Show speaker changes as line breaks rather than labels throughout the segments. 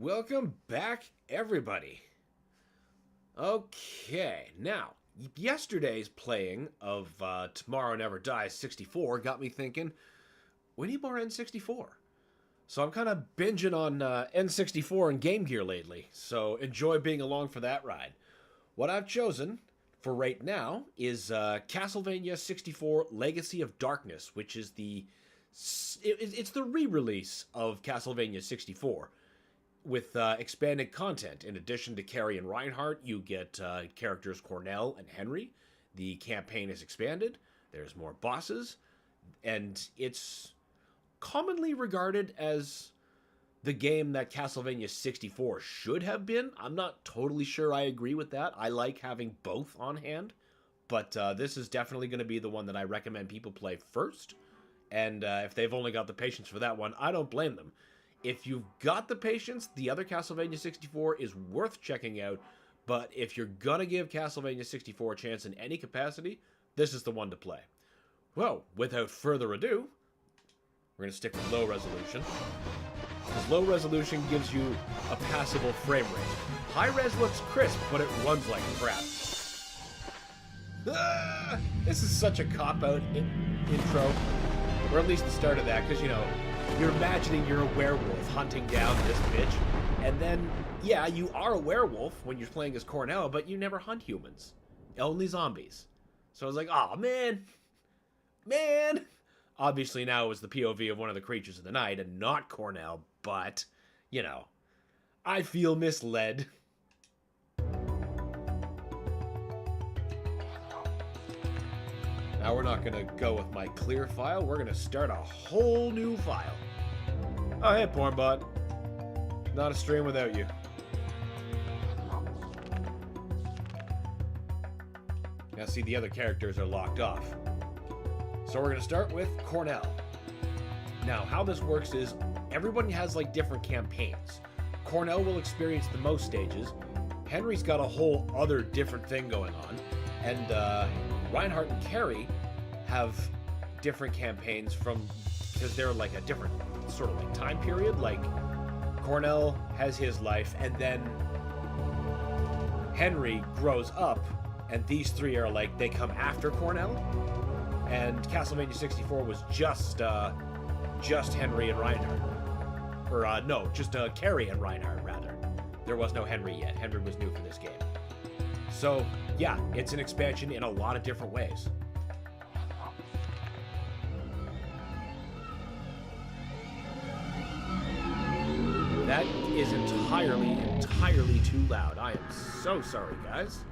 Welcome back, everybody. Okay, now, yesterday's playing of Tomorrow Never Dies 64 got me thinking, we need more N64. So I'm kind of binging on N64 and Game Gear lately, so enjoy being along for that ride. What I've chosen for right now is Castlevania 64 Legacy of Darkness, which is it's the re-release of Castlevania 64. With expanded content. In addition to Carrie and Reinhardt, you get characters Cornell and Henry. The campaign is expanded. There's more bosses. And it's commonly regarded as the game that Castlevania 64 should have been. I'm not totally sure I agree with that. I like having both on hand. But this is definitely going to be the one that I recommend people play first. And if they've only got the patience for that one, I don't blame them. If you've got the patience, the other Castlevania 64 is worth checking out, but if you're gonna give Castlevania 64 a chance in any capacity, this is the one to play. Well, without further ado, we're gonna stick with low resolution, because low resolution gives you a passable frame rate. High res looks crisp, but it runs like crap. This is such a cop-out intro, or at least the start of that, because, you know, you're imagining you're a werewolf hunting down this bitch, and then, yeah, you are a werewolf when you're playing as Cornell, but you never hunt humans. Only zombies. So I was like, aw, man. Obviously now it was the POV of one of the creatures of the night, and not Cornell, but, you know, I feel misled. Now we're not going to go with my clear file, we're going to start a whole new file. Oh, hey, Pornbot. Not a stream without you. Now, see, the other characters are locked off. So we're going to start with Cornell. Now, how this works is everybody has, like, different campaigns. Cornell will experience the most stages. Henry's got a whole other different thing going on. And Reinhardt and Carrie have different campaigns because they're, like, a different sort of like time period. Like Cornell has his life, and then Henry grows up, and these three are like they come after Cornell. And Castlevania 64 was just Henry and Reinhardt, or no, just Carrie and Reinhardt rather. There was no Henry yet. Henry was new for this game. So yeah, it's an expansion in a lot of different ways. That is entirely too loud. I am so sorry, guys.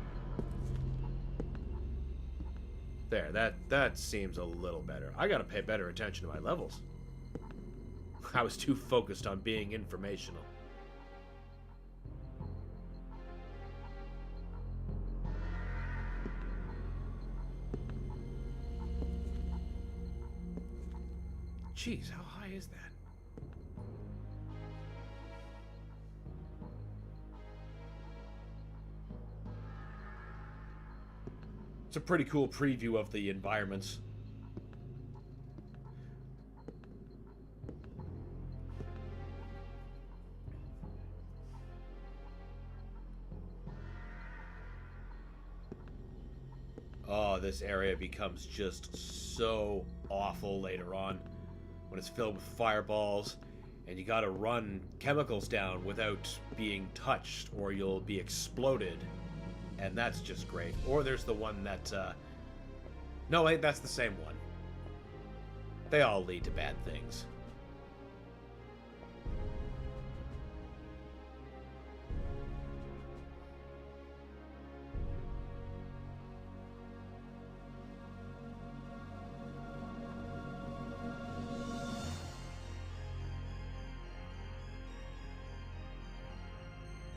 There, that seems a little better. I gotta pay better attention to my levels. I was too focused on being informational. Jeez, how high is that? It's a pretty cool preview of the environments. Oh, this area becomes just so awful later on when it's filled with fireballs and you gotta run chemicals down without being touched or you'll be exploded. And that's just great. Or there's the one that, no, wait, that's the same one. They all lead to bad things.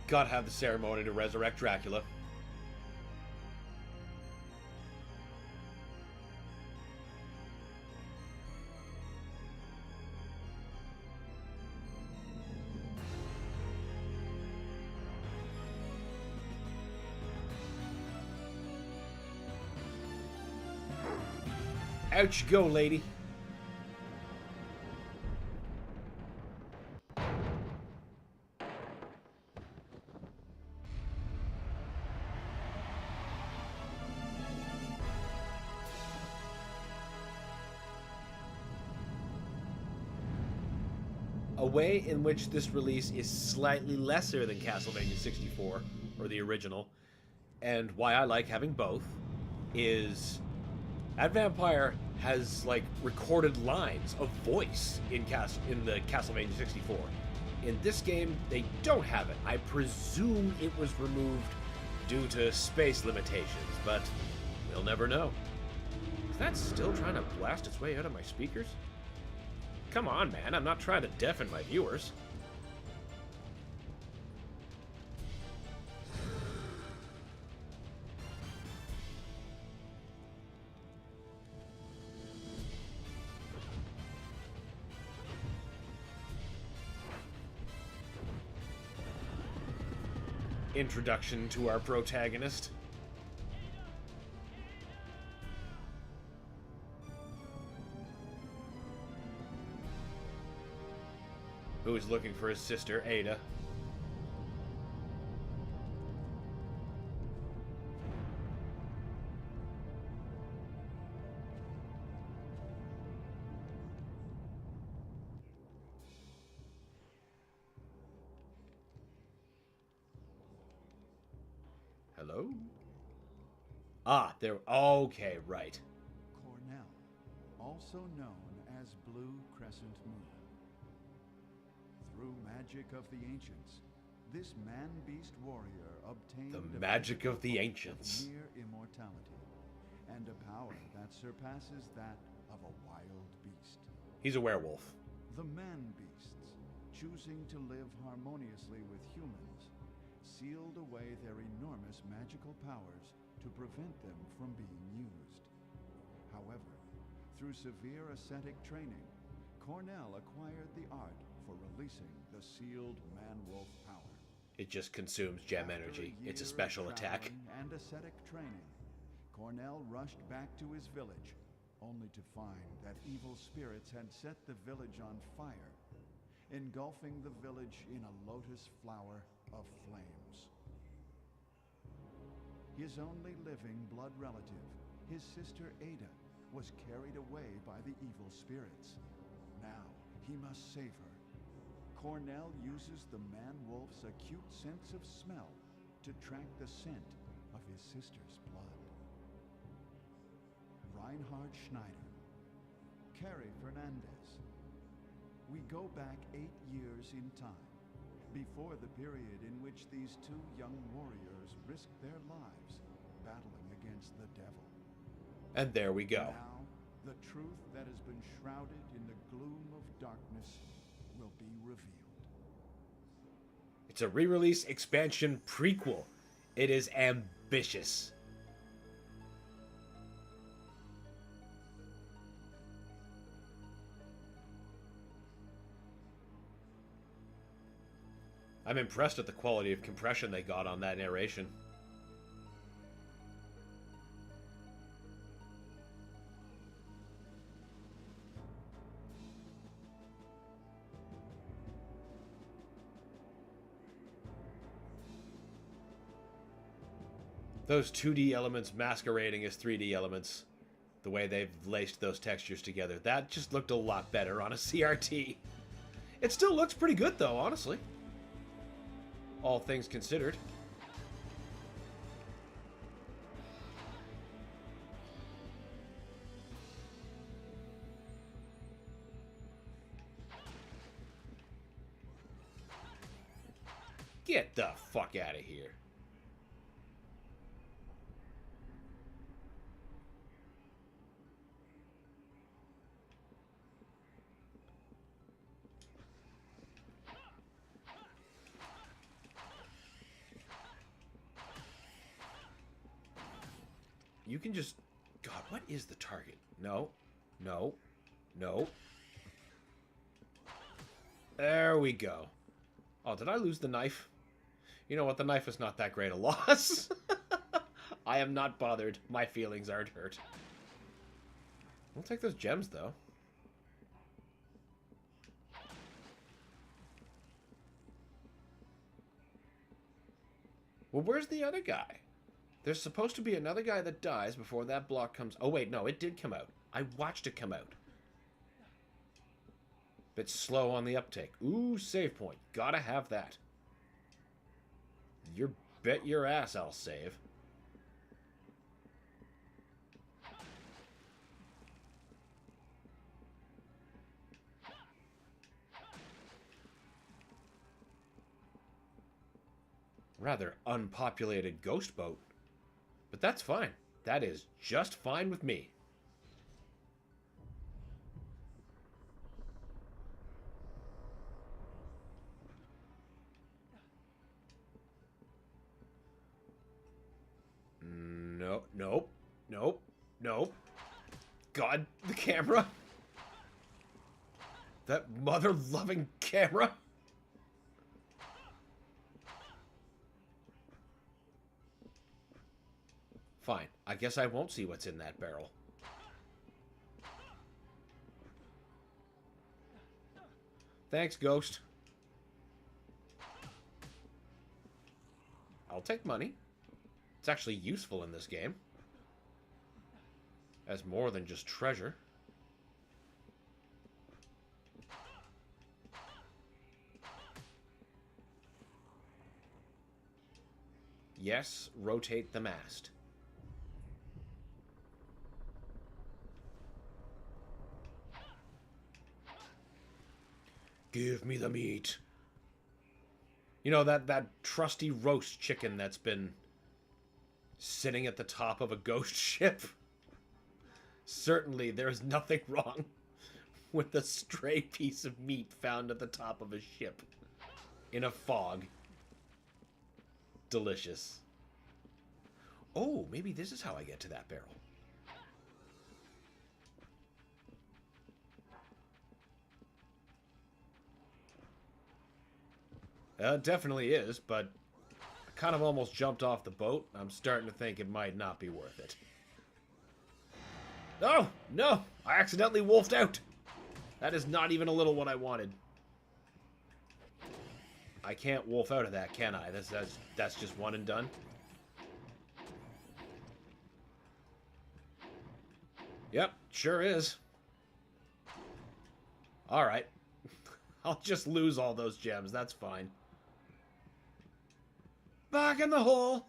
Gotta have the ceremony to resurrect Dracula. Out you go, lady. A way in which this release is slightly lesser than Castlevania 64, or the original, and why I like having both, is that Vampire has, like, recorded lines of voice in the Castlevania 64. In this game, they don't have it. I presume it was removed due to space limitations, but we'll never know. Is that still trying to blast its way out of my speakers? Come on, man, I'm not trying to deafen my viewers. Introduction to our protagonist. Who is looking for his sister, Ada. Hello? Ah, there. Okay, right.
Cornell, also known as Blue Crescent Moon. Through magic of the ancients, this man-beast warrior obtained
The magic of the ancients.
Near immortality, and a power that surpasses that of a wild beast.
He's a werewolf.
The man-beasts, choosing to live harmoniously with humans, sealed away their enormous magical powers to prevent them from being used. However, through severe ascetic training, Cornell acquired the art for releasing the sealed man-wolf power.
It just consumes gem energy. It's a special attack.
And ascetic training, Cornell rushed back to his village, only to find that evil spirits had set the village on fire, engulfing the village in a lotus flower of flames. His only living blood relative, his sister Ada, was carried away by the evil spirits. Now, he must save her. Cornell uses the man-wolf's acute sense of smell to track the scent of his sister's blood. Reinhard Schneider, Carrie Fernandez. We go back 8 years in time, before the period in which these two young warriors risked their lives battling against the devil.
And there we go.
Now, the truth that has been shrouded in the gloom of darkness will be revealed.
It's a re-release expansion prequel. It is ambitious. I'm impressed at the quality of compression they got on that narration. Those 2D elements masquerading as 3D elements, the way they've laced those textures together, that just looked a lot better on a CRT. It still looks pretty good though, honestly. All things considered. Get the fuck out of here. You can just... God, what is the target? No. No. No. There we go. Oh, did I lose the knife? You know what? The knife is not that great a loss. I am not bothered. My feelings aren't hurt. I'll take those gems, though. Well, where's the other guy? There's supposed to be another guy that dies before that block comes... Oh, wait, no, it did come out. I watched it come out. Bit slow on the uptake. Ooh, save point. Gotta have that. You bet your ass I'll save. Rather unpopulated ghost boat. But that's fine. That is just fine with me. Nope, nope, nope, nope. God, the camera. That mother-loving camera. Fine. I guess I won't see what's in that barrel. Thanks, Ghost. I'll take money. It's actually useful in this game. As more than just treasure. Yes, rotate the mast. Give me the meat. You know, that trusty roast chicken that's been sitting at the top of a ghost ship? Certainly there's nothing wrong with the stray piece of meat found at the top of a ship. In a fog. Delicious. Oh, maybe this is how I get to that barrel. It definitely is, but I kind of almost jumped off the boat. I'm starting to think it might not be worth it. Oh, no! I accidentally wolfed out! That is not even a little what I wanted. I can't wolf out of that, can I? That's just one and done. Yep, sure is. Alright. I'll just lose all those gems, that's fine. Back in the hole!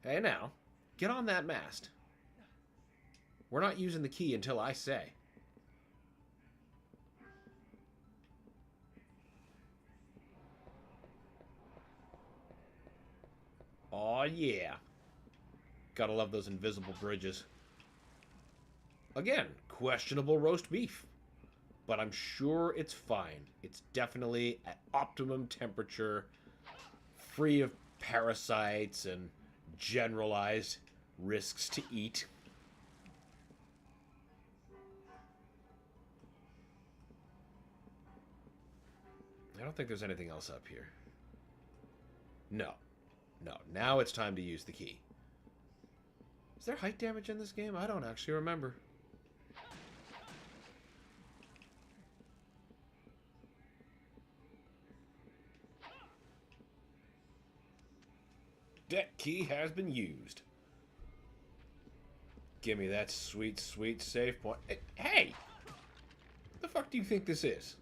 Hey now, get on that mast. We're not using the key until I say. Aw, yeah. Gotta love those invisible bridges. Again, questionable roast beef. But I'm sure it's fine. It's definitely at optimum temperature, free of parasites and generalized risks to eat. I don't think there's anything else up here. No. No. Now it's time to use the key. Is there height damage in this game? I don't actually remember. Deck key has been used. Give me that sweet, sweet save point. Hey! What the fuck do you think this is?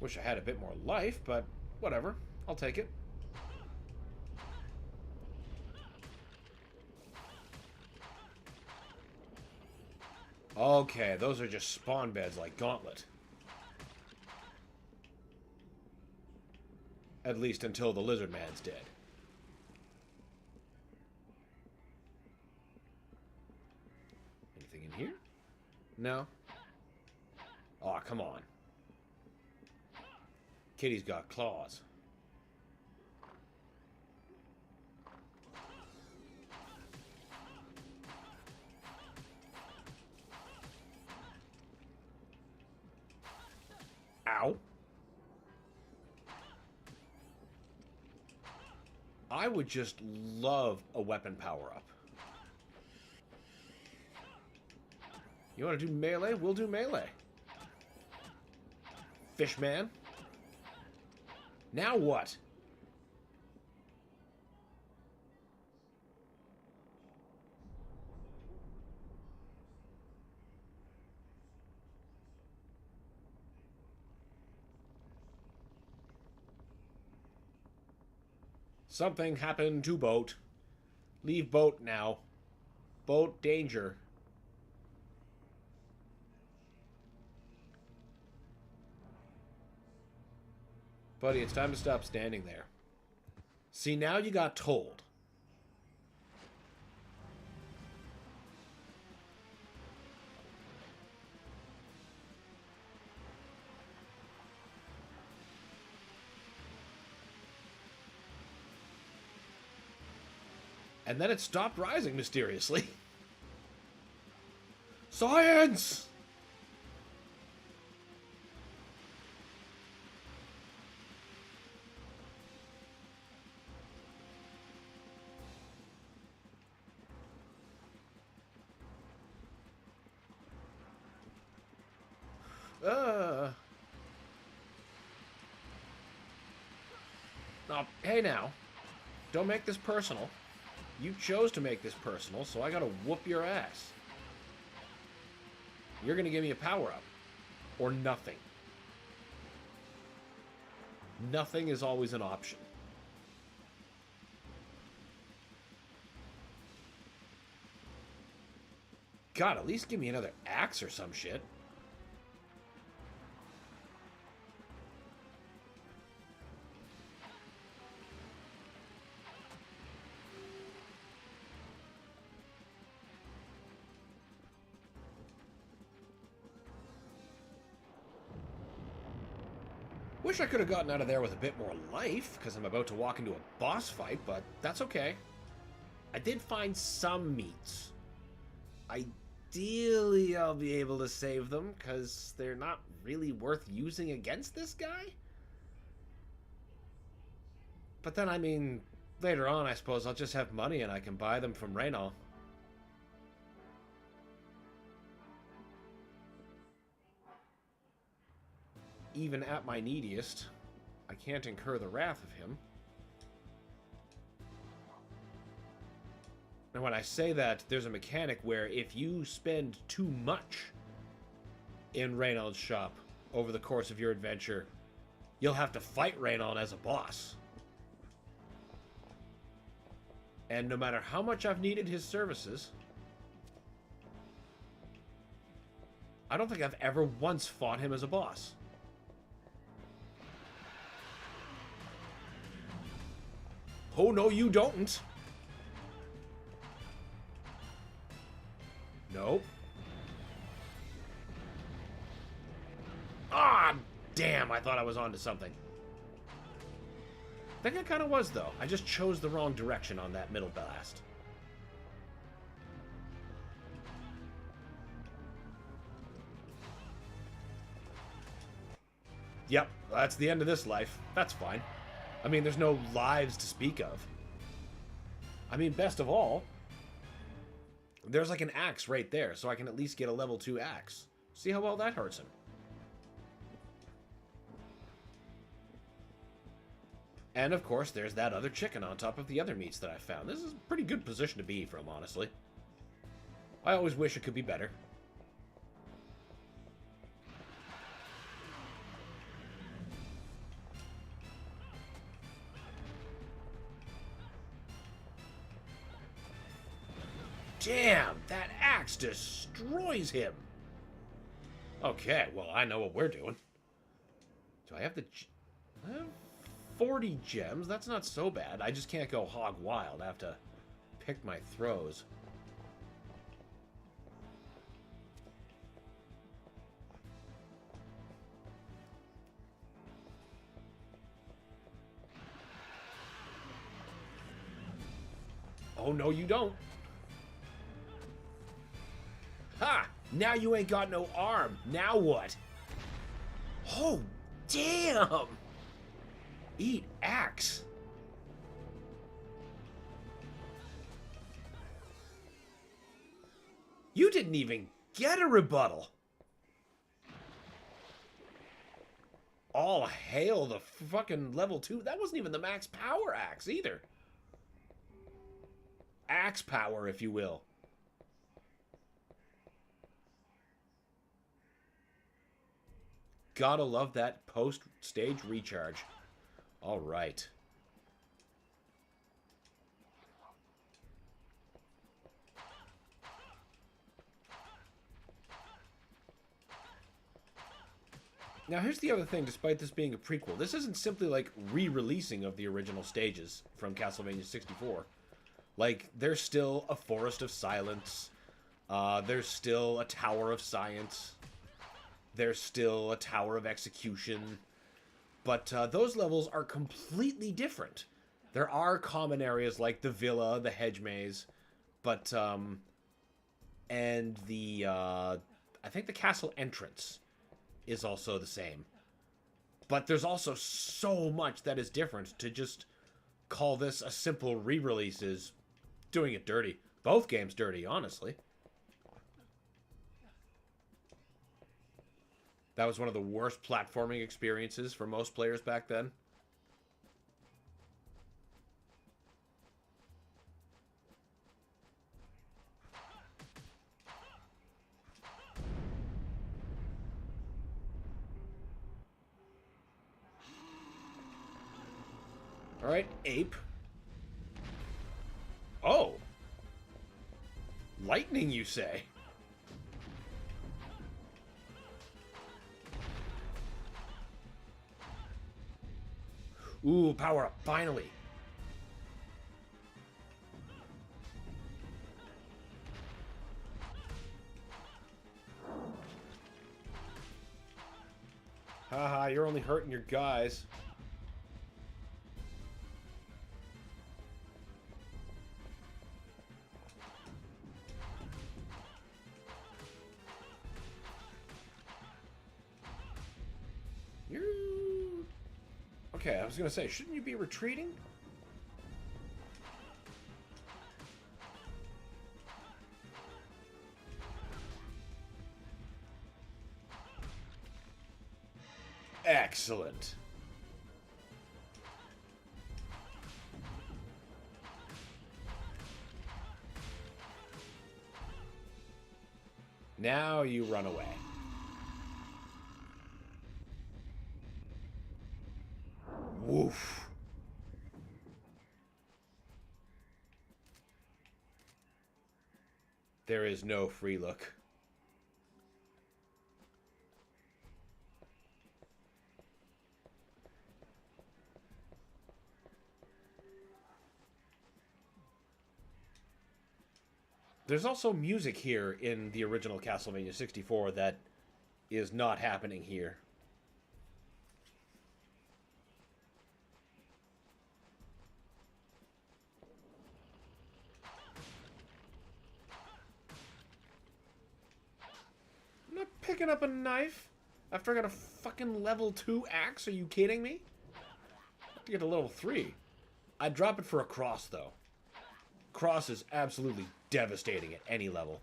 Wish I had a bit more life, but whatever. I'll take it. Okay, those are just spawn beds like Gauntlet. At least until the lizard man's dead. Anything in here? No? Aw, come on. Kitty's got claws. Ow. I would just love a weapon power-up. You want to do melee? We'll do melee. fishman. Now what? Something happened to boat. Leave boat now. Boat danger. Buddy, it's time to stop standing there. See, now you got told. And then it stopped rising mysteriously. Science! Now, hey now. Don't make this personal. You chose to make this personal, so I gotta whoop your ass. You're gonna give me a power-up. Or nothing. Nothing is always an option. God, at least give me another axe or some shit. Wish I could have gotten out of there with a bit more life, because I'm about to walk into a boss fight, but that's okay. I did find some meats. Ideally, I'll be able to save them, because they're not really worth using against this guy. But then, I mean, later on, I suppose I'll just have money and I can buy them from Reynal. Even at my neediest, I can't incur the wrath of him. And when I say that, there's a mechanic where if you spend too much in Reynald's shop over the course of your adventure, you'll have to fight Reynald as a boss. And no matter how much I've needed his services, I don't think I've ever once fought him as a boss. Oh, no, you don't. Nope. Ah, damn, I thought I was onto something. I think I kind of was, though. I just chose the wrong direction on that middle blast. Yep, that's the end of this life. That's fine. I mean, there's no lives to speak of. I mean, best of all, there's like an axe right there, so I can at least get a level 2 axe. See how well that hurts him. And of course, there's that other chicken on top of the other meats that I found. This is a pretty good position to be from, honestly. I always wish it could be better. Damn, that axe destroys him. Okay, well, I know what we're doing. Do I have the... I have 40 gems. That's not so bad. I just can't go hog wild. I have to pick my throws. Oh, no, you don't. Ha! Now you ain't got no arm. Now what? Oh, damn! Eat axe. You didn't even get a rebuttal. All hail the fucking level 2. That wasn't even the max power axe either. Axe power, if you will. Gotta love that post-stage recharge. All right. Now, here's the other thing, despite this being a prequel. This isn't simply, like, re-releasing of the original stages from Castlevania 64. Like, there's still a Forest of Silence. There's still a Tower of Science. There's still a Tower of Execution. But those levels are completely different. There are common areas like the Villa, the Hedge Maze, but, and the, I think the castle entrance is also the same. But there's also so much that is different. To just call this a simple re-release is doing it dirty. Both games dirty, honestly. That was one of the worst platforming experiences for most players back then. Alright, ape. Oh! Lightning, you say? Ooh, power up, finally! Haha, you're only hurting your guys. Okay, I was gonna say, shouldn't you be retreating? Excellent. Now you run away. Woof. There is no free look. There's also music here in the original Castlevania 64 that is not happening here. I'm not picking up a knife after I got a fucking level 2 axe. Are you kidding me? I have to get to level 3. I'd drop it for a cross, though. Cross is absolutely devastating at any level.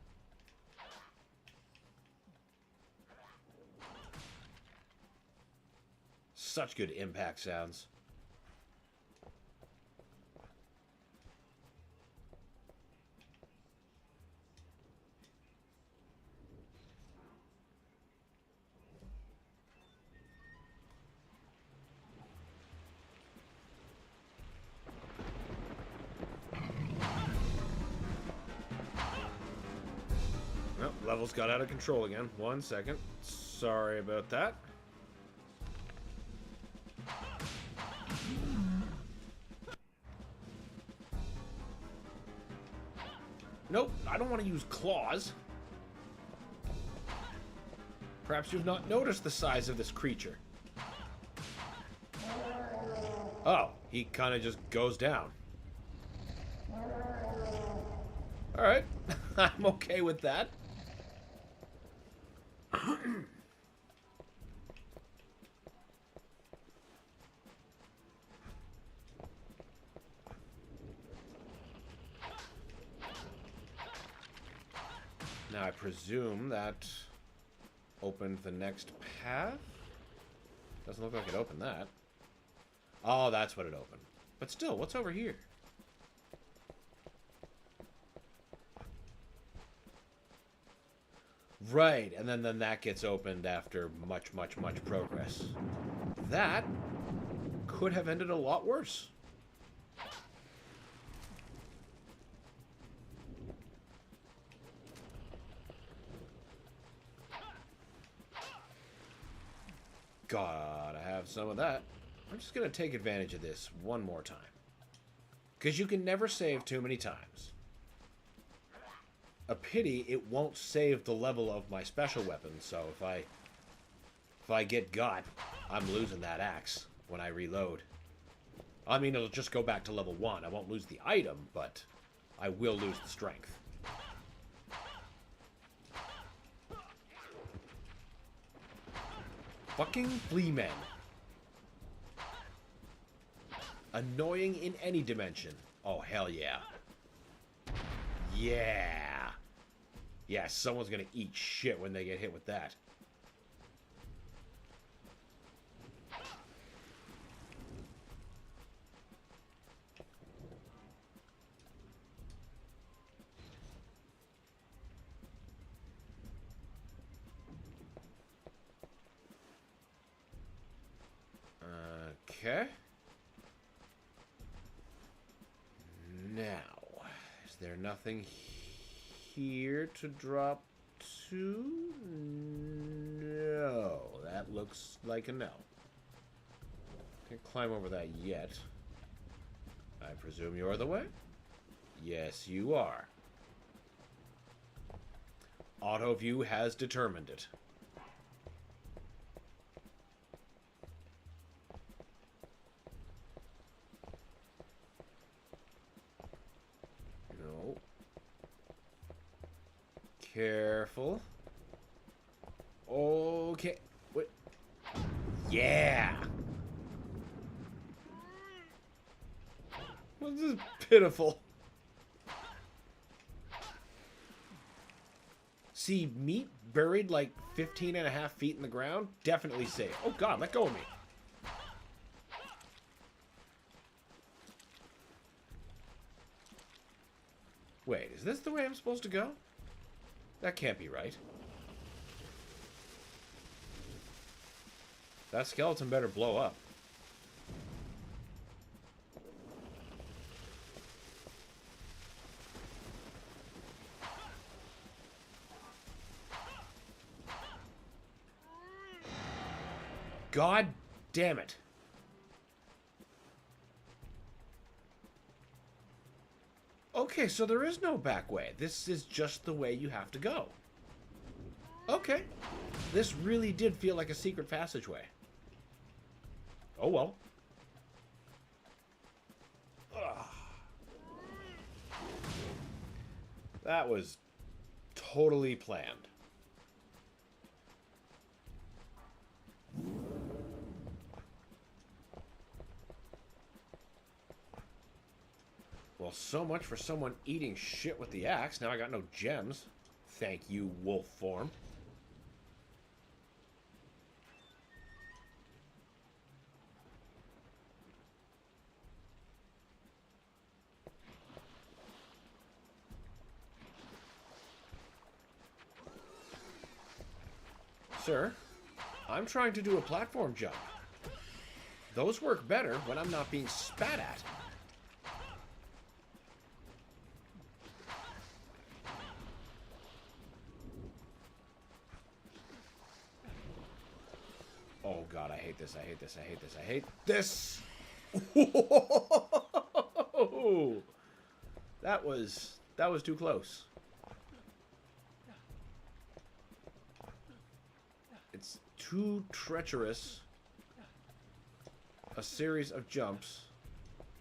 Such good impact sounds. Levels got out of control again. 1 second. Sorry about that. Nope, I don't want to use claws. Perhaps you've not noticed the size of this creature. Oh, he kind of just goes down. Alright, I'm okay with that. presume that opened the next path. Doesn't look like it opened that. Oh, that's what it opened. But still, what's over here? Right, and then that gets opened after much progress. That could have ended a lot worse. Gotta have some of that. I'm just gonna take advantage of this one more time. Because you can never save too many times. A pity it won't save the level of my special weapon, so if I get got, I'm losing that axe when I reload. I mean, it'll just go back to level 1. I won't lose the item, but I will lose the strength. Fucking flea men. Annoying in any dimension. Oh, hell yeah. Yeah. Yeah, someone's gonna eat shit when they get hit with that. Okay. Now, is there nothing here to drop to? No, that looks like a no. Can't climb over that yet. I presume you're the way? Yes, you are. AutoView has determined it. No. Careful. Okay. What? Yeah. This is pitiful. See, meat buried like 15.5 feet in the ground? Definitely safe. Oh god, let go of me. Wait, is this the way I'm supposed to go? That can't be right. That skeleton better blow up. God damn it. Okay, so there is no back way. This is just the way you have to go. Okay. This really did feel like a secret passageway. Oh well. Ugh. That was totally planned. Well, so much for someone eating shit with the axe. Now I got no gems. Thank you, wolf form. Sir, I'm trying to do a platform jump. Those work better when I'm not being spat at. Oh god, I hate this, I hate this, I hate this, I hate this! That was too close. It's too treacherous a series of jumps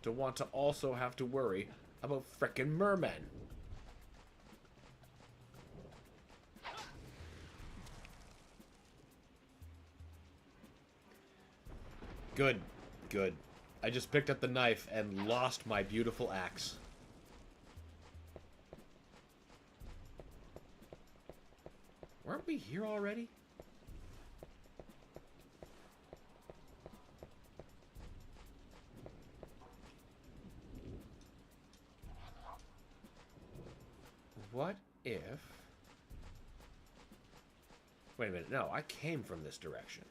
to want to also have to worry about frickin' mermen. Good, good. I just picked up the knife and lost my beautiful axe. Weren't we here already? What if... Wait a minute, no, I came from this direction.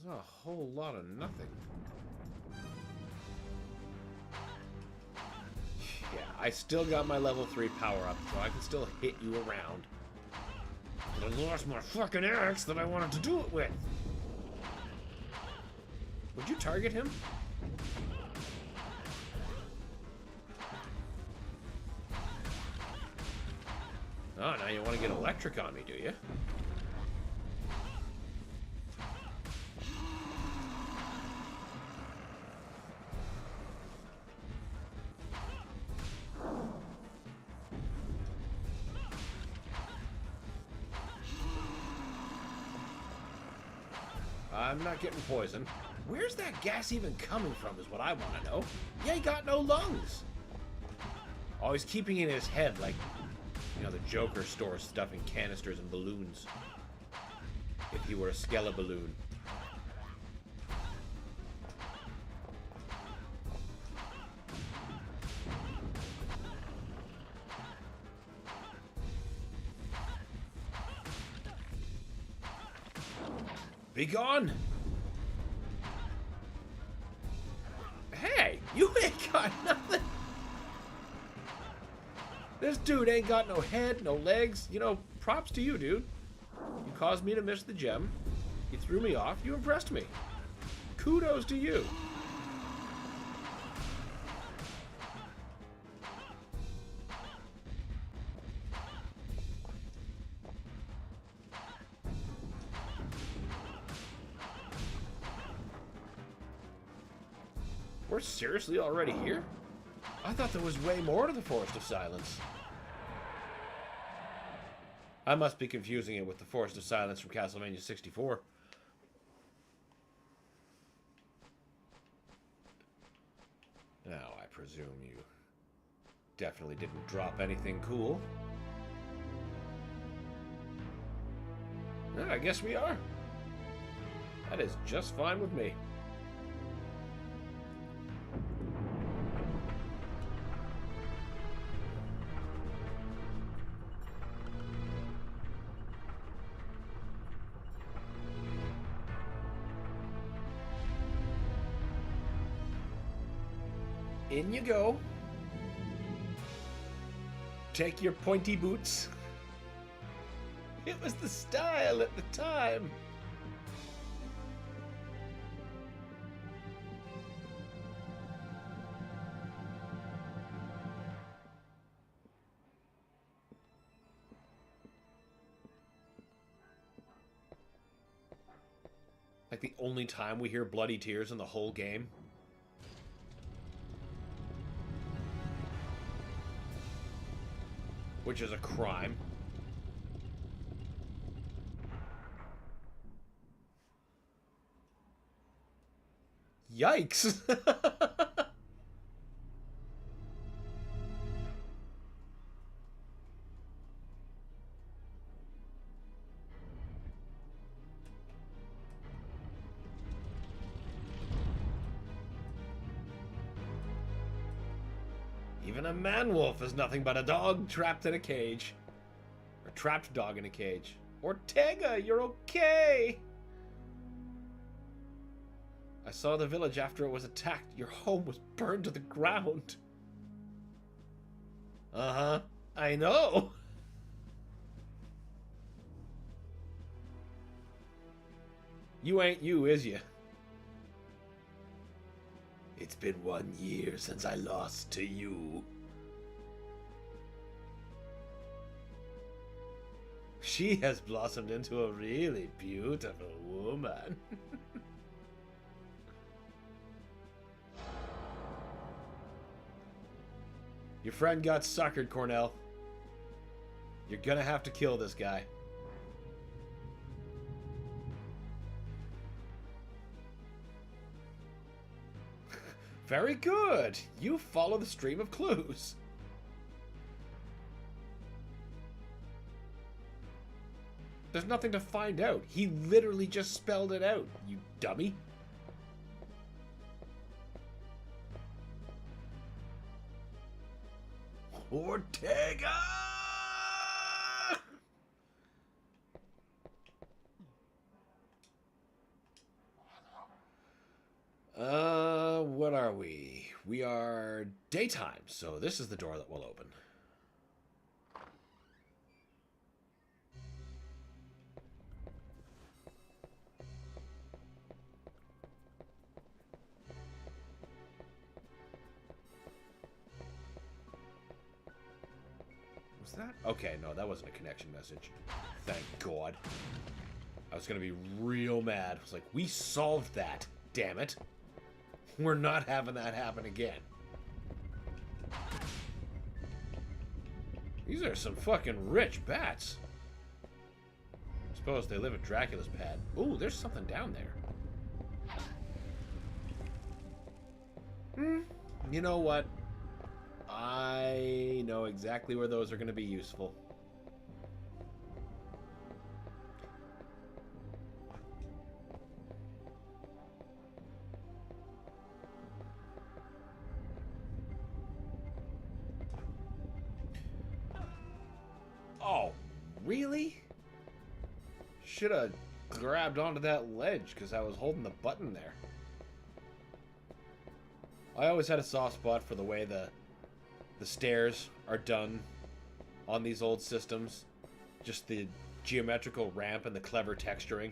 There's a whole lot of nothing. Yeah, I still got my level 3 power-up, so I can still hit you around. But I lost my fucking axe that I wanted to do it with. Would you target him? Oh, now you want to get electric on me, do you? I'm not getting poisoned. Where's that gas even coming from is what I want to know. He ain't got no lungs. Oh, he's keeping it in his head like, you know, the Joker stores stuff in canisters and balloons. If he were a skeleballoon. Be gone! Hey, you ain't got nothing! This dude ain't got no head, no legs. You know, props to you, dude. You caused me to miss the gem. You threw me off. You impressed me. Kudos to you. We're seriously already here? I thought there was way more to the Forest of Silence. I must be confusing it with the Forest of Silence from Castlevania 64. Now, I presume you definitely didn't drop anything cool. I guess we are. That is just fine with me. In you go. Take your pointy boots. It was the style at the time. Like the only time we hear bloody tears in the whole game. Which is a crime. Yikes! Even a man-wolf is nothing but a dog trapped in a cage. Or trapped dog in a cage. Ortega, you're okay! I saw the village after it was attacked. Your home was burned to the ground. Uh-huh. I know! You ain't you, is you? It's been 1 year since I lost to you. She has blossomed into a really beautiful woman. Your friend got suckered, Cornell. You're gonna have to kill this guy. Very good. You follow the stream of clues. There's nothing to find out. He literally just spelled it out, you dummy. Ortega! What are we? We are daytime, so this is the door that will open. Was that? Okay, no, that wasn't a connection message. Thank God. I was gonna be real mad. I was like, we solved that, damn it. We're not having that happen again. These are some fucking rich bats. I suppose they live at Dracula's pad. Ooh, there's something down there. You know what? I know exactly where those are going to be useful. Oh, really? Should have grabbed onto that ledge because I was holding the button there. I always had a soft spot for the way the stairs are done on these old systems. Just the geometrical ramp and the clever texturing.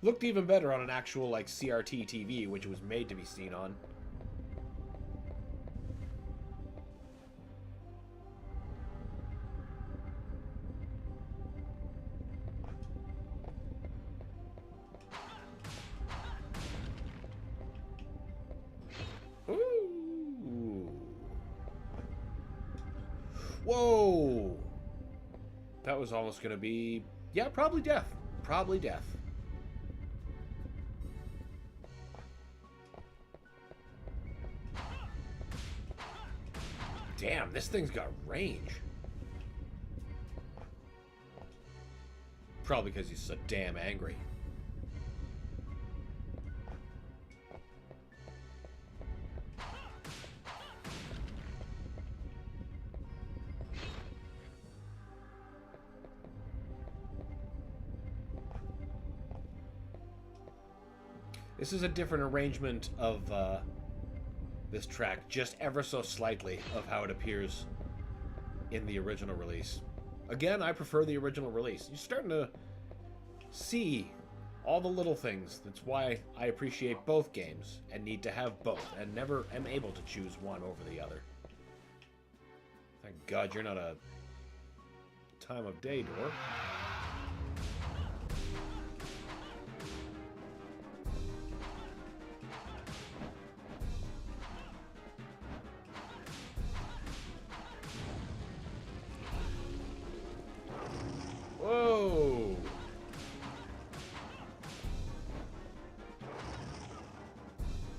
Looked even better on an actual like CRT TV, which it was made to be seen on. Ooh. Whoa! That was almost gonna be... Yeah, probably death. Probably death. Damn, this thing's got range. Probably because he's so damn angry. This is a different arrangement of this track, just ever so slightly, of how it appears in the original release. Again, I prefer the original release. You're starting to see all the little things. That's why I appreciate both games and need to have both, and never am able to choose one over the other. Thank God you're not a time of day door. Whoa!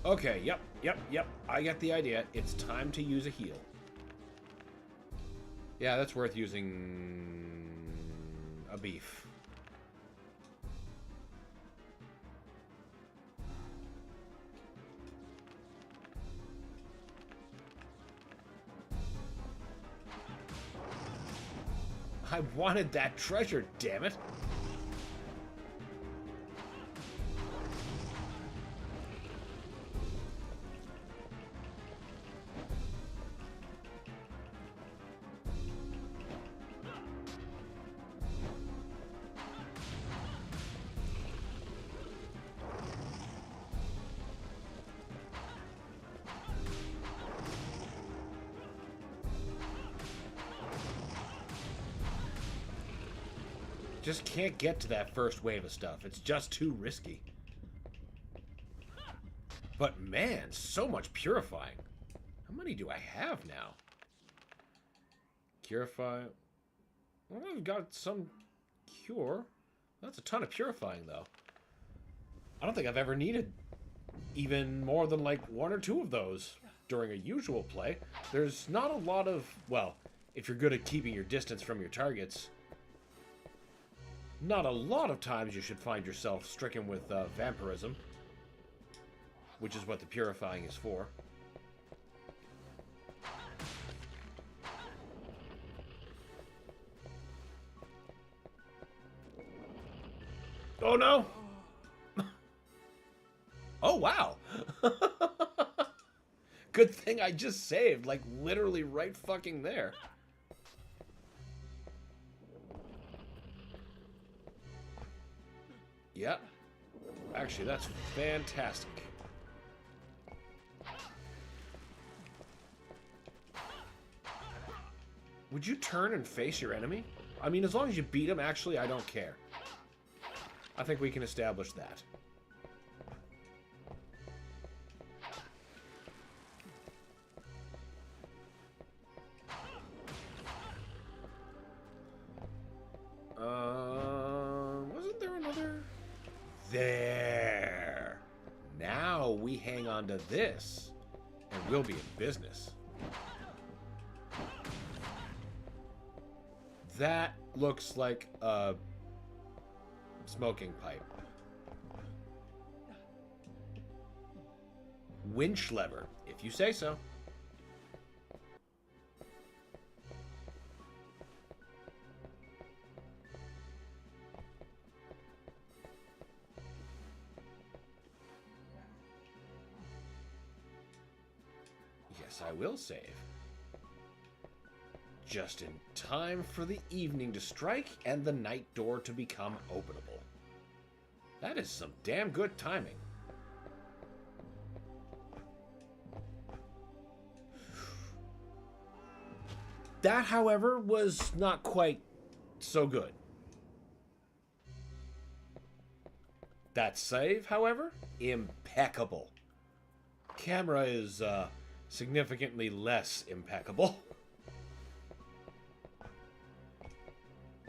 Okay, yep. I get the idea. It's time to use a heal. Yeah, that's worth using a beef. I wanted that treasure, damn it. Just can't get to that first wave of stuff. It's just too risky. But man, so much purifying. How many do I have now? Purify. Well, I've got some cure. That's a ton of purifying, though. I don't think I've ever needed even more than like one or two of those during a usual play. There's not a lot of, well, if you're good at keeping your distance from your targets, not a lot of times you should find yourself stricken with vampirism, which is what the purifying is for. Oh no! Oh wow! Good thing I just saved, like literally right fucking there. Yep. Actually, that's fantastic. Would you turn and face your enemy? I mean, as long as you beat him, actually, I don't care. I think we can establish that. Wasn't there another? There. Now we hang on to this, and we'll be in business. That looks like a smoking pipe. Winch lever, if you say so. Yes, I will save. Just in time for the evening to strike and the night door to become openable. That is some damn good timing. That, however, was not quite so good. That save, however, impeccable. Camera is significantly less impeccable.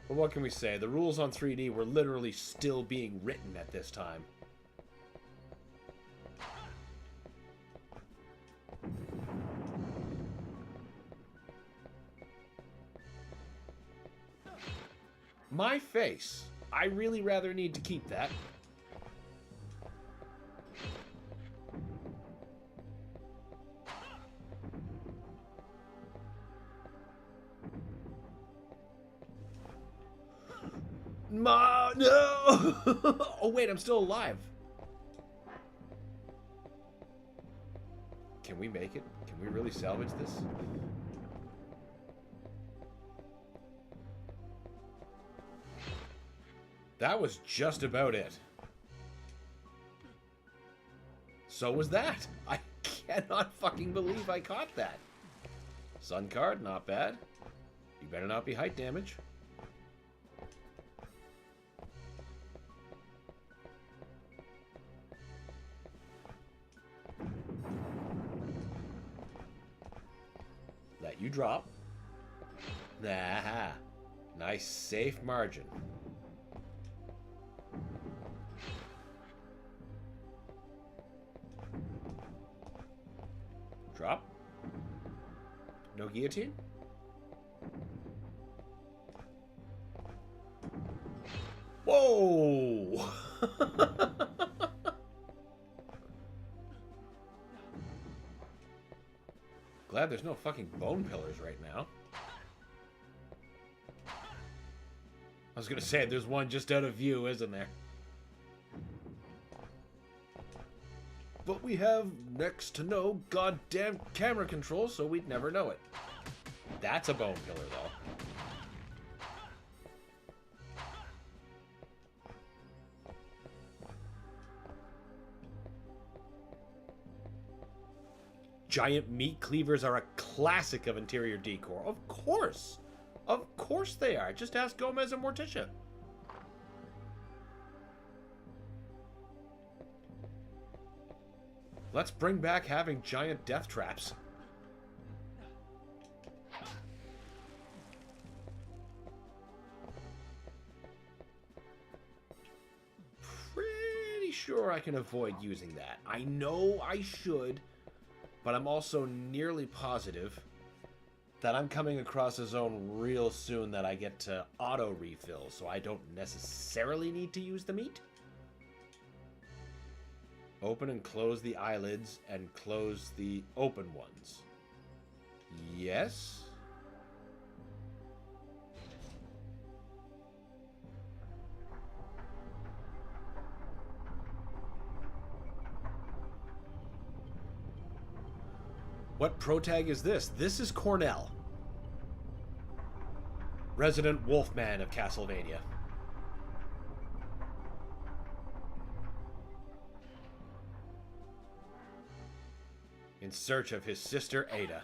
But what can we say? The rules on 3D were literally still being written at this time. My face. I really rather need to keep that. No! Oh wait, I'm still alive. Can we make it? Can we really salvage this? That was just about it. So was that. I cannot fucking believe I caught that. Sun card, not bad. You better not be height damage. Let you drop. Aha. Nice safe margin. Drop. No guillotine? Whoa! Glad there's no fucking bone pillars right now. I was gonna say, there's one just out of view, isn't there? But we have next to no goddamn camera control, so we'd never know it. That's a bone pillar, though. Giant meat cleavers are a classic of interior decor. Of course. Of course they are. Just ask Gomez and Morticia. Let's bring back having giant death traps. Pretty sure I can avoid using that. I know I should, but I'm also nearly positive that I'm coming across a zone real soon that I get to auto refill, so I don't necessarily need to use the meat. Open and close the eyelids and close the open ones. Yes. What protag is this? This is Cornell, resident wolfman of Castlevania. In search of his sister Ada.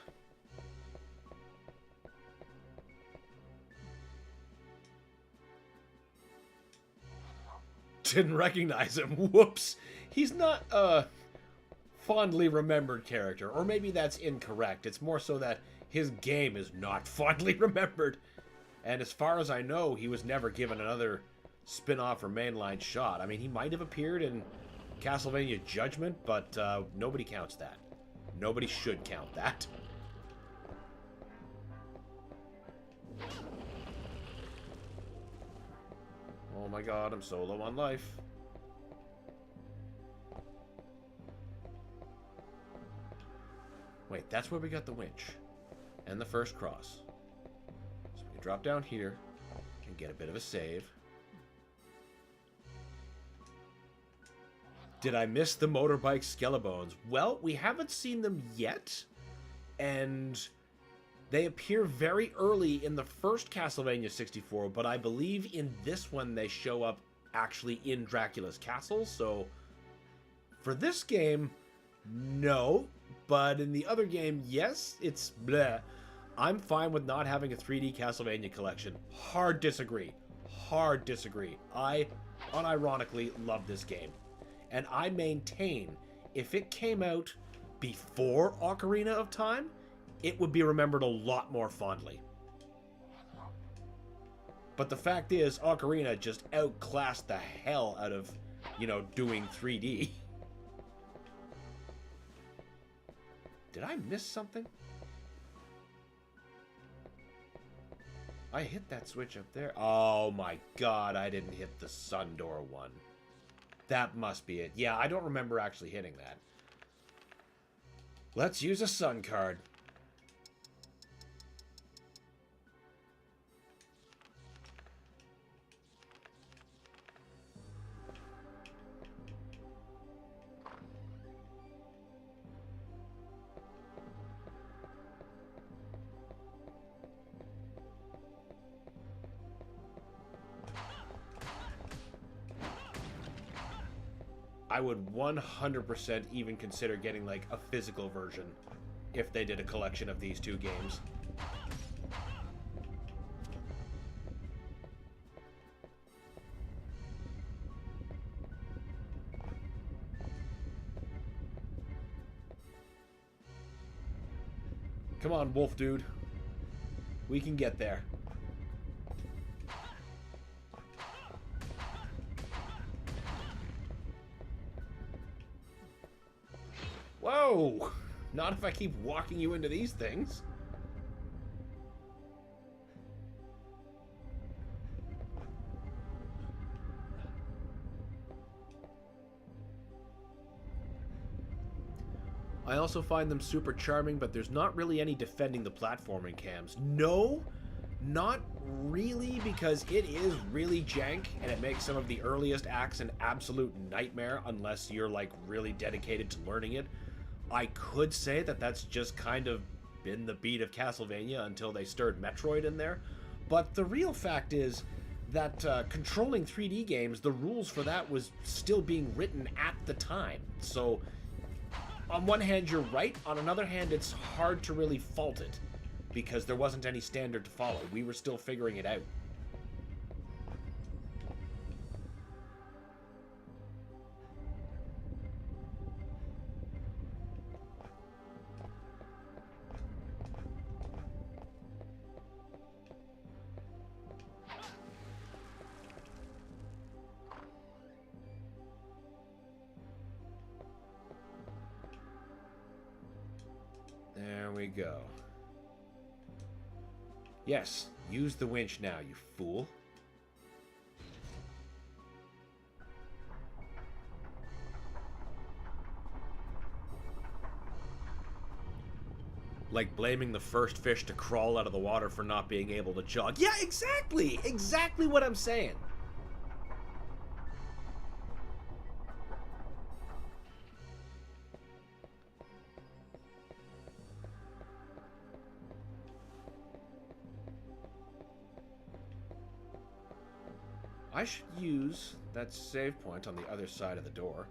Didn't recognize him. Whoops. He's not a fondly remembered character. Or maybe that's incorrect. It's more so that his game is not fondly remembered. And as far as I know, he was never given another spin-off or mainline shot. I mean, he might have appeared in Castlevania Judgment, but nobody counts that. Nobody should count that. Oh my god, I'm so low on life. Wait, that's where we got the winch. And the first cross. So we can drop down here and get a bit of a save. Did I miss the motorbike Skelebones? Well, we haven't seen them yet. And they appear very early in the first Castlevania 64, but I believe in this one they show up actually in Dracula's castle. So for this game, no. But in the other game, yes, it's bleh. I'm fine with not having a 3D Castlevania collection. Hard disagree. Hard disagree. I unironically love this game. And I maintain, if it came out before Ocarina of Time, it would be remembered a lot more fondly. But the fact is, Ocarina just outclassed the hell out of, you know, doing 3D. Did I miss something? I hit that switch up there. Oh my god, I didn't hit the sun door one. That must be it. Yeah, I don't remember actually hitting that. Let's use a sun card. I would 100% even consider getting like a physical version if they did a collection of these two games. Come on, wolf dude. We can get there. Whoa! Not if I keep walking you into these things. I also find them super charming, but there's not really any defending the platforming cams. No, not really, because it is really jank, and it makes some of the earliest acts an absolute nightmare unless you're, like, really dedicated to learning it. I could say that that's just kind of been the beat of Castlevania until they stirred Metroid in there, but the real fact is that controlling 3D games, the rules for that was still being written at the time. So on one hand, you're right. On another hand, it's hard to really fault it because there wasn't any standard to follow. We were still figuring it out. There we go. Yes, use the winch now, you fool. Like blaming the first fish to crawl out of the water for not being able to jog. Yeah, exactly! Exactly what I'm saying. I should use that save point on the other side of the door.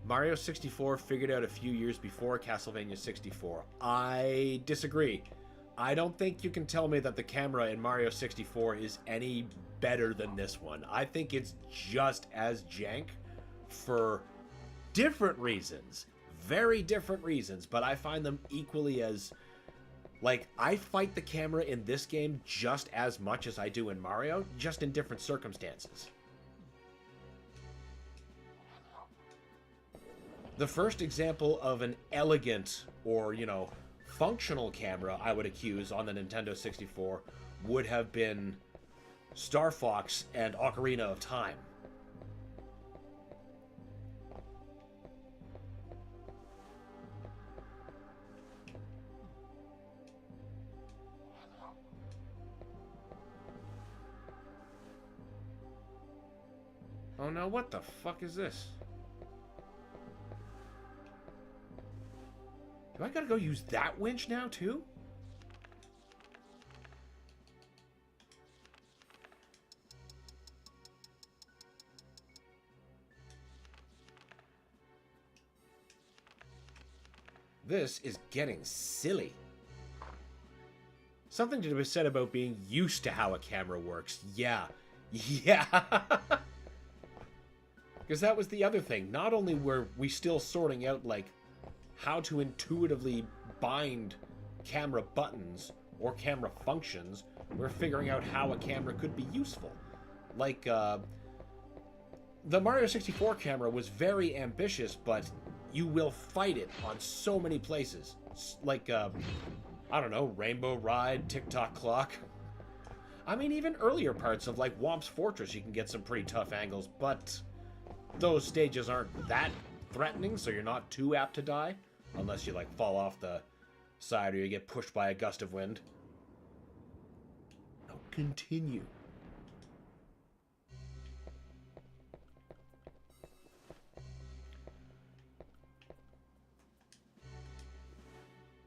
Mario 64 figured out a few years before Castlevania 64. I disagree. I don't think you can tell me that the camera in Mario 64 is any better than this one. I think it's just as jank for different reasons. Very different reasons, but I find them equally as... Like, I fight the camera in this game just as much as I do in Mario, just in different circumstances. The first example of an elegant or, you know, functional camera I would accuse on the Nintendo 64 would have been Star Fox and Ocarina of Time. Oh no, what the fuck is this? Do I gotta go use that winch now, too? This is getting silly. Something to be said about being used to how a camera works. Yeah. Yeah. Because that was the other thing. Not only were we still sorting out, like, how to intuitively bind camera buttons or camera functions, we're figuring out how a camera could be useful. Like, the Mario 64 camera was very ambitious, but you will fight it on so many places. Like, I don't know, Rainbow Ride, Tick-Tock Clock. I mean, even earlier parts of, like, Womp's Fortress, you can get some pretty tough angles, but those stages aren't that threatening, so you're not too apt to die. Unless you, like, fall off the side or you get pushed by a gust of wind. Now, continue.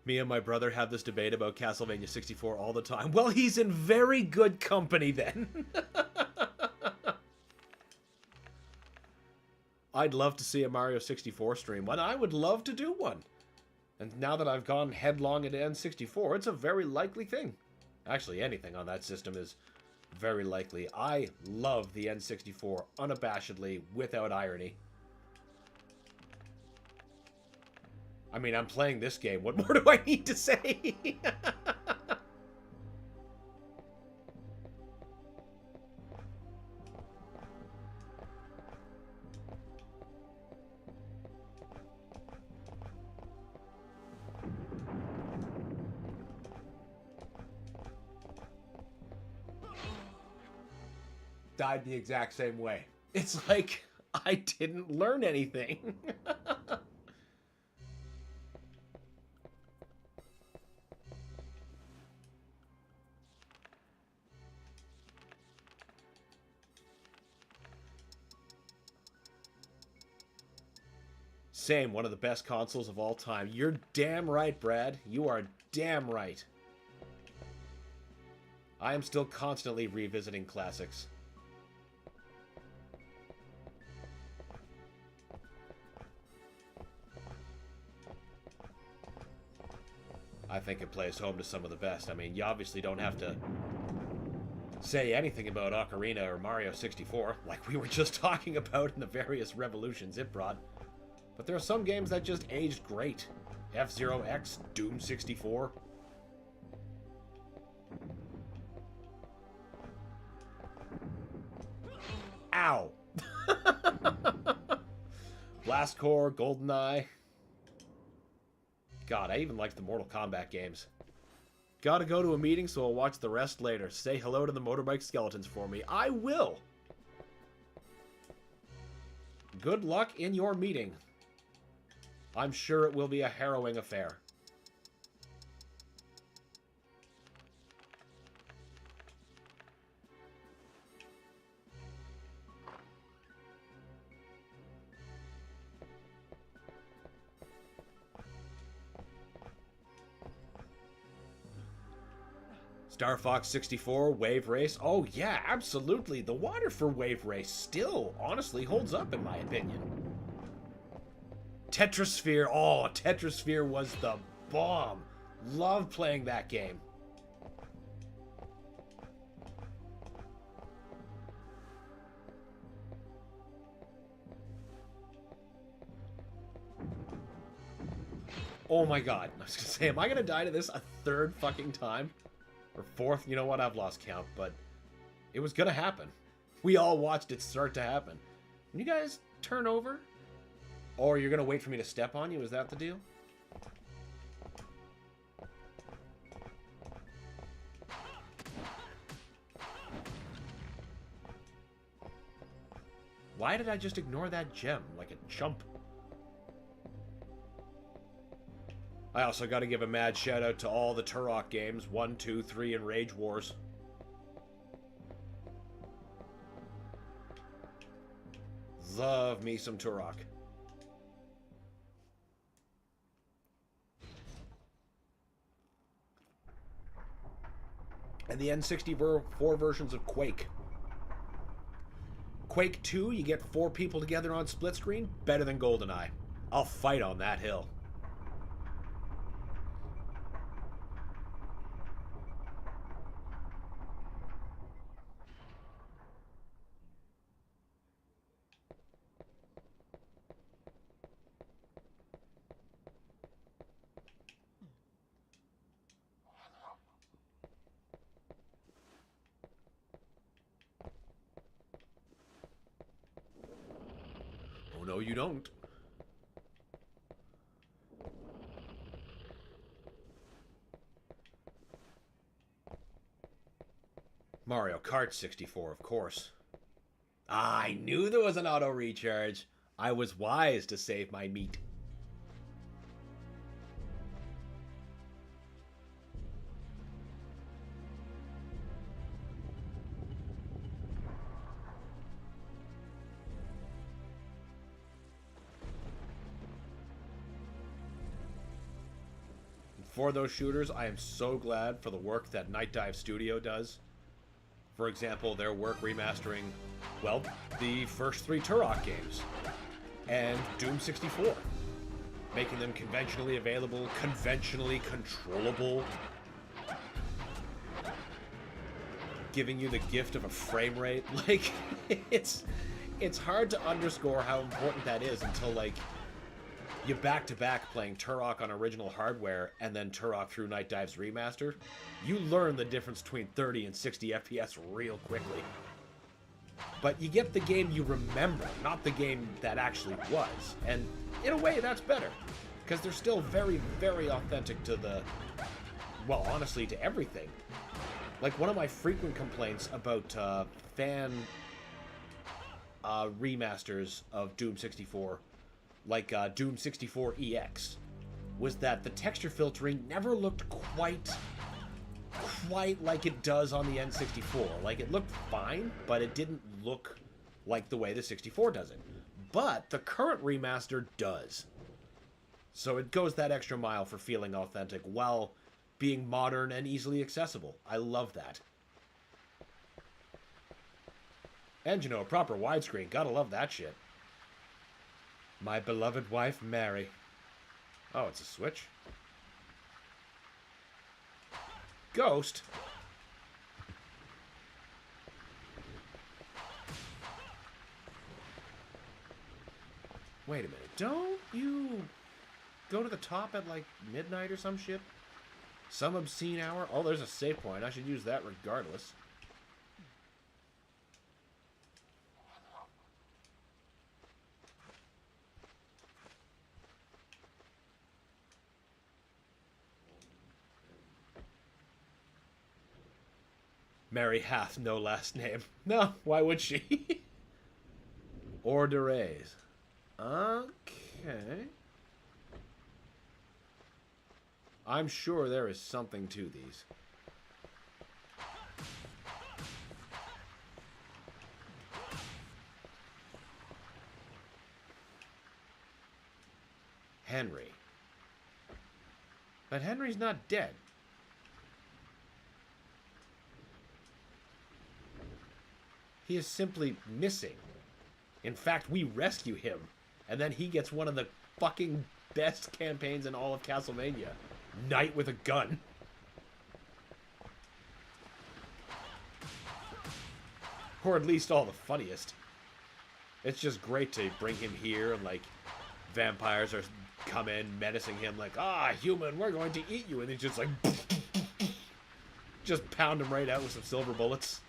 Me and my brother have this debate about Castlevania 64 all the time. Well, he's in very good company then. I'd love to see a Mario 64 stream. And I would love to do one. And now that I've gone headlong into N64, it's a very likely thing. Actually, anything on that system is very likely. I love the N64 unabashedly, without irony. I mean, I'm playing this game. What more do I need to say? Died the exact same way. It's like I didn't learn anything. Same, one of the best consoles of all time. You're damn right, Brad. You are damn right. I am still constantly revisiting classics. I think it plays home to some of the best. I mean, you obviously don't have to say anything about Ocarina or Mario 64, like we were just talking about in the various revolutions it brought. But there are some games that just aged great. F-Zero X, Doom 64. Ow! Blast Corps, GoldenEye. God, I even liked the Mortal Kombat games. Gotta go to a meeting, so I'll watch the rest later. Say hello to the motorbike skeletons for me. I will! Good luck in your meeting. I'm sure it will be a harrowing affair. Star Fox 64, Wave Race. Oh yeah, absolutely. The water for Wave Race still, honestly, holds up in my opinion. Tetrasphere. Oh, Tetrasphere was the bomb. Love playing that game. Oh my god. I was gonna say, am I gonna die to this a third fucking time? Or fourth? You know what? I've lost count, but it was gonna happen. We all watched it start to happen. Can you guys turn over? Or you're gonna wait for me to step on you? Is that the deal? Why did I just ignore that gem like a chump? I also got to give a mad shout out to all the Turok games, 1, 2, 3, and Rage Wars. Love me some Turok. And the N64 versions of Quake. Quake 2, you get 4 people together on split screen, better than GoldenEye. I'll fight on that hill. Oh, no, you don't. Mario Kart 64, of course. Ah, I knew there was an auto recharge. I was wise to save my meat. For those shooters, I am so glad for the work that Night Dive Studio does. For example, their work remastering, well, the first 3 Turok games, and Doom 64. Making them conventionally available, conventionally controllable. Giving you the gift of a frame rate. Like, it's hard to underscore how important that is until, like, you back-to-back playing Turok on original hardware and then Turok through Night Dive's remaster. You learn the difference between 30 and 60 FPS real quickly. But you get the game you remember, not the game that actually was. And in a way, that's better. Because they're still very, very authentic to the... well, honestly, to everything. Like, one of my frequent complaints about fan remasters of Doom 64, like Doom 64 EX, was that the texture filtering never looked quite like it does on the N64. Like, it looked fine, but it didn't look like the way the 64 does it. But the current remaster does. So it goes that extra mile for feeling authentic while being modern and easily accessible. I love that. And, you know, a proper widescreen. Gotta love that shit. My beloved wife, Mary. Oh, it's a switch. Ghost? Wait a minute. Don't you go to the top at, like, midnight or some shit? Some obscene hour? Oh, there's a save point. I should use that regardless. Mary hath no last name. No, why would she? Hors d'oeuvres. Okay. I'm sure there is something to these. Henry. But Henry's not dead. He is simply missing. In fact, we rescue him, and then he gets one of the fucking best campaigns in all of Castlevania. Knight with a gun. Or at least all the funniest. It's just great to bring him here and, like, vampires are come in menacing him like, ah, human, we're going to eat you. And he's just like, just pound him right out with some silver bullets.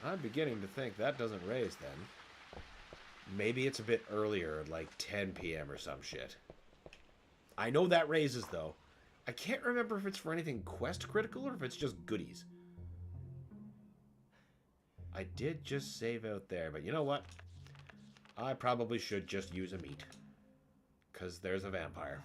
I'm beginning to think that doesn't raise then. Maybe it's a bit earlier, like 10 p.m. or some shit. I know that raises, though. I can't remember if it's for anything quest critical or if it's just goodies. I did just save out there, but you know what? I probably should just use a meat. Because there's a vampire.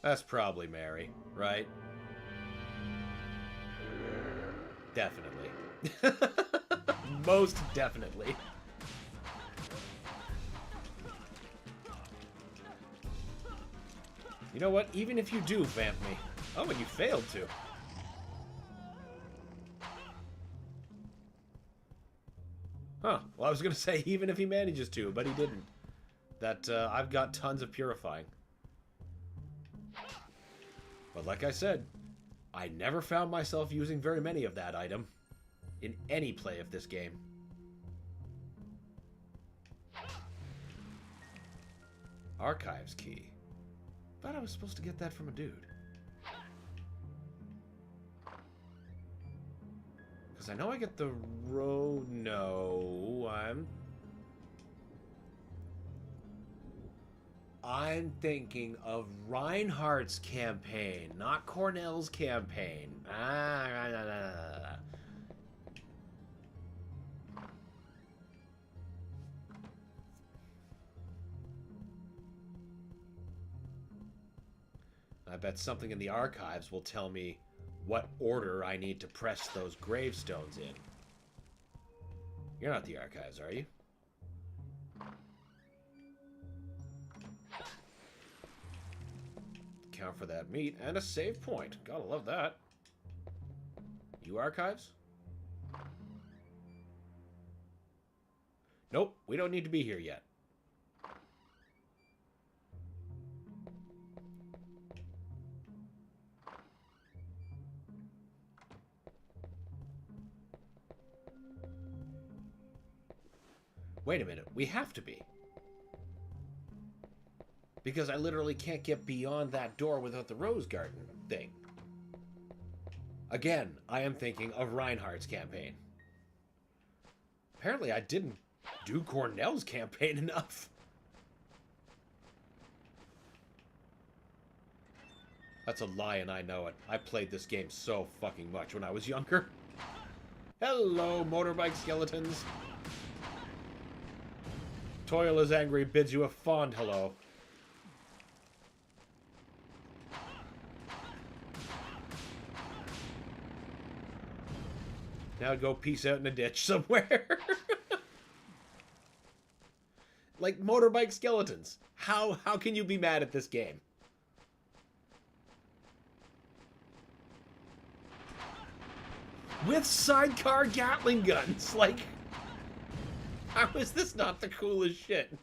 That's probably Mary, right? Definitely. Most definitely. You know what? Even if you do vamp me. Oh, and you failed to. Huh. Well, I was going to say even if he manages to, but he didn't. That, I've got tons of purifying. But like I said, I never found myself using very many of that item in any play of this game. Archives key. Thought I was supposed to get that from a dude. Because I know I get the road. No, I'm thinking of Reinhardt's campaign, not Cornell's campaign. I bet something in the archives will tell me what order I need to press those gravestones in. You're not the archives, are you? Count for that meat and a save point. Gotta love that. You archives? Nope, we don't need to be here yet. Wait a minute, we have to be. Because I literally can't get beyond that door without the rose garden thing. Again, I am thinking of Reinhardt's campaign. Apparently I didn't do Cornell's campaign enough. That's a lie and I know it. I played this game so fucking much when I was younger. Hello, motorbike skeletons. Toil is angry, bids you a fond hello. Now go peace out in a ditch somewhere. Like motorbike skeletons. How can you be mad at this game? With sidecar Gatling guns, like, how is this not the coolest shit?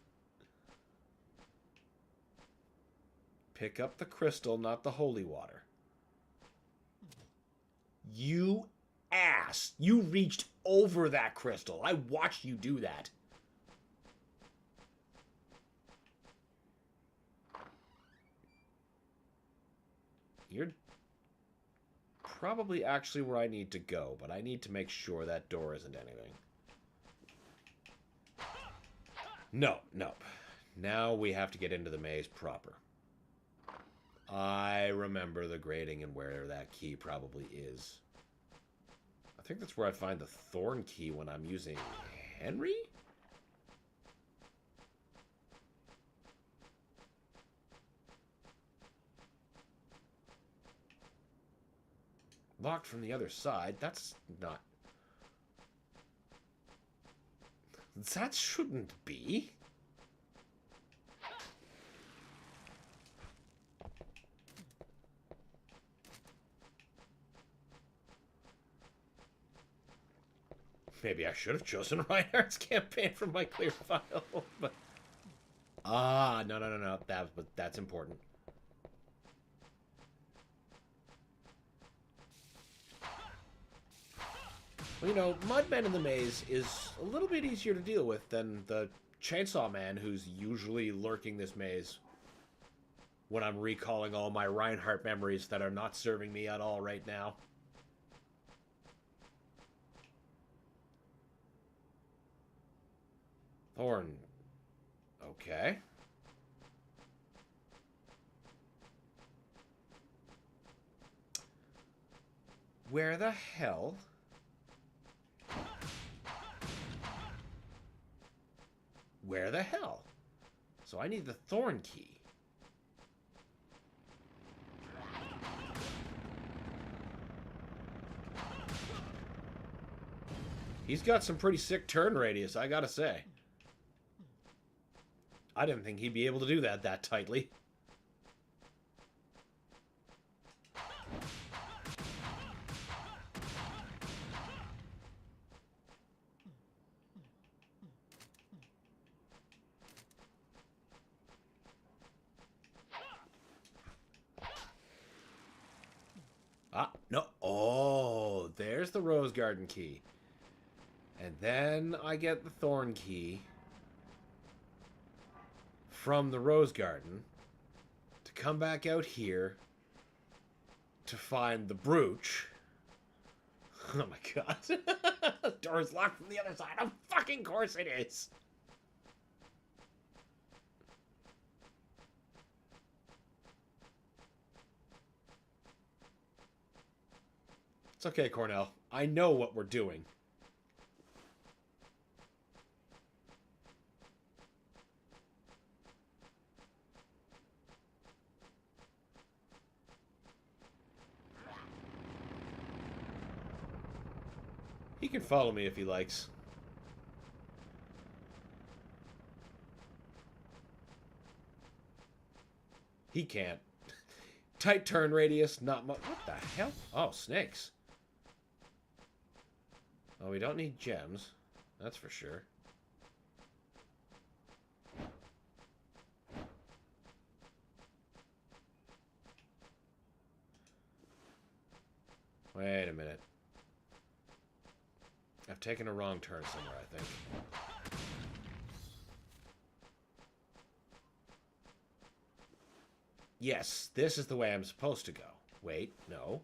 Pick up the crystal, not the holy water. You ass. You reached over that crystal. I watched you do that. You're probably actually where I need to go, but I need to make sure that door isn't anything. No, nope. Now we have to get into the maze proper. I remember the grating and where that key probably is. I think that's where I find the thorn key when I'm using Henry? Locked from the other side. That's not... That shouldn't be. Maybe I should have chosen Reinhardt's campaign from my clear file. But... no. That's important. Well, you know, Mudman in the Maze is a little bit easier to deal with than the Chainsaw Man who's usually lurking this maze when I'm recalling all my Reinhardt memories that are not serving me at all right now. Thorn. Okay. Where the hell... Where the hell? So I need the thorn key. He's got some pretty sick turn radius, I gotta say. I didn't think he'd be able to do that tightly. No. Oh, there's the Rose Garden key. And then I get the Thorn key from the Rose Garden to come back out here to find the brooch. Oh my god. The door is locked from the other side. Of fucking course it is. It's okay, Cornell. I know what we're doing. He can follow me if he likes. He can't. Tight turn radius, not much. What the hell? Oh, snakes. Oh, we don't need gems. That's for sure. Wait a minute. I've taken a wrong turn somewhere, I think. Yes, this is the way I'm supposed to go. Wait, no.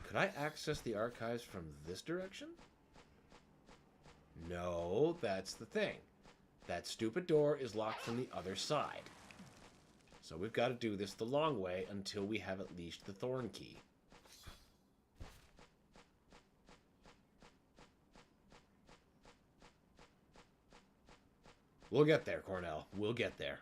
Could I access the archives from this direction? No, that's the thing. That stupid door is locked from the other side. So we've got to do this the long way until we have at least the thorn key. We'll get there, Cornell. We'll get there.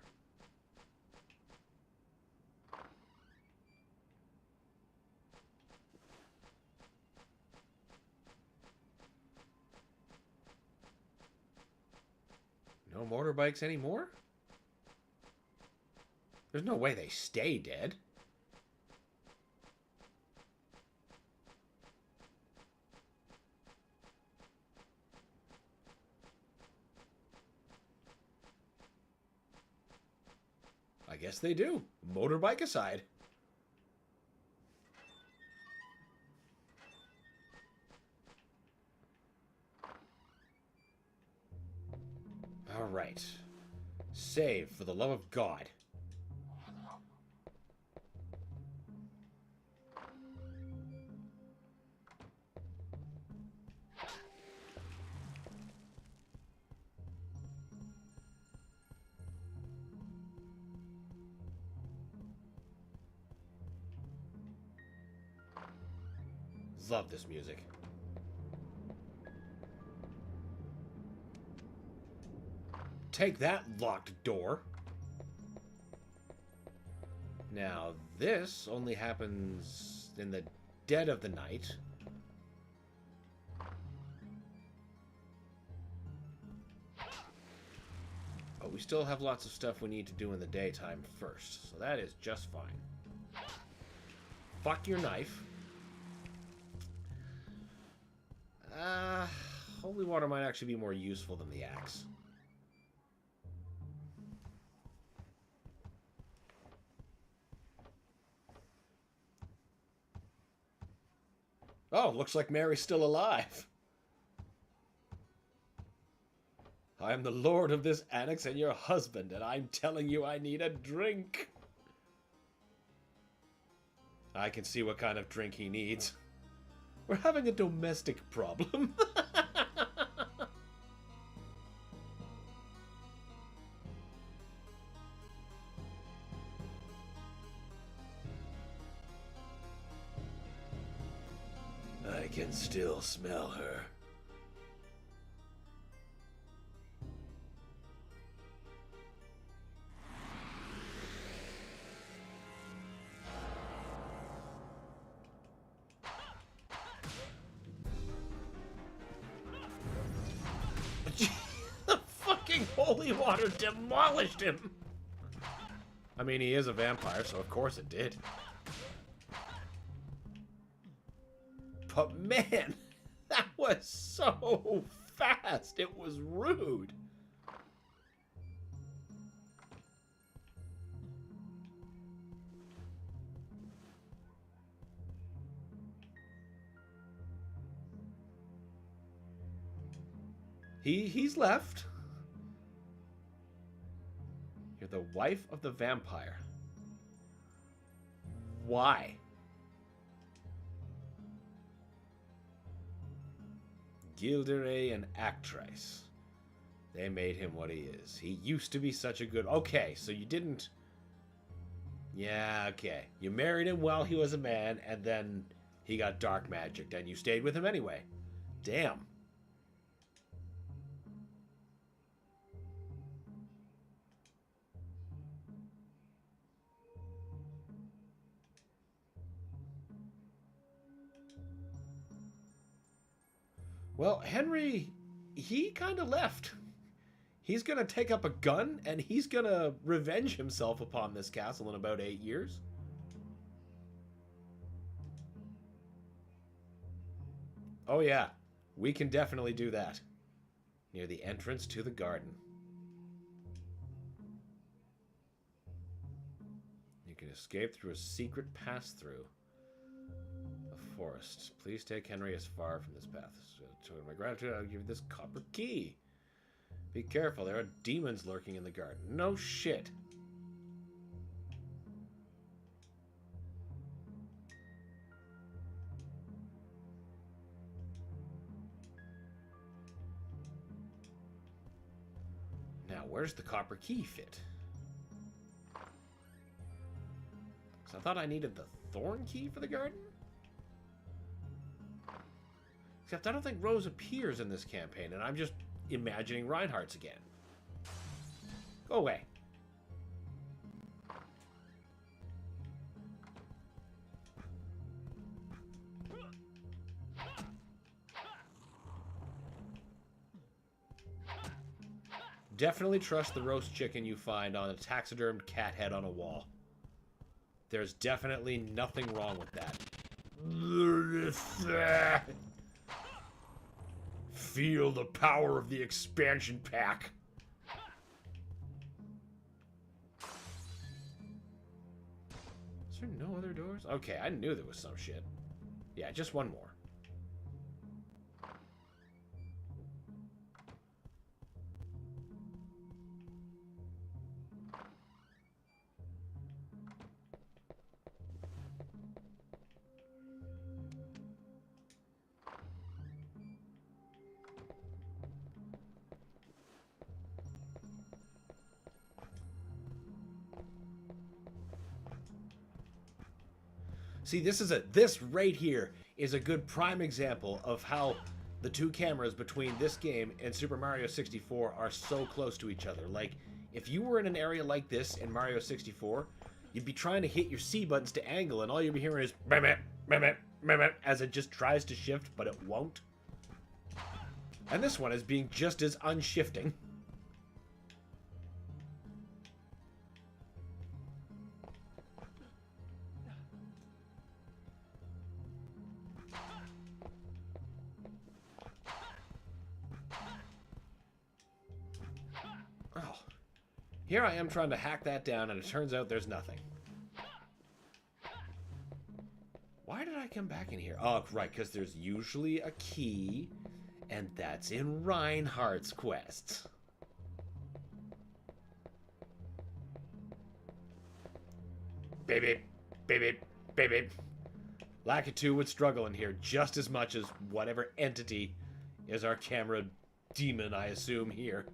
No motorbikes anymore? There's no way they stay dead. I guess they do. Motorbike aside. All right. Save for the love of God. love this music. Take that, locked door. Now, this only happens in the dead of the night. But we still have lots of stuff we need to do in the daytime first, so that is just fine. Fuck your knife. Holy water might actually be more useful than the axe. Oh, looks like Mary's still alive. I am the lord of this annex and your husband, and I'm telling you I need a drink. I can see what kind of drink he needs. We're having a domestic problem. I can still smell her. The fucking holy water demolished him! I mean, he is a vampire, so of course it did. But man, that was so fast. It was rude. He's left. You're the wife of the vampire. Why? Gilderay and actress. They made him what he is. He used to be such a good... Okay, so you didn't... Yeah, okay. You married him while he was a man, and then he got dark magicked, and you stayed with him anyway. Damn. Well, Henry, he kind of left. He's going to take up a gun, and he's going to revenge himself upon this castle in about 8 years. Oh yeah, we can definitely do that. Near the entrance to the garden. You can escape through a secret pass-through. Forest. Please take Henry as far from this path. To my gratitude, I'll give you this copper key. Be careful, there are demons lurking in the garden. No shit. Now, where's the copper key fit? Because I thought I needed the thorn key for the garden? Except I don't think Rose appears in this campaign, and I'm just imagining Reinhardt's again. Go away. Definitely trust the roast chicken you find on a taxidermed cat head on a wall. There's definitely nothing wrong with that. Feel the power of the expansion pack. Is there no other doors? Okay, I knew there was some shit. Yeah, just one more. See, this right here is a good prime example of how the two cameras between this game and Super Mario 64 are so close to each other. Like, if you were in an area like this in Mario 64, you'd be trying to hit your C buttons to angle, and all you'd be hearing is meh, meh, meh, as it just tries to shift, but it won't. And this one is being just as unshifting. Oh. Here I am trying to hack that down, and it turns out there's nothing. Why did I come back in here? Oh, right, because there's usually a key, and that's in Reinhardt's quests. Baby, baby, baby. Lakitu would struggle in here just as much as whatever entity is our camera demon, I assume, here.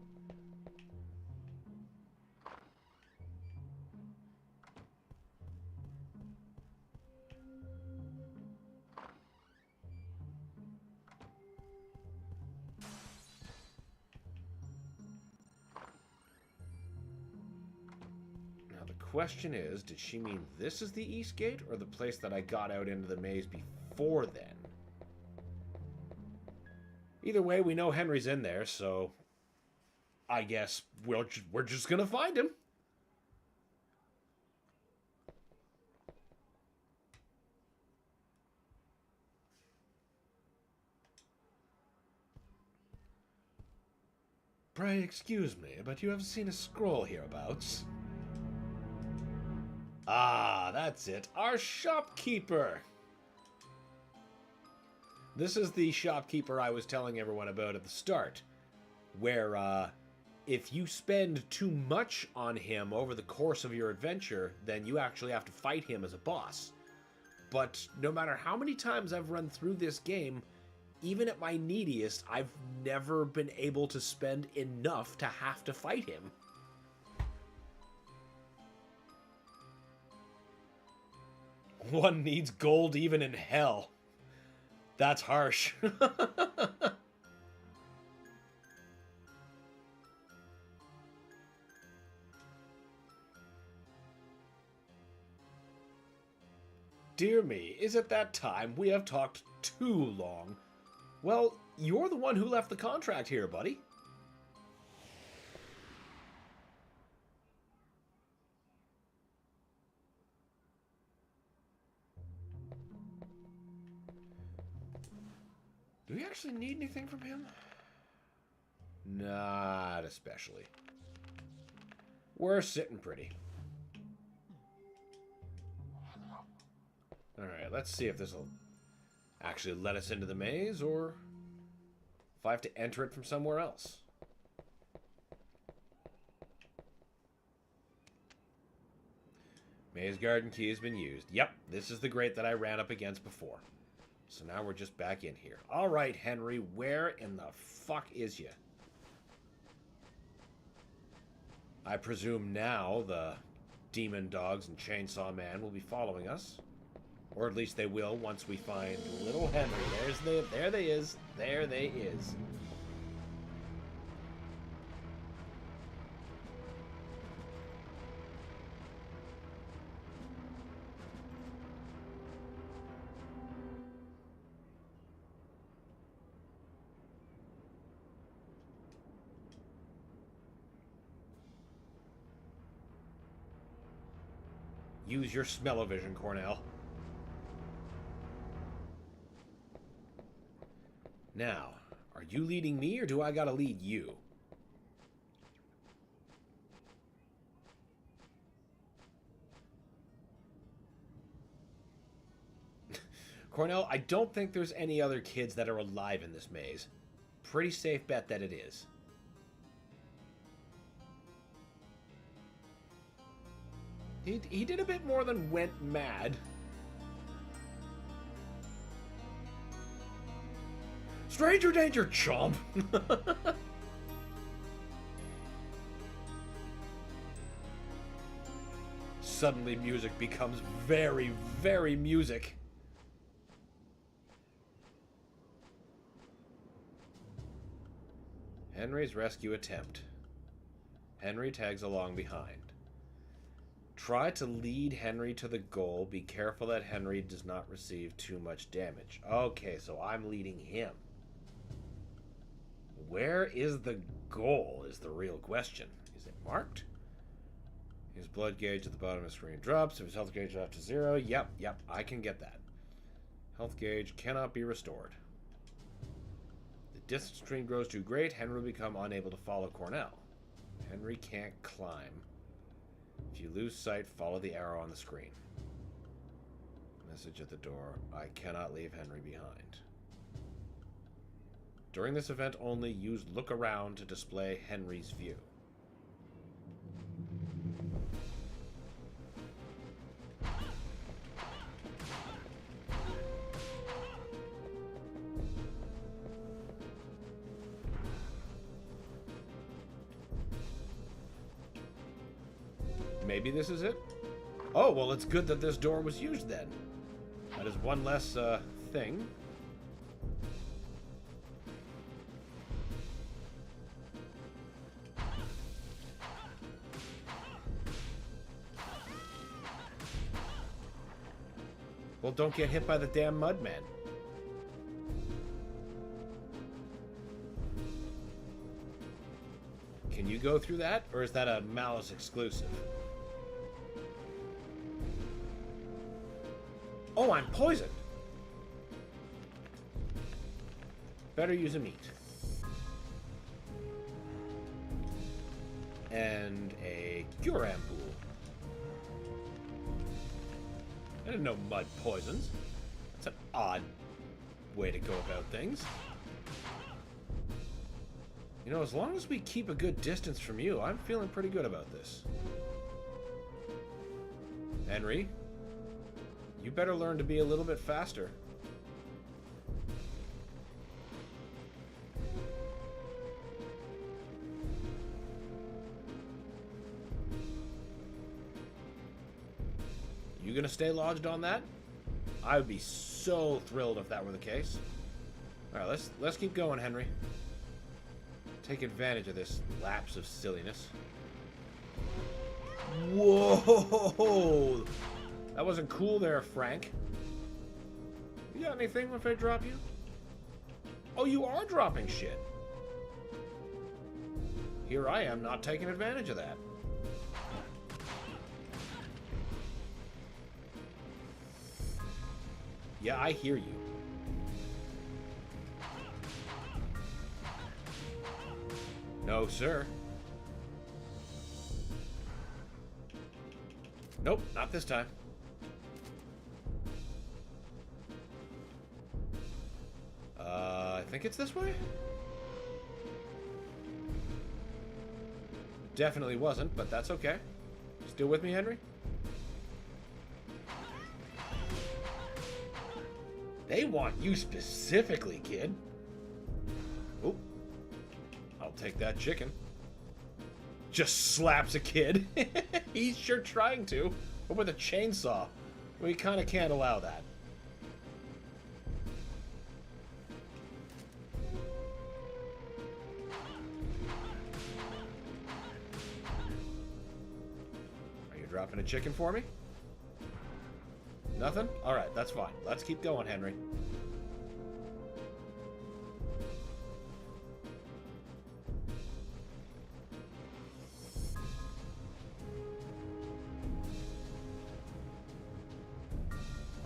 Question is, did she mean this is the East Gate, or the place that I got out into the maze before then? Either way, we know Henry's in there, so I guess we're just gonna find him. Pray excuse me, but you have seen a scroll hereabouts. Ah, that's it. Our shopkeeper! This is the shopkeeper I was telling everyone about at the start, where, if you spend too much on him over the course of your adventure, then you actually have to fight him as a boss. But no matter how many times I've run through this game, even at my neediest, I've never been able to spend enough to have to fight him. One needs gold even in hell. That's harsh. Dear me, is it that time? We have talked too long. Well, you're the one who left the contract here, buddy. Do we actually need anything from him? Not especially. We're sitting pretty. Alright, let's see if this will actually let us into the maze, or if I have to enter it from somewhere else. Maze garden key has been used. Yep, this is the grate that I ran up against before. So now we're just back in here. Alright, Henry, where in the fuck is you? I presume now the demon dogs and chainsaw man will be following us. Or at least they will once we find little Henry. There they is. There they is. Use your smell-o-vision, Cornell. Now, are you leading me, or do I gotta lead you? Cornell, I don't think there's any other kids that are alive in this maze. Pretty safe bet that it is. He did a bit more than went mad. Stranger danger, chomp! Suddenly music becomes very, very music. Henry's rescue attempt. Henry tags along behind. Try to lead Henry to the goal. Be careful that Henry does not receive too much damage. Okay, so I'm leading him. Where is the goal is the real question. Is it marked? His blood gauge at the bottom of the screen drops. If his health gauge drops to 0, yep, I can get that. Health gauge cannot be restored. The distance between grows too great. Henry will become unable to follow Cornell. Henry can't climb. If you lose sight, follow the arrow on the screen. Message at the door. I cannot leave Henry behind. During this event only, use look around to display Henry's view. Maybe this is it? Oh, well, it's good that this door was used then. That is one less thing. Well, don't get hit by the damn mudman. Can you go through that? Or is that a Malice exclusive? Oh, I'm poisoned! Better use a meat. And a cure ampoule. I didn't know mud poisons. That's an odd way to go about things. You know, as long as we keep a good distance from you, I'm feeling pretty good about this. Henry, you better learn to be a little bit faster. You gonna stay lodged on that? I would be so thrilled if that were the case. All right, let's keep going, Henry. Take advantage of this lapse of silliness. Whoa! That wasn't cool there, Frank. You got anything if I drop you? Oh, you are dropping shit. Here I am not taking advantage of that. Yeah, I hear you. No, sir. Nope, not this time. I think it's this way? Definitely wasn't, but that's okay. Still with me, Henry? They want you specifically, kid. Oop. I'll take that chicken. Just slaps a kid. He's sure trying to. But with a chainsaw. We kind of can't allow that. Are you dropping a chicken for me? Nothing? Alright, that's fine. Let's keep going, Henry.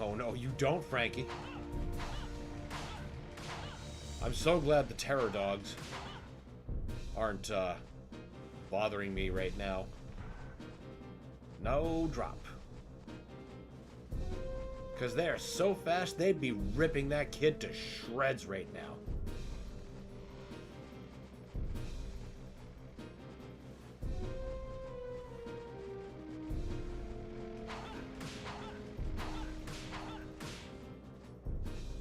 Oh no, you don't, Frankie. I'm so glad the terror dogs aren't bothering me right now. No drop. Because they are so fast, they'd be ripping that kid to shreds right now.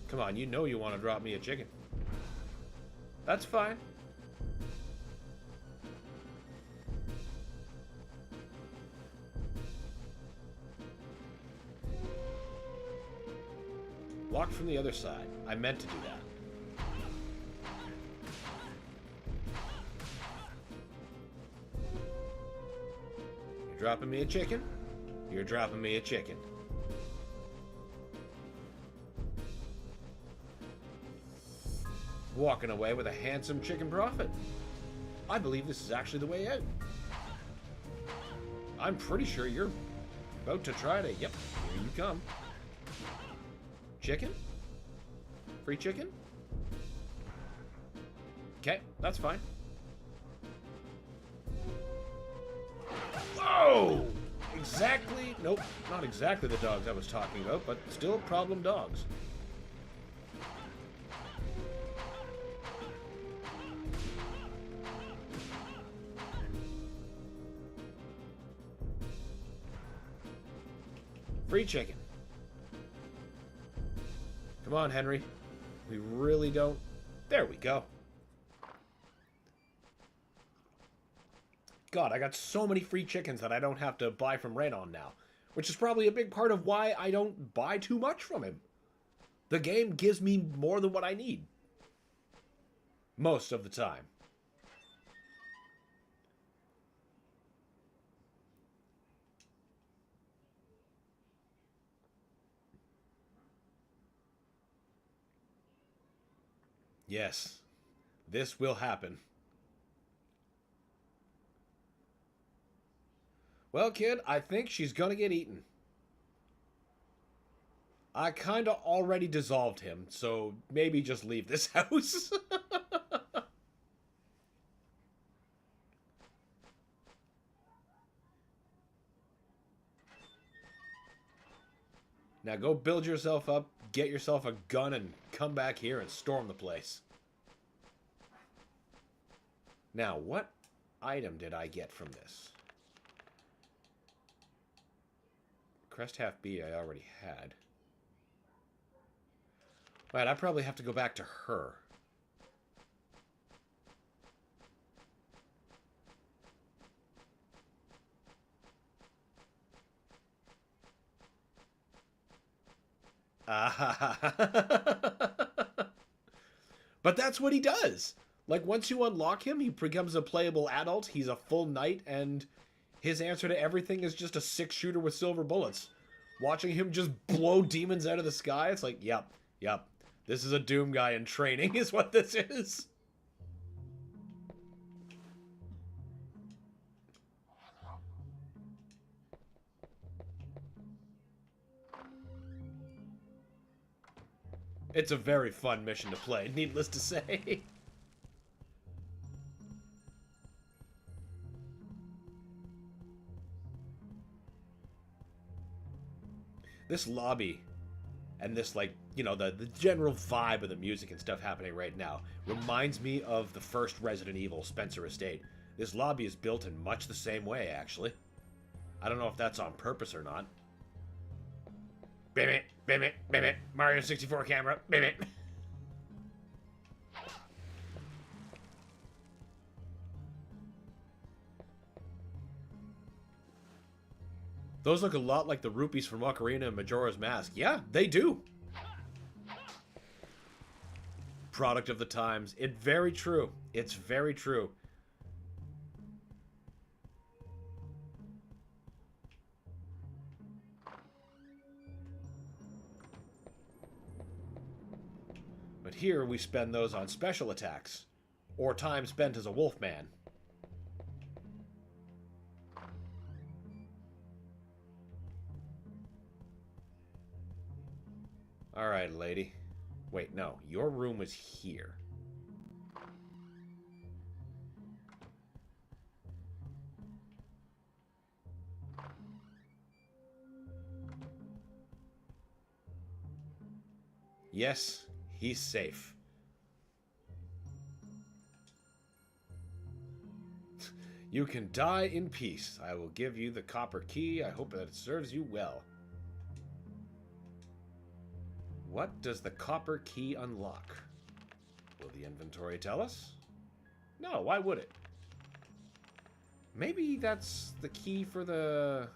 Come on, you know you want to drop me a chicken. That's fine. Blocked from the other side. I meant to do that. Dropping me a chicken? You're dropping me a chicken. Walking away with a handsome chicken profit. I believe this is actually the way out. I'm pretty sure you're about to try to... Yep, here you come. Chicken? Free chicken? Okay, that's fine. Whoa! Exactly... Nope, not exactly the dogs I was talking about, but still problem dogs. Free chicken. Come on, Henry. We really don't... There we go. God, I got so many free chickens that I don't have to buy from Radon now. Which is probably a big part of why I don't buy too much from him. The game gives me more than what I need. Most of the time. Yes, this will happen. Well, kid, I think she's gonna get eaten. I kinda already dissolved him, so maybe just leave this house. Now go build yourself up, get yourself a gun, and come back here and storm the place. Now, what item did I get from this? Crest half B I already had. Right, I probably have to go back to her. But that's what he does. Like, once you unlock him, he becomes a playable adult. He's a full knight, and his answer to everything is just a 6-shooter with silver bullets. Watching him just blow demons out of the sky, it's like, yep. This is a Doom guy in training, is what this is. It's a very fun mission to play, needless to say. This lobby and this, like, you know, the general vibe of the music and stuff happening right now reminds me of the first Resident Evil, Spencer Estate. This lobby is built in much the same way, actually. I don't know if that's on purpose or not. Bim it, bim it, bim it. Mario 64 camera, bim it. Those look a lot like the rupees from Ocarina and Majora's Mask. Yeah, they do. Product of the times. It's very true. It's very true. But here we spend those on special attacks. Or time spent as a wolfman. Alright, lady. Wait, no. Your room was here. Yes, he's safe. You can die in peace. I will give you the copper key. I hope that it serves you well. What does the copper key unlock? Will the inventory tell us? No, why would it? Maybe that's the key for that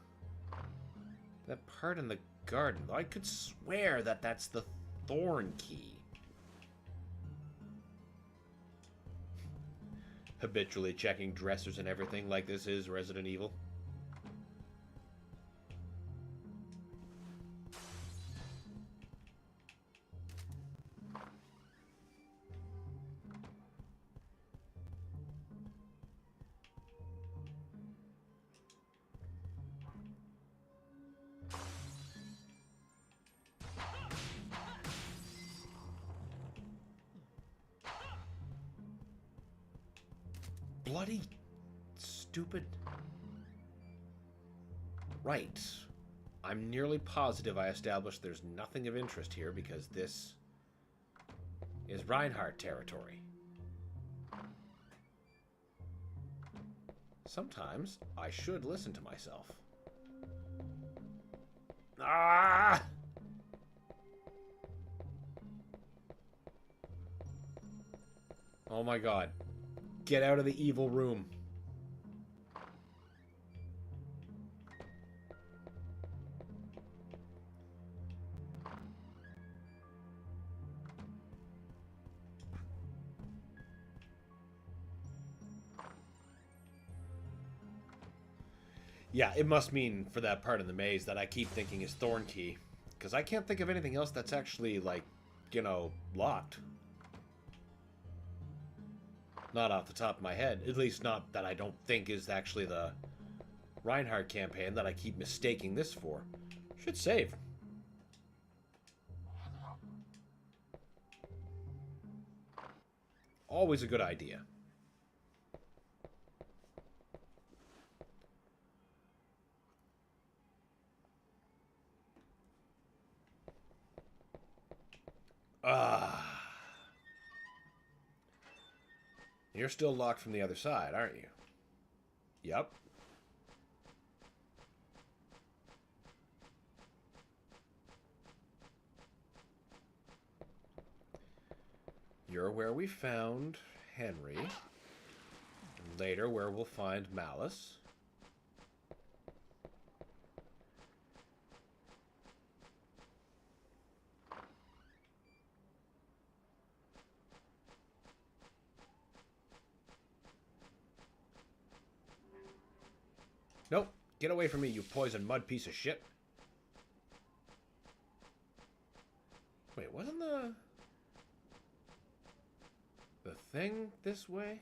part in the garden. I could swear that that's the thorn key. Habitually checking dressers and everything like this is Resident Evil. bloody stupid... Right. I'm nearly positive I established there's nothing of interest here because this is Reinhardt territory. Sometimes I should listen to myself. Ah! Oh my god. Get out of the evil room. Yeah, it must mean for that part of the maze that I keep thinking is Thorn Key. Because I can't think of anything else that's actually, like, you know, locked. Not off the top of my head. At least not that I don't think is actually the Reinhardt campaign that I keep mistaking this for. Should save. Always a good idea. You're still locked from the other side, aren't you? Yep. You're where we found Henry. And later where we'll find Malice. Nope. Get away from me, you poison mud piece of shit. Wait, wasn't the thing this way?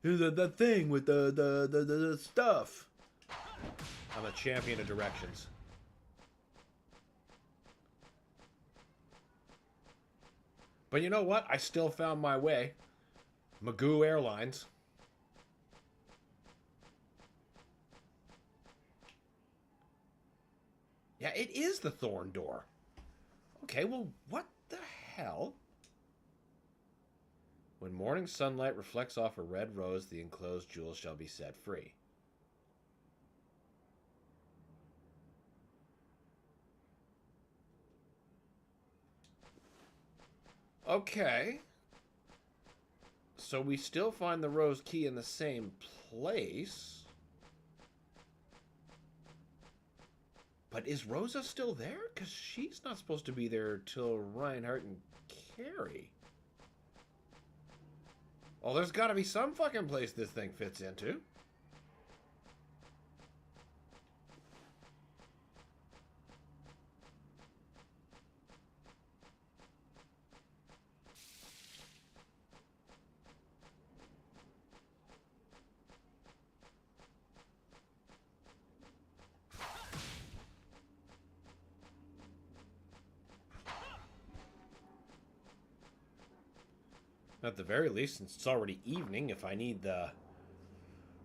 The thing with the stuff. I'm a champion of directions. But you know what? I still found my way. Magoo Airlines. Yeah, it is the Thorn Door. Okay, well, what the hell? When morning sunlight reflects off a red rose, the enclosed jewels shall be set free. Okay. So we still find the rose key in the same place. But is Rosa still there? Because she's not supposed to be there till Reinhardt and Carrie. Well, there's got to be some fucking place this thing fits into. At the very least, since it's already evening, if I need the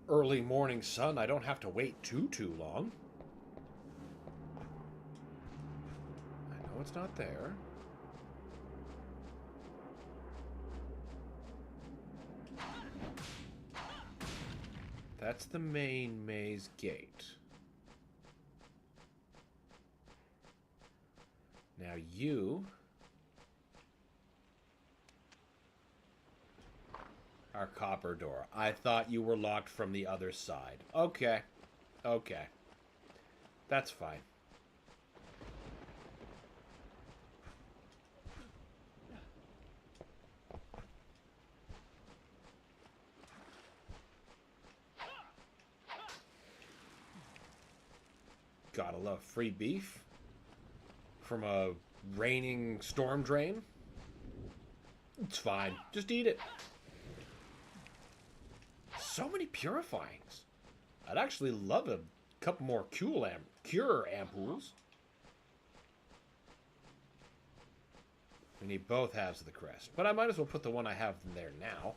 early morning sun, I don't have to wait too long. I know it's not there. That's the main maze gate. Now you... our copper door. I thought you were locked from the other side. Okay. Okay. That's fine. Gotta love free beef from a raining storm drain. It's fine. Just eat it. So many purifyings. I'd actually love a couple more cure ampoules. We need both halves of the crest. But I might as well put the one I have in there now.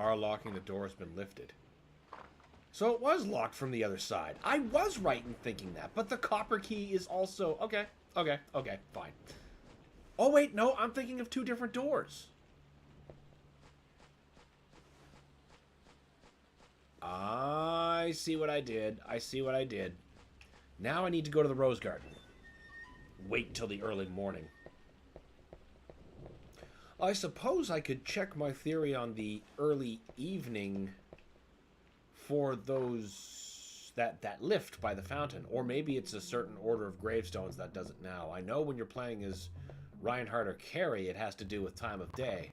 bar locking the door has been lifted. So it was locked from the other side. I was right in thinking that, but the copper key is also... Okay, fine. Oh, wait, no, I'm thinking of two different doors. I see what I did. Now I need to go to the Rose Garden. Wait until the early morning. I suppose I could check my theory on the early evening for those... that lift by the fountain. Or maybe it's a certain order of gravestones that does it now. I know when you're playing as Reinhardt or Carrie, it has to do with time of day.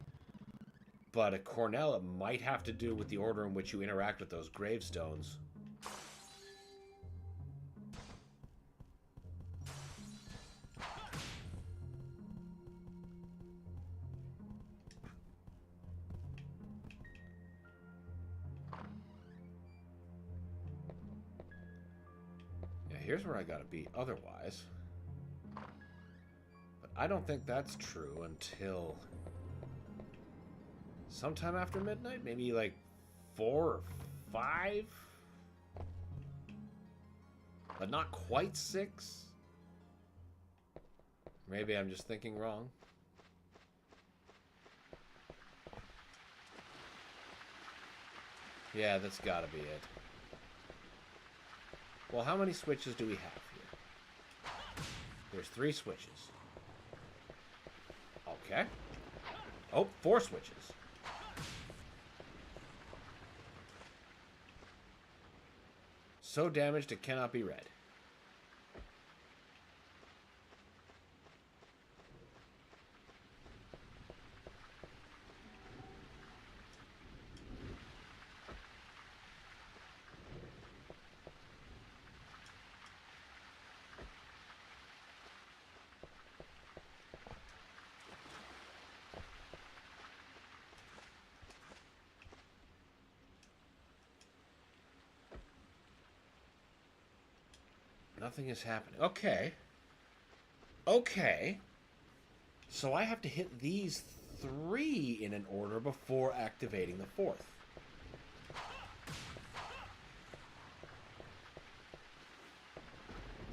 But at Cornell, it might have to do with the order in which you interact with those gravestones. Yeah, here's where I gotta be otherwise. But I don't think that's true until... sometime after midnight? Maybe like 4 or 5? But not quite 6? Maybe I'm just thinking wrong. Yeah, that's gotta be it. Well, how many switches do we have here? There's 3 switches. Okay. Oh, 4 switches. So damaged it cannot be read. Nothing is happening. Okay. Okay. So I have to hit these 3 in an order before activating the 4th.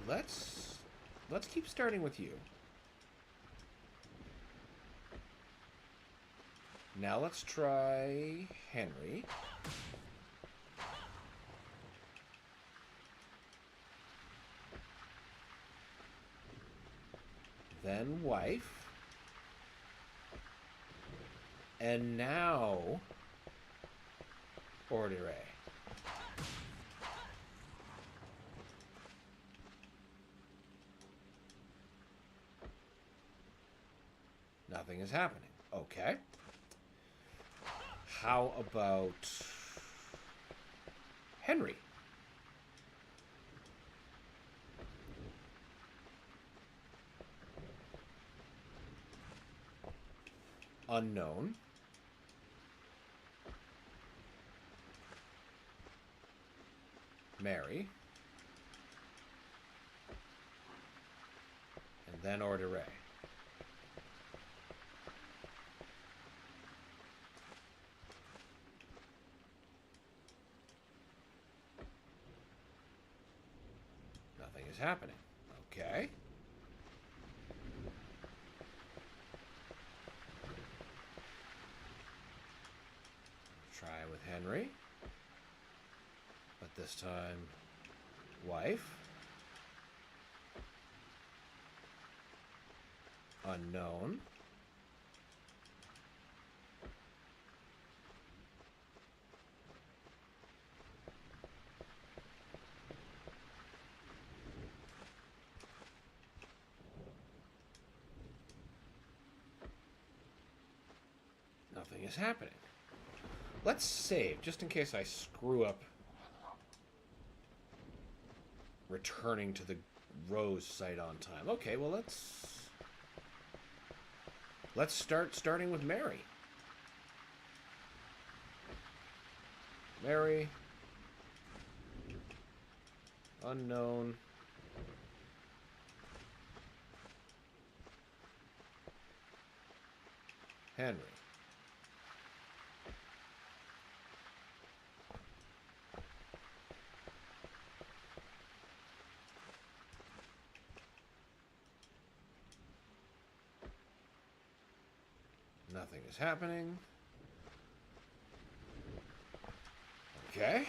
Let's keep starting with you. Now let's try Henry. Then wife. And now Ordere. Nothing is happening. Okay. How about Henry? Unknown. Mary. And then Ordere. Nothing is happening. Okay. Try with Henry. But this time, wife. Unknown. Nothing is happening. Let's save, just in case I screw up returning to the Rose site on time. Okay, well let's starting with Mary. Mary. Unknown. Henry. Nothing is happening. Okay.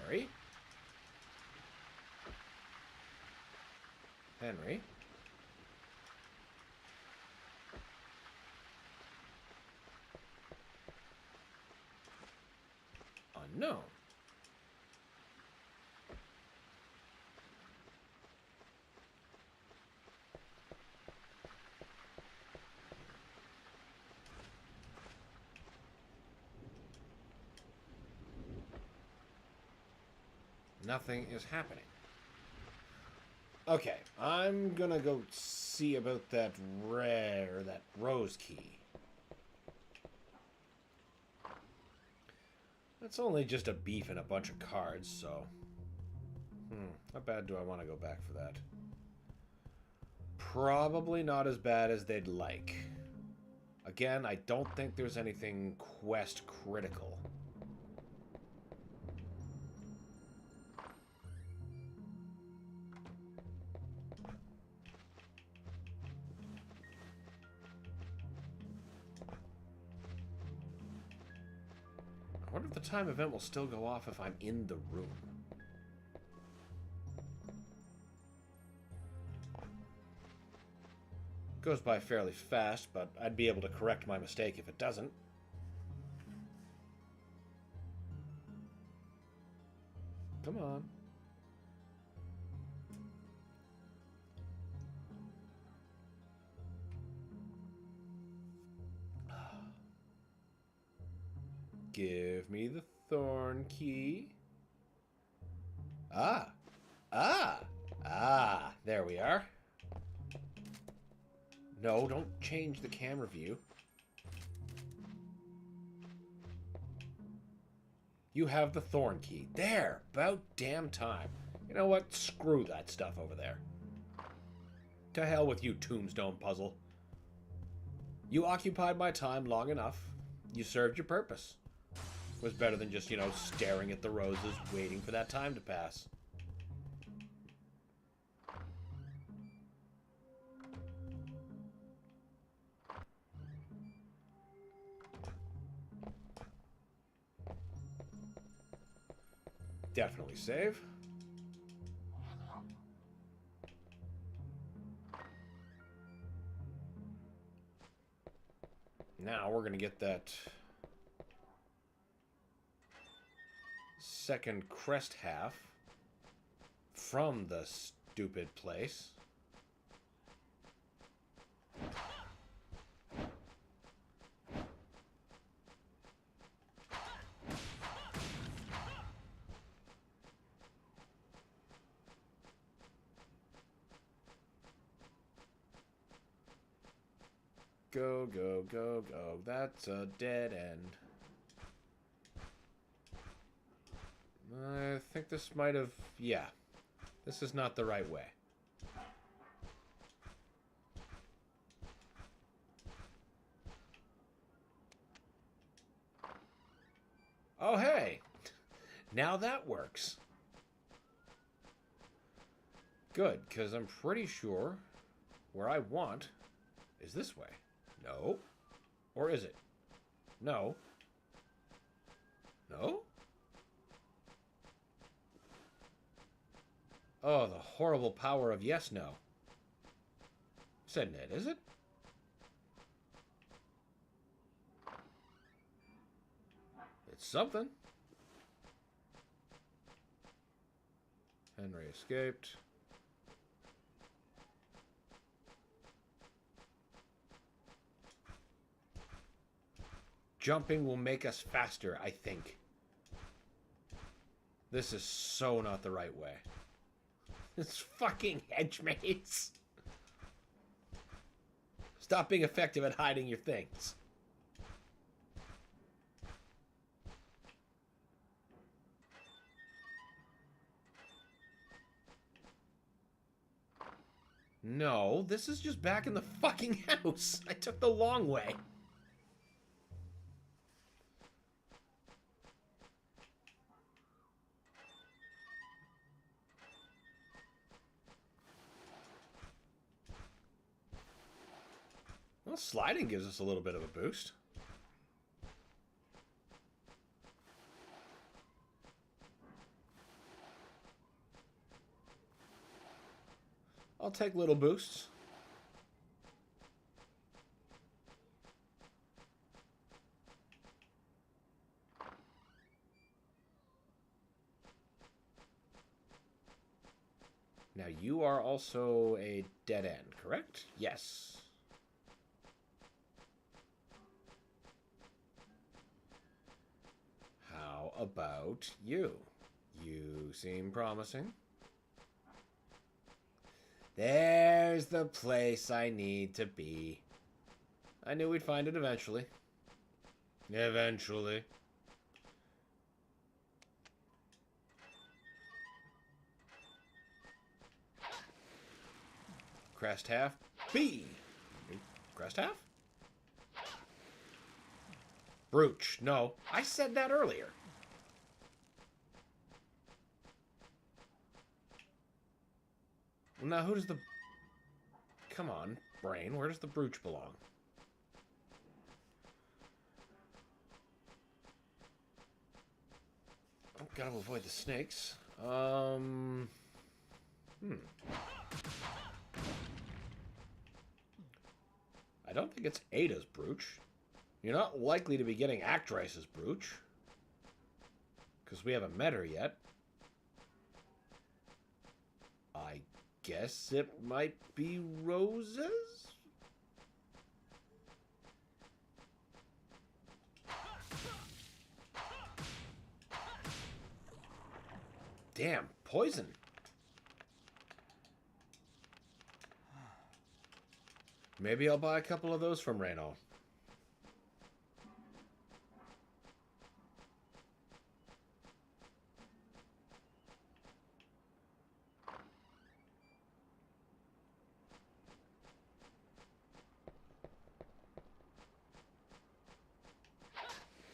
Harry. Henry. Unknown. Nothing is happening. Okay, I'm gonna go see about that that rose key. That's only just a beef and a bunch of cards, so... how bad do I want to go back for that? Probably not as bad as they'd like. Again, I don't think there's anything quest critical. I wonder if the time event will still go off if I'm in the room. Goes by fairly fast, but I'd be able to correct my mistake if it doesn't. Come on. Give me the thorn key. Ah! There we are. No, don't change the camera view. You have the thorn key. There! About damn time. You know what? Screw that stuff over there. To hell with you, tombstone puzzle. You occupied my time long enough. You served your purpose. It was better than just, staring at the roses, waiting for that time to pass. Definitely save. Now we're going to get that second crest half from the stupid place. Go, go, go, go. That's a dead end. I think this might have... Yeah. This is not the right way. Oh, hey! Now that works. Good, because I'm pretty sure where I want is this way. No. Or is it? No. No? Oh, the horrible power of yes, no. Said Ned, is it? It's something. Henry escaped. Jumping will make us faster, I think. This is so not the right way. It's fucking hedgemates. Stop being effective at hiding your things. No, this is just back in the fucking house. I took the long way. Well, sliding gives us a little bit of a boost. I'll take little boosts. Now, you are also a dead end, correct? Yes. How about you? You seem promising. There's the place I need to be. I knew we'd find it eventually. Eventually. Crest half. B. Crest half? Brooch. No. I said that earlier. Now, who does the... Come on, brain. Where does the brooch belong? Oh, gotta avoid the snakes. I don't think it's Ada's brooch. You're not likely to be getting Actrice's brooch. Because we haven't met her yet. I guess it might be Rose's? Damn, poison. Maybe I'll buy a couple of those from Reno.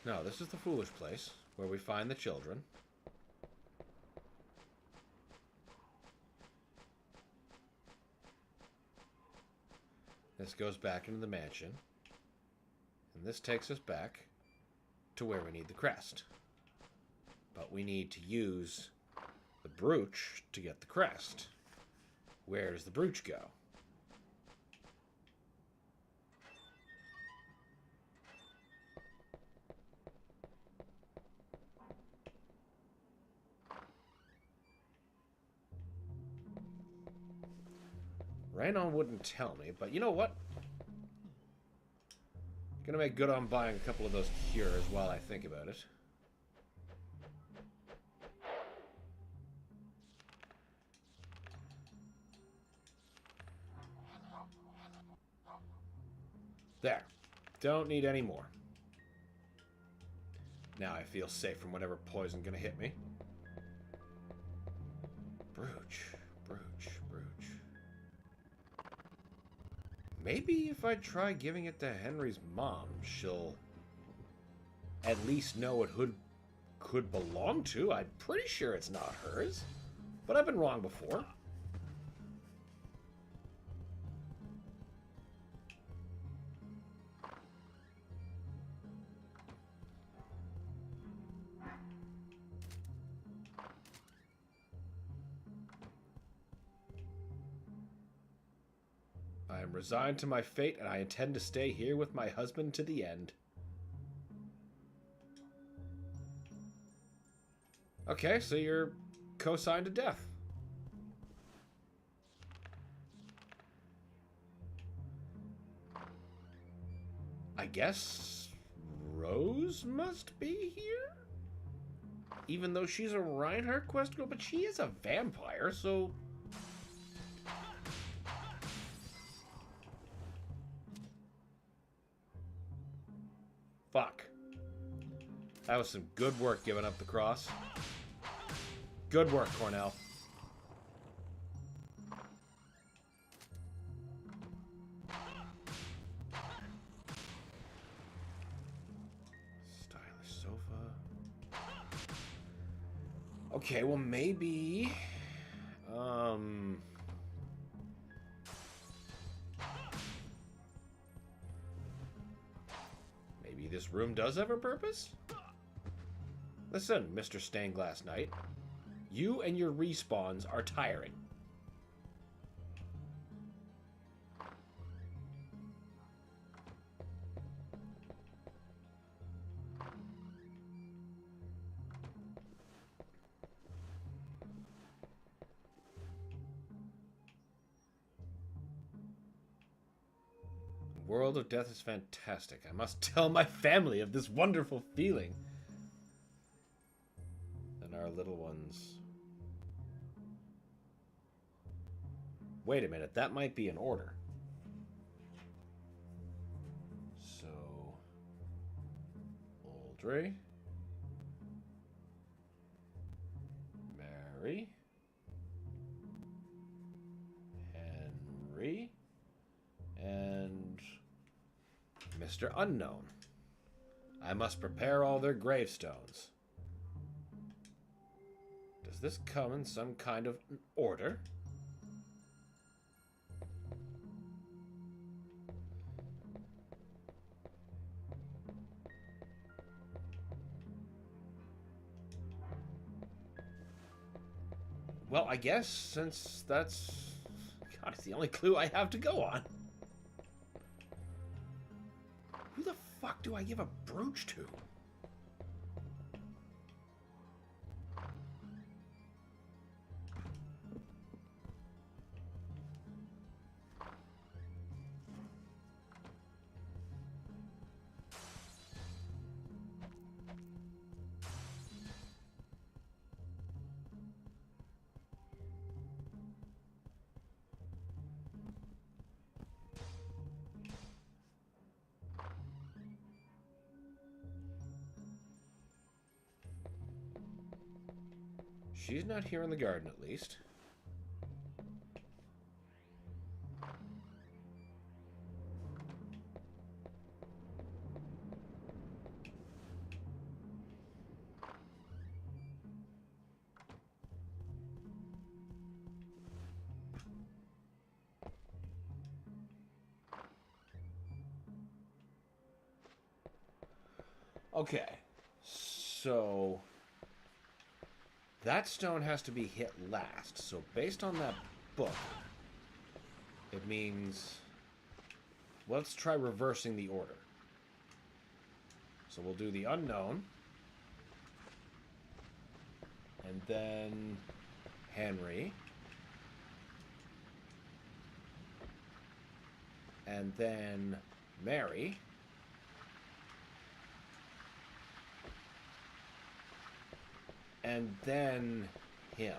No, this is the foolish place where we find the children. This goes back into the mansion. And this takes us back to where we need the crest. But we need to use the brooch to get the crest. Where does the brooch go? Raynon wouldn't tell me, but you know what? Gonna make good on buying a couple of those cures while I think about it. There. Don't need any more. Now I feel safe from whatever poison gonna hit me. Brooch. Maybe if I try giving it to Henry's mom, she'll at least know what Hood could belong to. I'm pretty sure it's not hers, but I've been wrong before. I am resigned to my fate, and I intend to stay here with my husband to the end. Okay, so you're co-signed to death. I guess Rose must be here? Even though she's a Reinhardt quest girl, but she is a vampire, so... Fuck. That was some good work giving up the cross. Good work, Cornell. Stylish sofa. Okay, well maybe... this room does have a purpose? Listen, Mr. Stained Glass Knight. You and your respawns are tiring. World of Death is fantastic. I must tell my family of this wonderful feeling. And our little ones. Wait a minute, that might be an order. So, Audrey, Mary, Henry, and Mr. Unknown. I must prepare all their gravestones. Does this come in some kind of order? Well, I guess since that's... God, it's the only clue I have to go on. Who the fuck do I give a brooch to? She's not here in the garden, at least. Okay, so... that stone has to be hit last, so based on that book, it means... let's try reversing the order. So we'll do the unknown, and then Henry, and then Mary, and then him.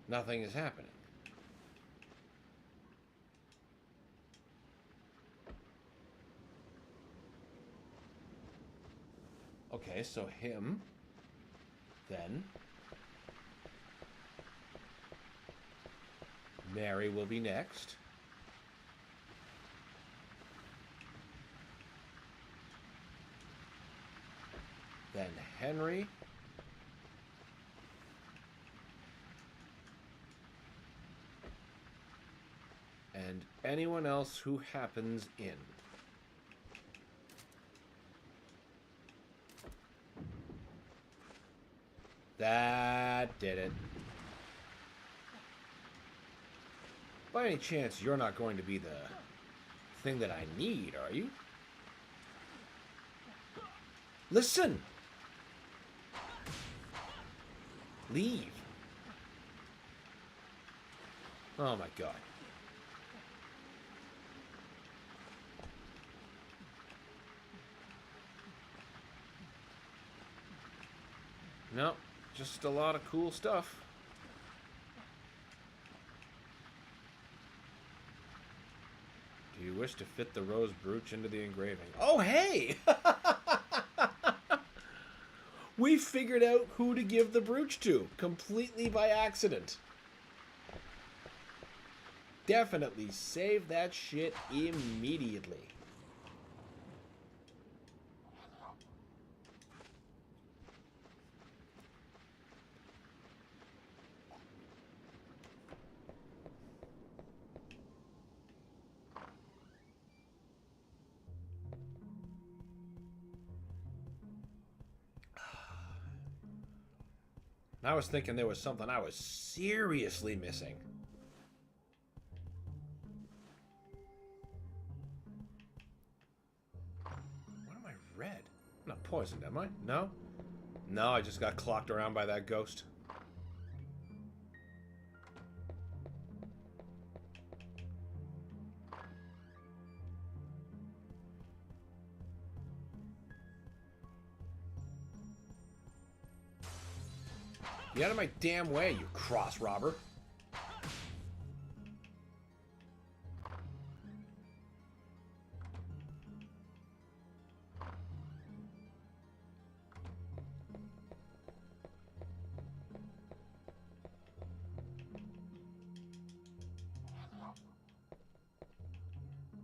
Nothing is happening. Okay, so him, then Mary will be next. Then Henry. And anyone else who happens in. That did it. By any chance, you're not going to be the thing that I need, are you? Listen! Leave. Oh my god. No, just a lot of cool stuff. Do you wish to fit the rose brooch into the engraving? Oh, hey! We figured out who to give the brooch to, completely by accident. Definitely save that shit immediately. I was thinking there was something I was seriously missing. What am I red? I'm not poisoned, am I? No? No, I just got clocked around by that ghost. Get out of my damn way, you cross robber.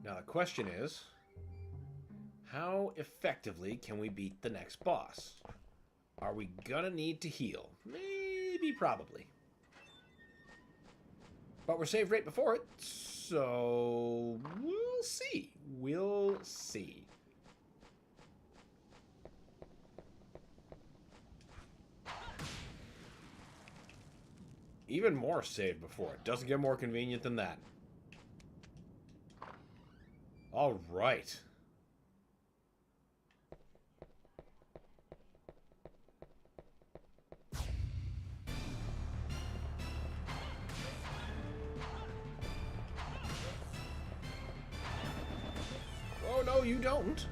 Now the question is, how effectively can we beat the next boss? Are we gonna need to heal? Maybe, probably. But we're saved right before it, so we'll see. We'll see. Even more saved before it. Doesn't get more convenient than that. All right. Oh, no, you don't.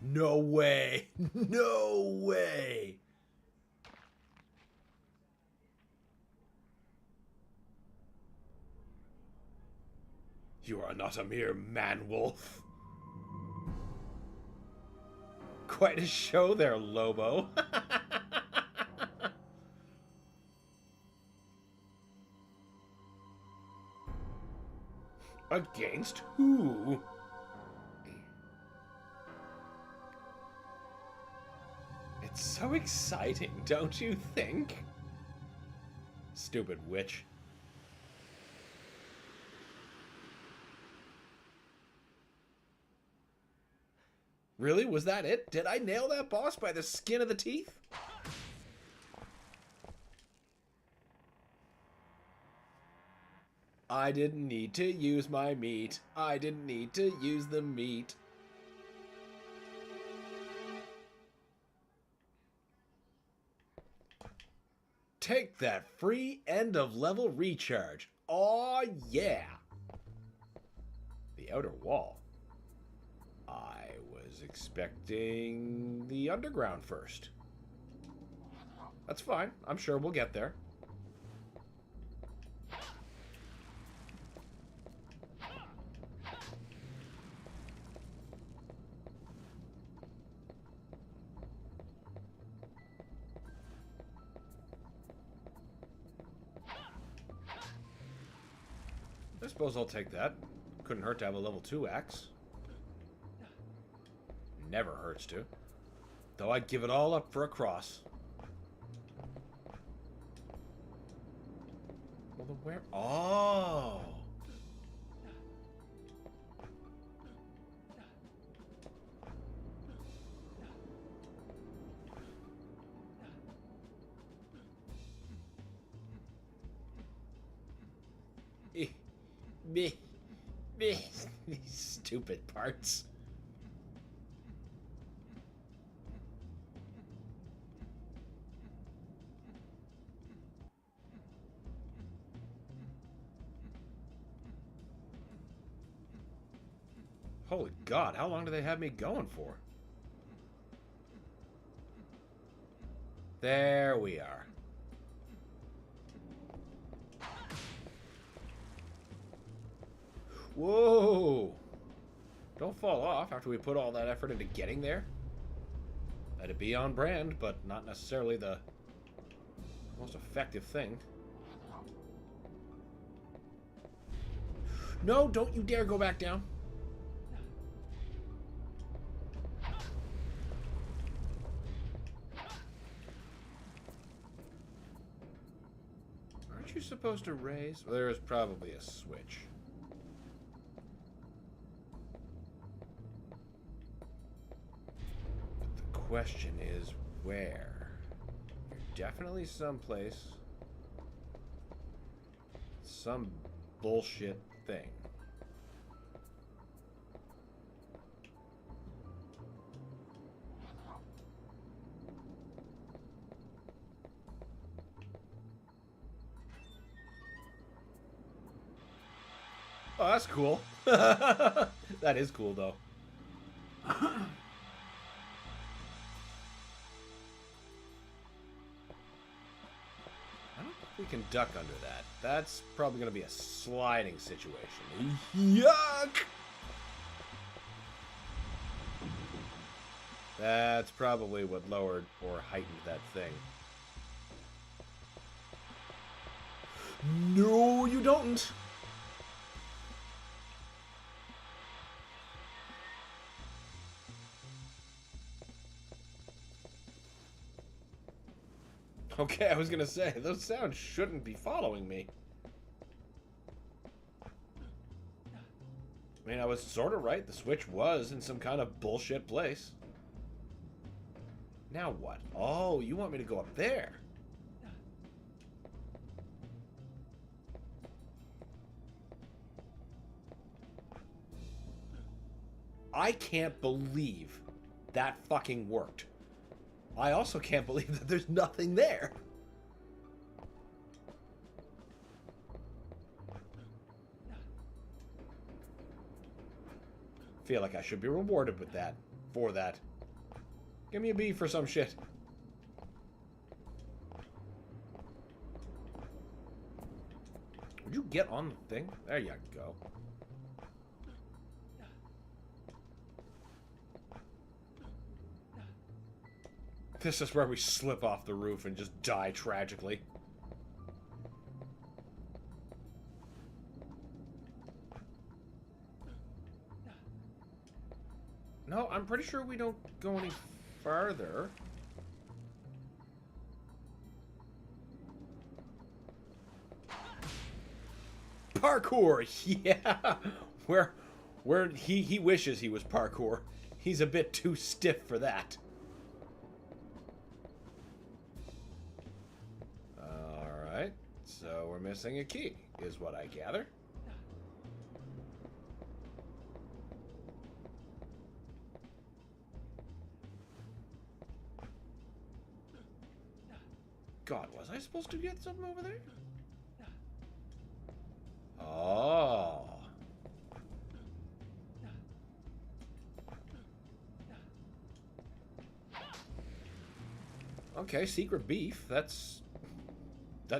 No way. No way. You are not a mere man-wolf. Quite a show there, Lobo. Against who? It's so exciting, don't you think? Stupid witch. Really? Was that it? Did I nail that boss by the skin of the teeth? I didn't need to use my meat. I didn't need to use the meat. Take that free end of level recharge. Aw, yeah. The outer wall. I was expecting the underground first. That's fine. I'm sure we'll get there. I suppose I'll take that. Couldn't hurt to have a level 2 axe. Never hurts to. Though I'd give it all up for a cross. Well, then where? Oh! Me. These stupid parts. Holy God, how long do they have me going for? There we are. Whoa! Don't fall off after we put all that effort into getting there. That'd be on brand, but not necessarily the most effective thing. No, don't you dare go back down. Aren't you supposed to raise? Well, there is probably a switch. But the question is, where? You're definitely someplace. Some bullshit thing. Oh, that's cool. That is cool, though. I don't think we can duck under that. That's probably going to be a sliding situation. Yuck! That's probably what lowered or heightened that thing. No, you don't! Okay, I was gonna say, those sounds shouldn't be following me. I mean, I was sort of right. The switch was in some kind of bullshit place. Now what? Oh, you want me to go up there? I can't believe that fucking worked. I also can't believe that there's nothing there. Feel like I should be rewarded with that. For that. Give me a B for some shit. Would you get on the thing? There you go. This is where we slip off the roof and just die tragically. No, I'm pretty sure we don't go any farther. Parkour! Yeah! Where he wishes he was parkour. He's a bit too stiff for that. Alright, so we're missing a key, is what I gather. God, was I supposed to get something over there? Oh. Okay, secret beef. That's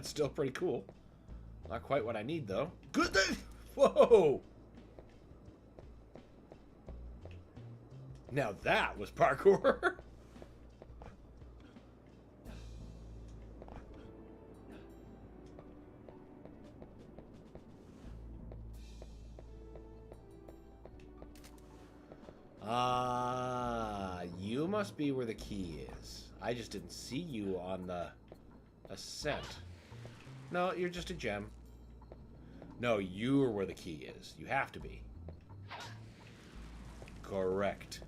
still pretty cool. Not quite what I need, though. Good thing! Whoa! Now that was parkour. Ah, you must be where the key is. I just didn't see you on the ascent. No, you're just a gem. No, you're where the key is. You have to be. Correct.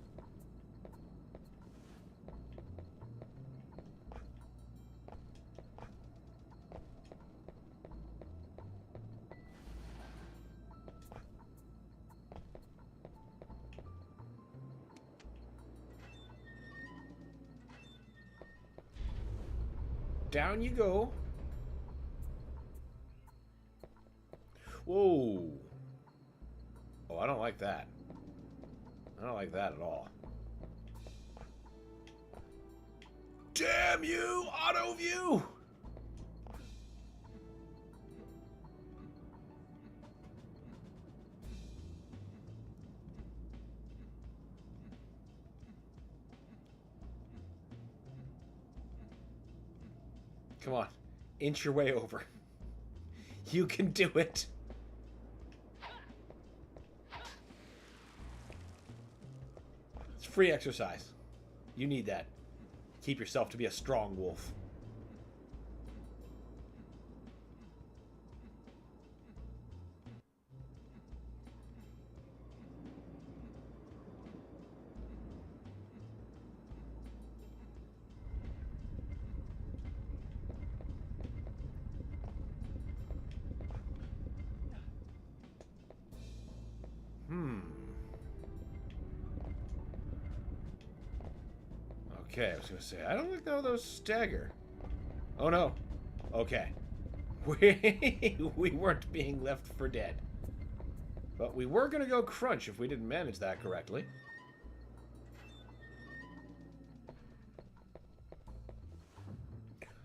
Down you go. Whoa. Oh, I don't like that. I don't like that at all. Damn you, auto view! Come on. Inch your way over. You can do it. It's free exercise. You need that. Keep yourself to be a strong wolf. Okay, I was gonna say, I don't like how those stagger. Oh no. Okay. We weren't being left for dead. But we were gonna go crunch if we didn't manage that correctly.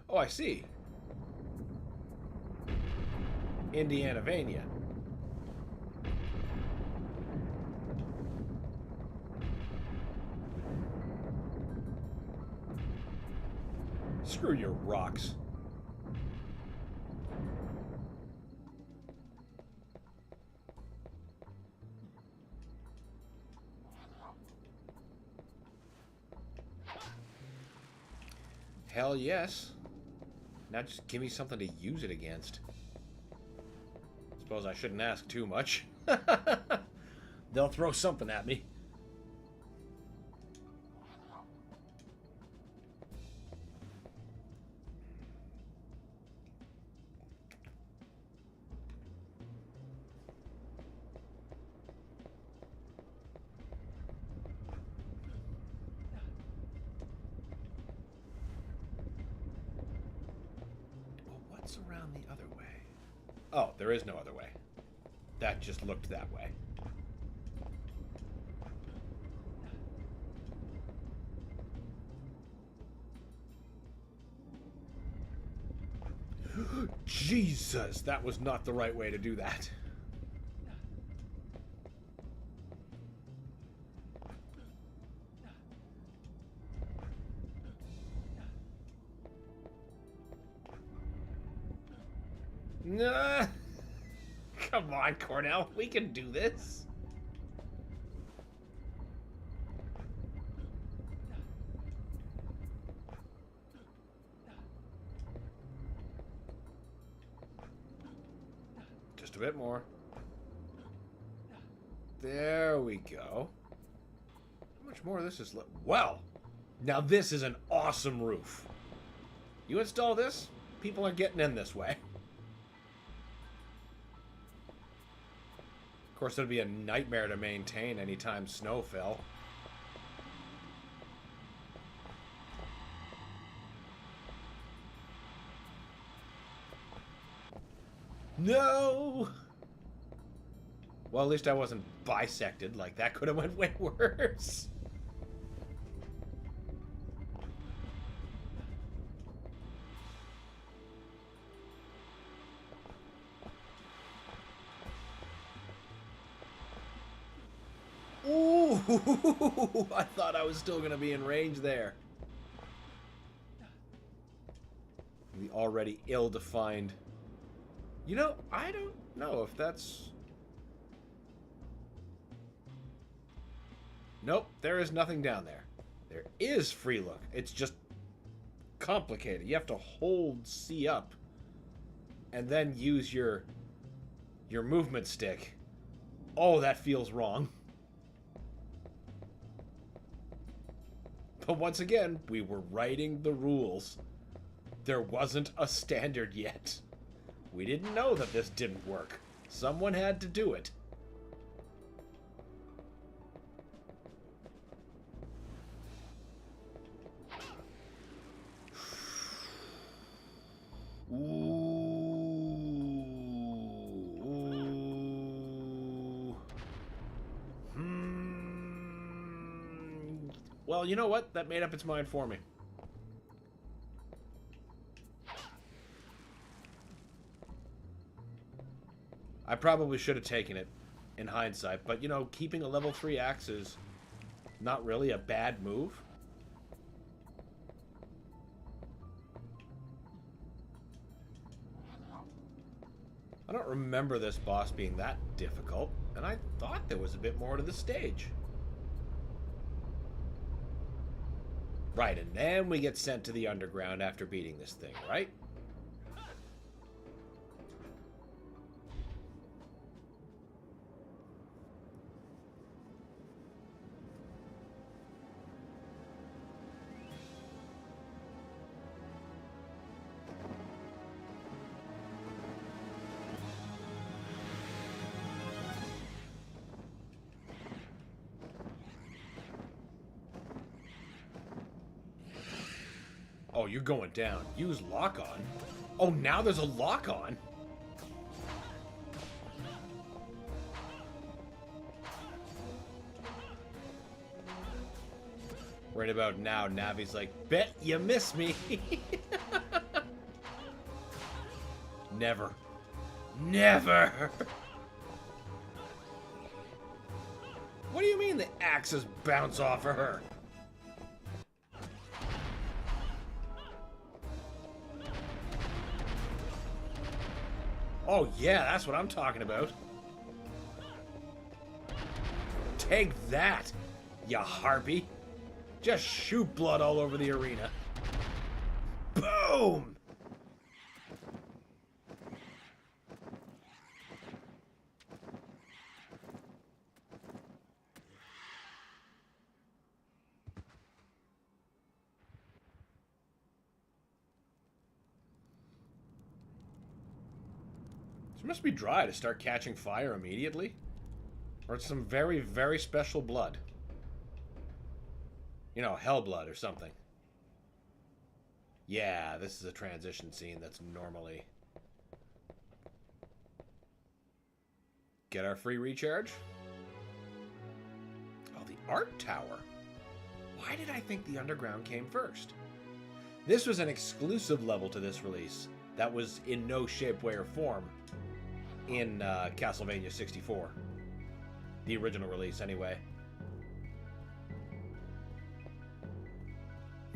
Oh, I see. Indianavania. Screw your rocks. Hell yes. Now just give me something to use it against. Suppose I shouldn't ask too much. They'll throw something at me. What's around the other way? Oh, there is no other way. That just looked that way. Jesus, that was not the right way to do that. Nah. Come on, Cornell. We can do this. Just a bit more. There we go. How much more of this is left? Well, now this is an awesome roof. You install this, people are getting in this way. Of course, it'd be a nightmare to maintain anytime snow fell. No! Well, at least I wasn't bisected. Like, that could have went way worse. Ooh! I thought I was still going to be in range there. The already ill-defined... You know, I don't know if that's... Nope, there is nothing down there. There is free look. It's just complicated. You have to hold C up and then use your movement stick. Oh, that feels wrong. But once again, we were writing the rules. There wasn't a standard yet. We didn't know that this didn't work. Someone had to do it. Well, you know what? That made up its mind for me. I probably should have taken it in hindsight, but you know, keeping a level 3 axe is not really a bad move. I don't remember this boss being that difficult, and I thought there was a bit more to the stage. Right, and then we get sent to the underground after beating this thing, right? Oh, you're going down. Use lock on. Oh, now there's a lock on. Right about now, Navi's like, bet you miss me. Never. Never. What do you mean the axes bounce off of her? Oh yeah, that's what I'm talking about. Take that, you harpy. Just shoot blood all over the arena. Boom! This must be dry to start catching fire immediately. Or it's some very, very special blood. You know, hell blood or something. Yeah, this is a transition scene that's normally... Get our free recharge? Oh, the art tower. Why did I think the underground came first? This was an exclusive level to this release that was in no shape, way, or form in Castlevania 64. The original release, anyway.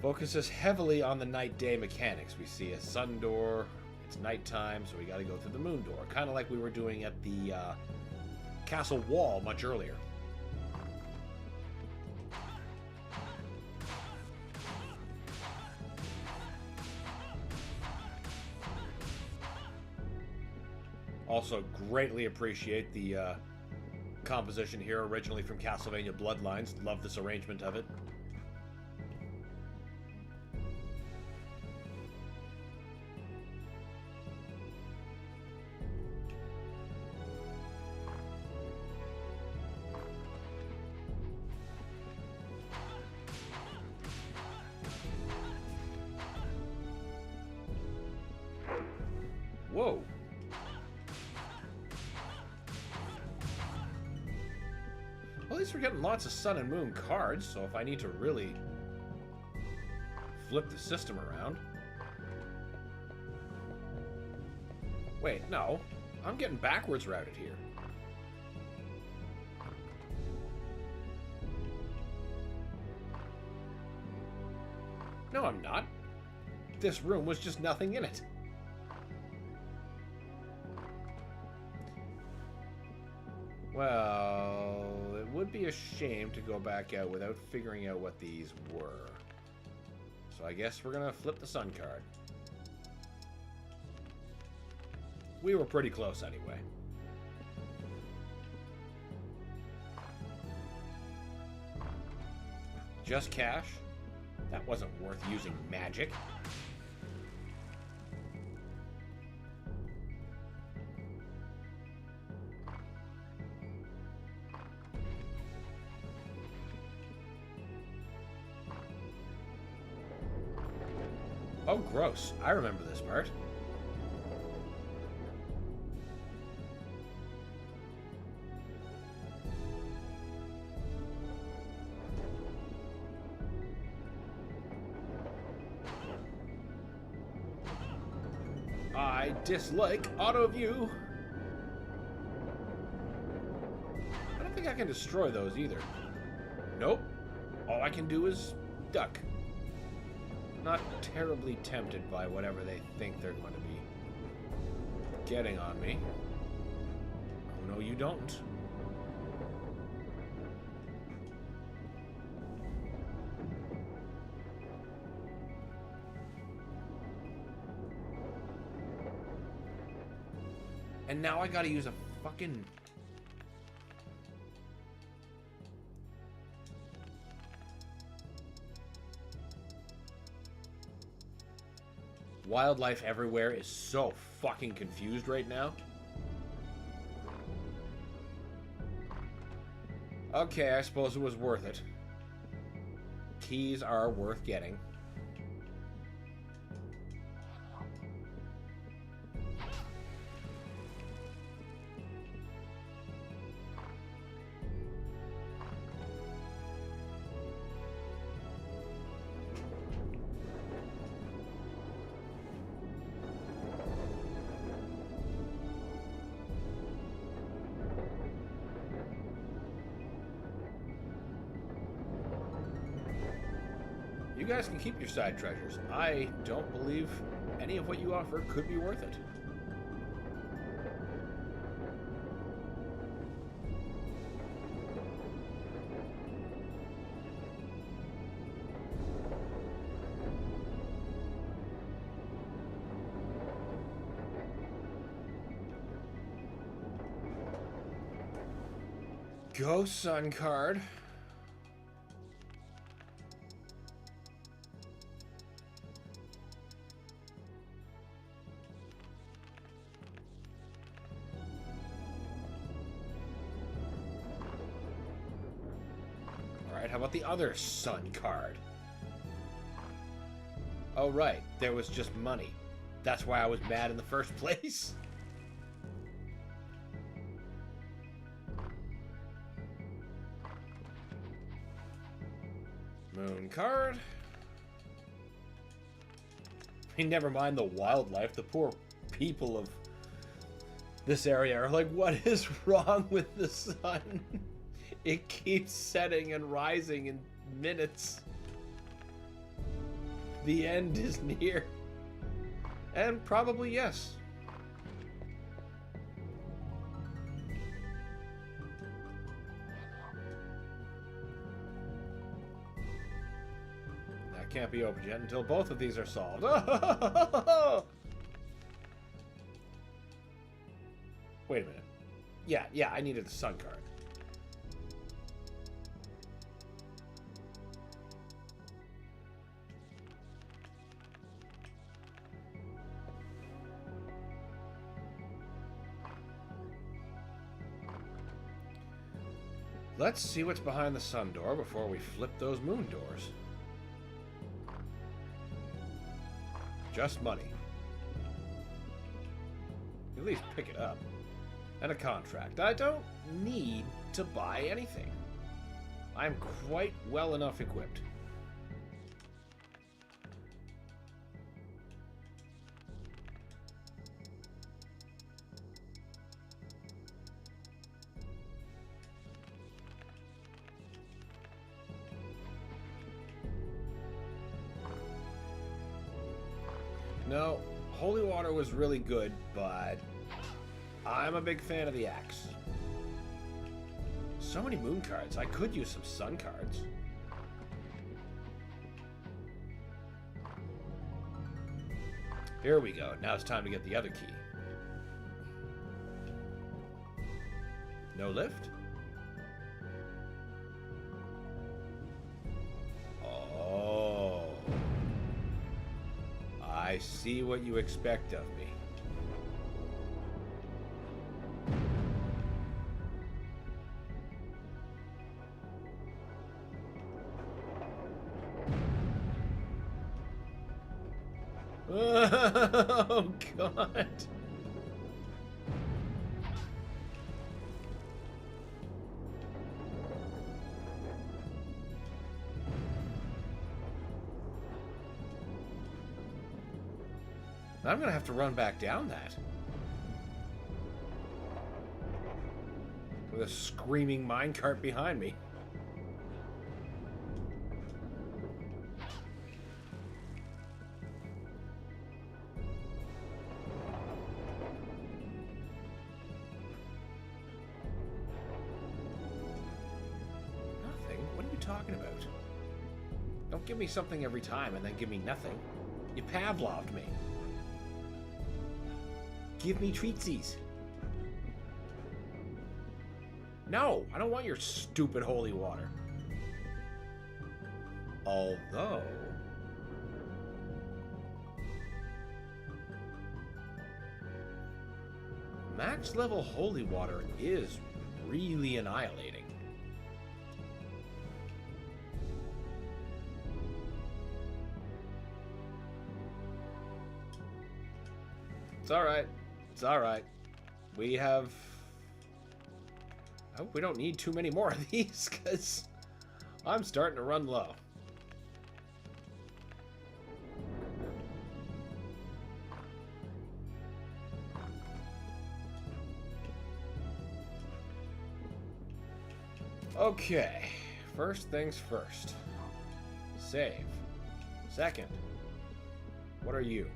Focuses heavily on the night-day mechanics. We see a sun door, it's nighttime, so we gotta go through the moon door. Kind of like we were doing at the castle wall much earlier. Also greatly appreciate the composition here, originally from Castlevania Bloodlines. Love this arrangement of it. Whoa. Well, at least we're getting lots of sun and moon cards, so if I need to really flip the system around... Wait, no. I'm getting backwards routed here. No, I'm not. This room was just nothing in it. Well, it would be a shame to go back out without figuring out what these were. So I guess we're gonna flip the sun card. We were pretty close anyway. Just cash? That wasn't worth using magic. Oh, gross. I remember this part. I dislike auto view. I don't think I can destroy those either. Nope. All I can do is duck. Not terribly tempted by whatever they think they're going to be getting on me. Oh, no, you don't. And now I gotta use a fucking... Wildlife everywhere is so fucking confused right now. Okay, I suppose it was worth it. Keys are worth getting. You guys can keep your side treasures. I don't believe any of what you offer could be worth it. Go, Sun card. Alright, how about the other Sun card? Oh, right. There was just money. That's why I was mad in the first place. Moon card. Hey, never mind the wildlife. The poor people of this area are like, what is wrong with the sun? It keeps setting and rising in minutes. The end is near. And probably yes. That can't be opened yet until both of these are solved. Wait a minute. Yeah, I needed the sun card. Let's see what's behind the sun door before we flip those moon doors. Just money. At least pick it up. And a contract. I don't need to buy anything. I'm quite well enough equipped. No, holy water was really good, but I'm a big fan of the axe. So many moon cards. I could use some sun cards. Here we go. Now it's time to get the other key. No lift? Oh. I see what you expect of me. Oh, God. I'm going to have to run back down that. With a screaming minecart behind me. Nothing? What are you talking about? Don't give me something every time and then give me nothing. You Pavloved me. Give me treatsies. No, I don't want your stupid holy water. Although... max level holy water is really annihilating. It's alright. It's alright. We have... I hope we don't need too many more of these, because I'm starting to run low. Okay. First things first. Save. Second. What are you?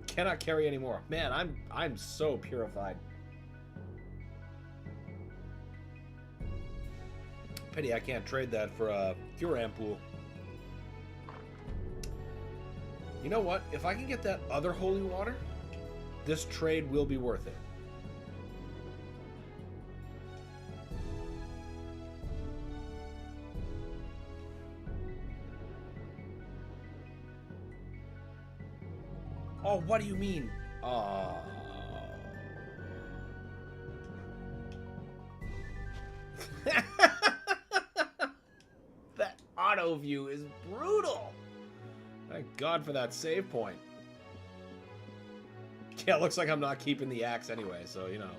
Cannot carry anymore. Man, I'm so purified. Pity I can't trade that for a cure ampoule. You know what? If I can get that other holy water, this trade will be worth it. Oh, what do you mean? That auto view is brutal. Thank God for that save point. Yeah, it looks like I'm not keeping the axe anyway, so you know.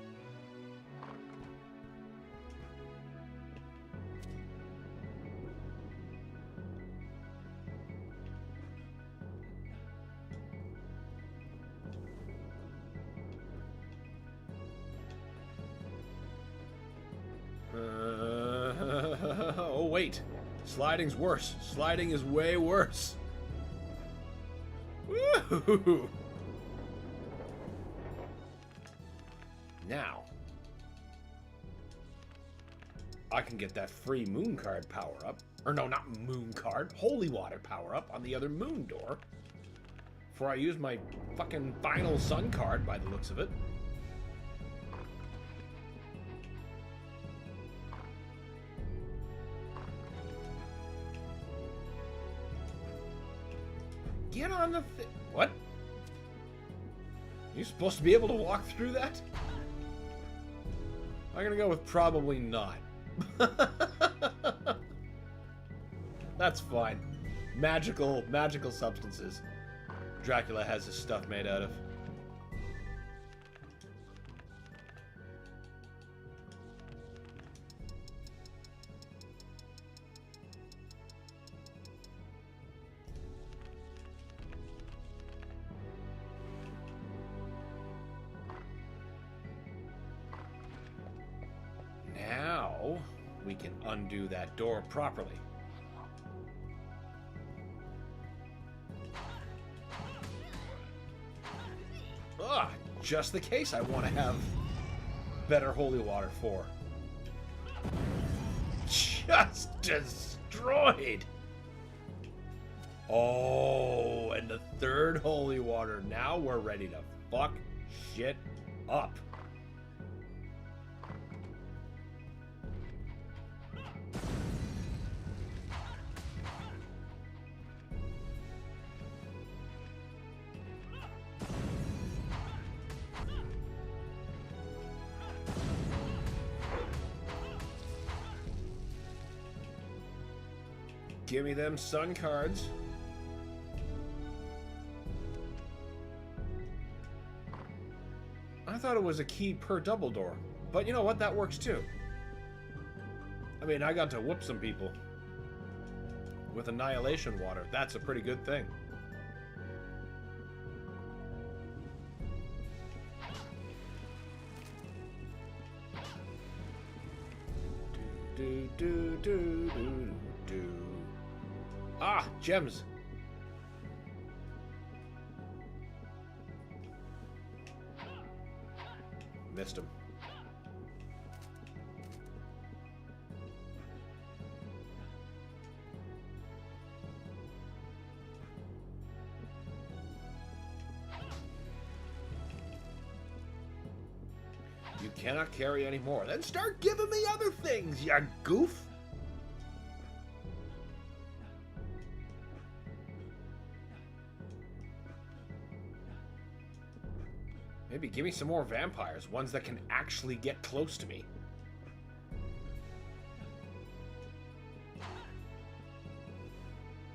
Oh, wait. Sliding's worse. Sliding is way worse. Woo! Now, I can get that free moon card power up. Or no, not moon card. Holy water power up on the other moon door. Before I use my fucking final sun card by the looks of it. Get on the thing. What? You supposed to be able to walk through that? I'm gonna go with probably not. That's fine. Magical substances. Dracula has his stuff made out of. Now we can undo that door properly. Ah, just the case I want to have better holy water for. Just destroyed. Oh, and the third holy water. Now we're ready to fuck shit up. Give me them sun cards. I thought it was a key per double door. But you know what? That works too. I mean, I got to whoop some people with annihilation water. That's a pretty good thing. Do do do do do. Ah, gems. Missed him. You cannot carry any more. Then start giving me other things, you goof. Maybe give me some more vampires, ones that can actually get close to me.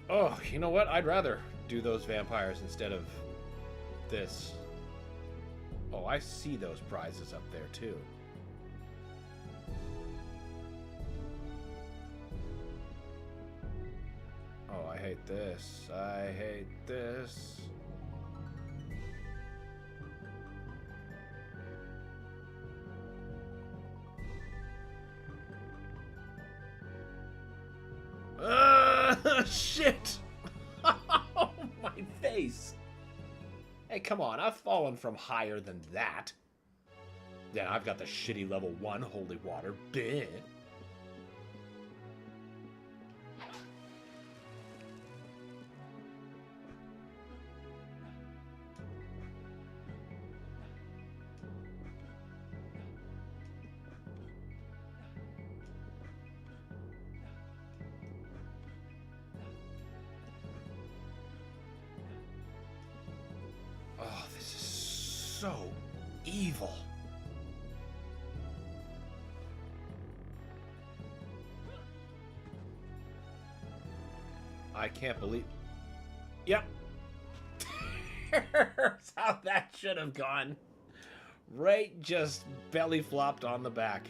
Oh, you know what? I'd rather do those vampires instead of this. Oh, I see those prizes up there, too. Oh, I hate this. I hate this. shit! Oh, my face! Hey, come on, I've fallen from higher than that. Yeah, I've got the shitty level 1 holy water. Bleh. Oh, this is so evil. I can't believe... Yep. Here's how that should have gone. Right, just belly flopped on the back.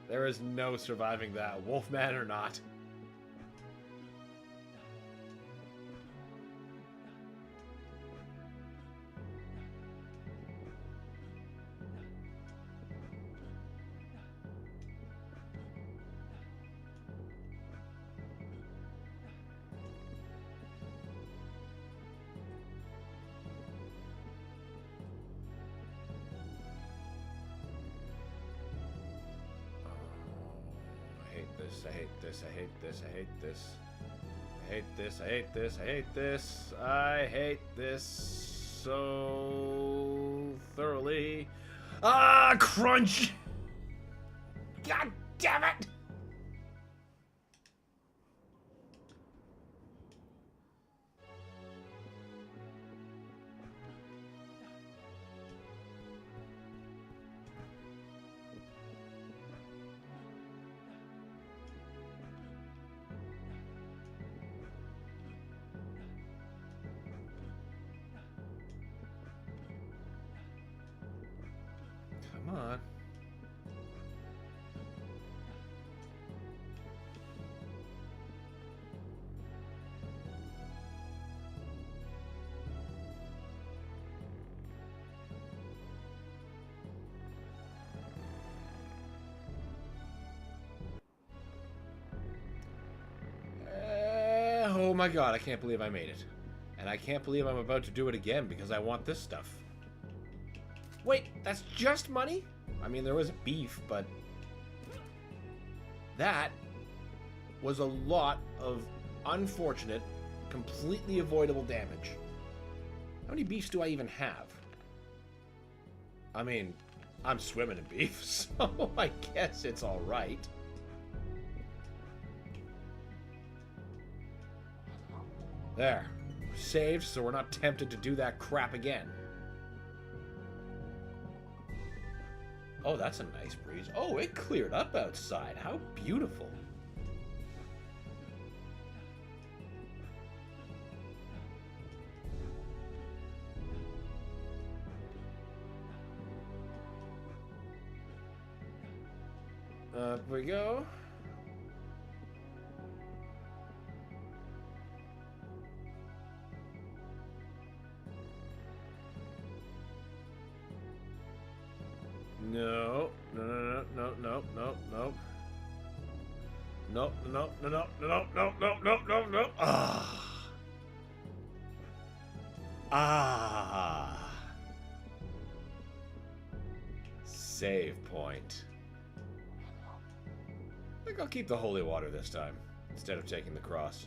There is no surviving that, wolfman or not. I hate this, I hate this, I hate this. I hate this, I hate this, I hate this. I hate this so thoroughly. Ah, crunch! God damn it! Come on. Oh my god, I can't believe I made it. And I can't believe I'm about to do it again because I want this stuff. Wait, that's just money? I mean, there was beef, but... that was a lot of unfortunate, completely avoidable damage. How many beefs do I even have? I mean, I'm swimming in beef, so I guess it's alright. There. Saved, so we're not tempted to do that crap again. Oh, that's a nice breeze. Oh, it cleared up outside. How beautiful. Up we go. No, no, no, no, no, no, no. No, no, no, no, no, no, no, no, no, no. Ah. Ah. Save point. I think I'll keep the holy water this time, instead of taking the cross.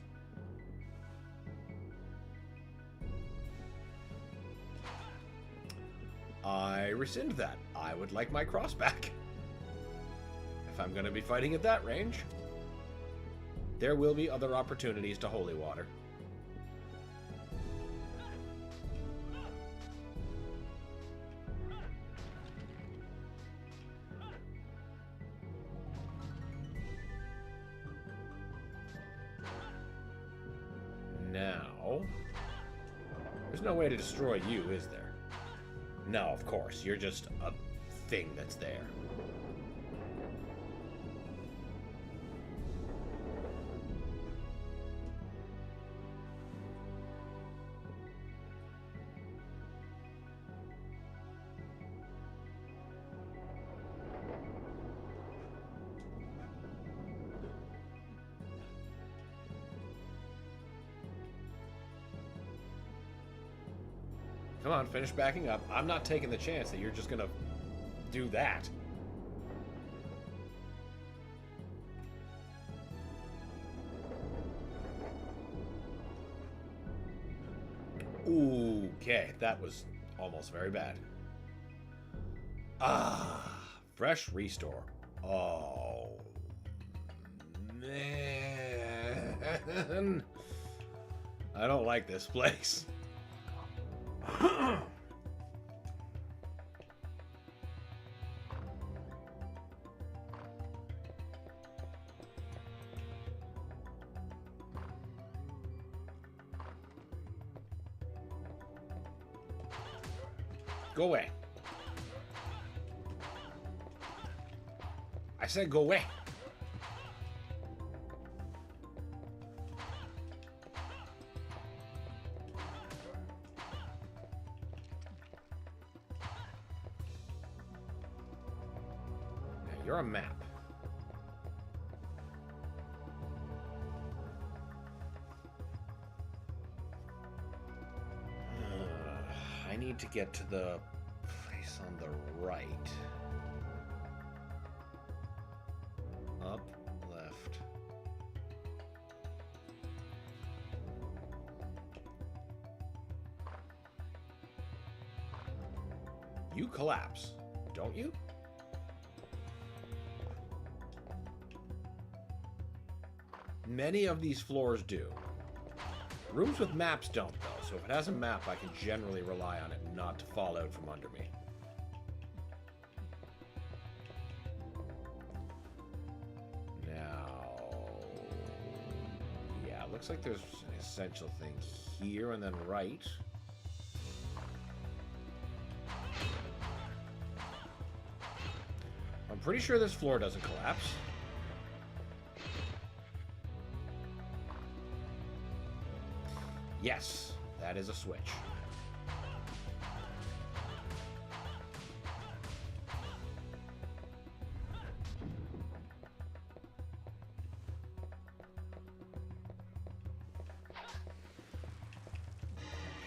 I rescind that. I would like my cross back. If I'm going to be fighting at that range, there will be other opportunities to holy water. Now, there's no way to destroy you, is there? No, of course. You're just a thing that's there. Come on, finish backing up. I'm not taking the chance that you're just gonna do that. Okay, that was almost very bad. Ah, fresh restore. Oh, man. I don't like this place. Go away. I said go away. Now you're a map. I need to get to the place on the right. Up, left. You collapse, don't you? Many of these floors do. Rooms with maps don't, though, so if it has a map, I can generally rely on it not to fall out from under me. Now... yeah, it looks like there's an essential thing here and then right. I'm pretty sure this floor doesn't collapse. Yes, that is a switch.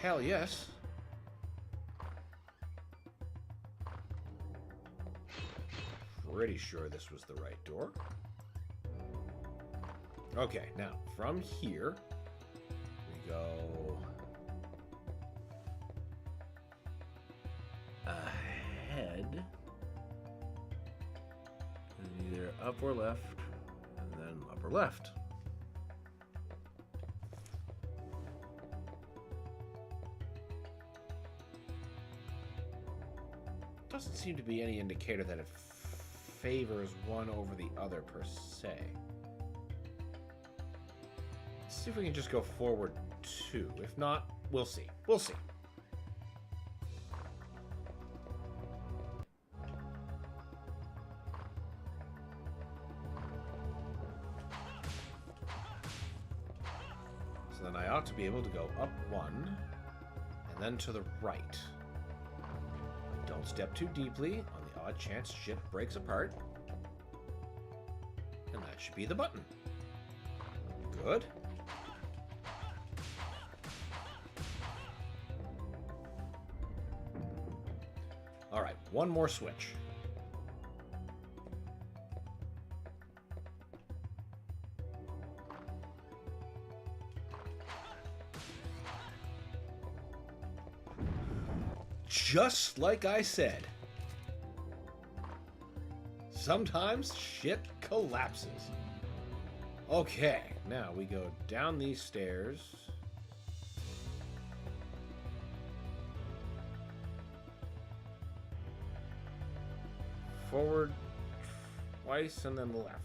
Hell yes. Pretty sure this was the right door. Okay, now from here we go ahead, and either up or left, and then up or left. Doesn't seem to be any indicator that it favors one over the other per se. Let's see if we can just go forward two. If not, we'll see. We'll see. So then I ought to be able to go up one and then to the right. Don't step too deeply on the odd chance shit breaks apart. And that should be the button. Good. Alright, one more switch. Just like I said, sometimes shit collapses. Okay, now we go down these stairs. Forward twice and then left.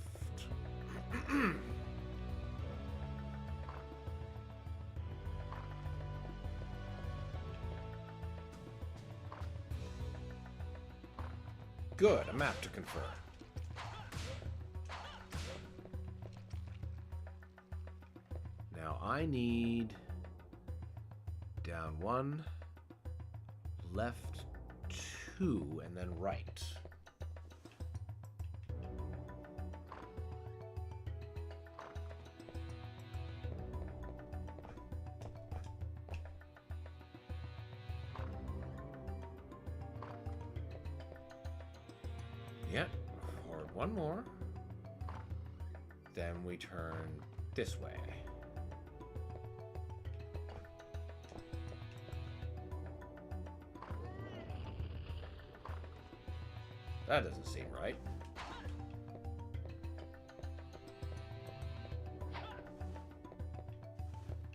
Good, a map to confer. Now I need down one, left two, and then right. one more. Then we turn this way. That doesn't seem right.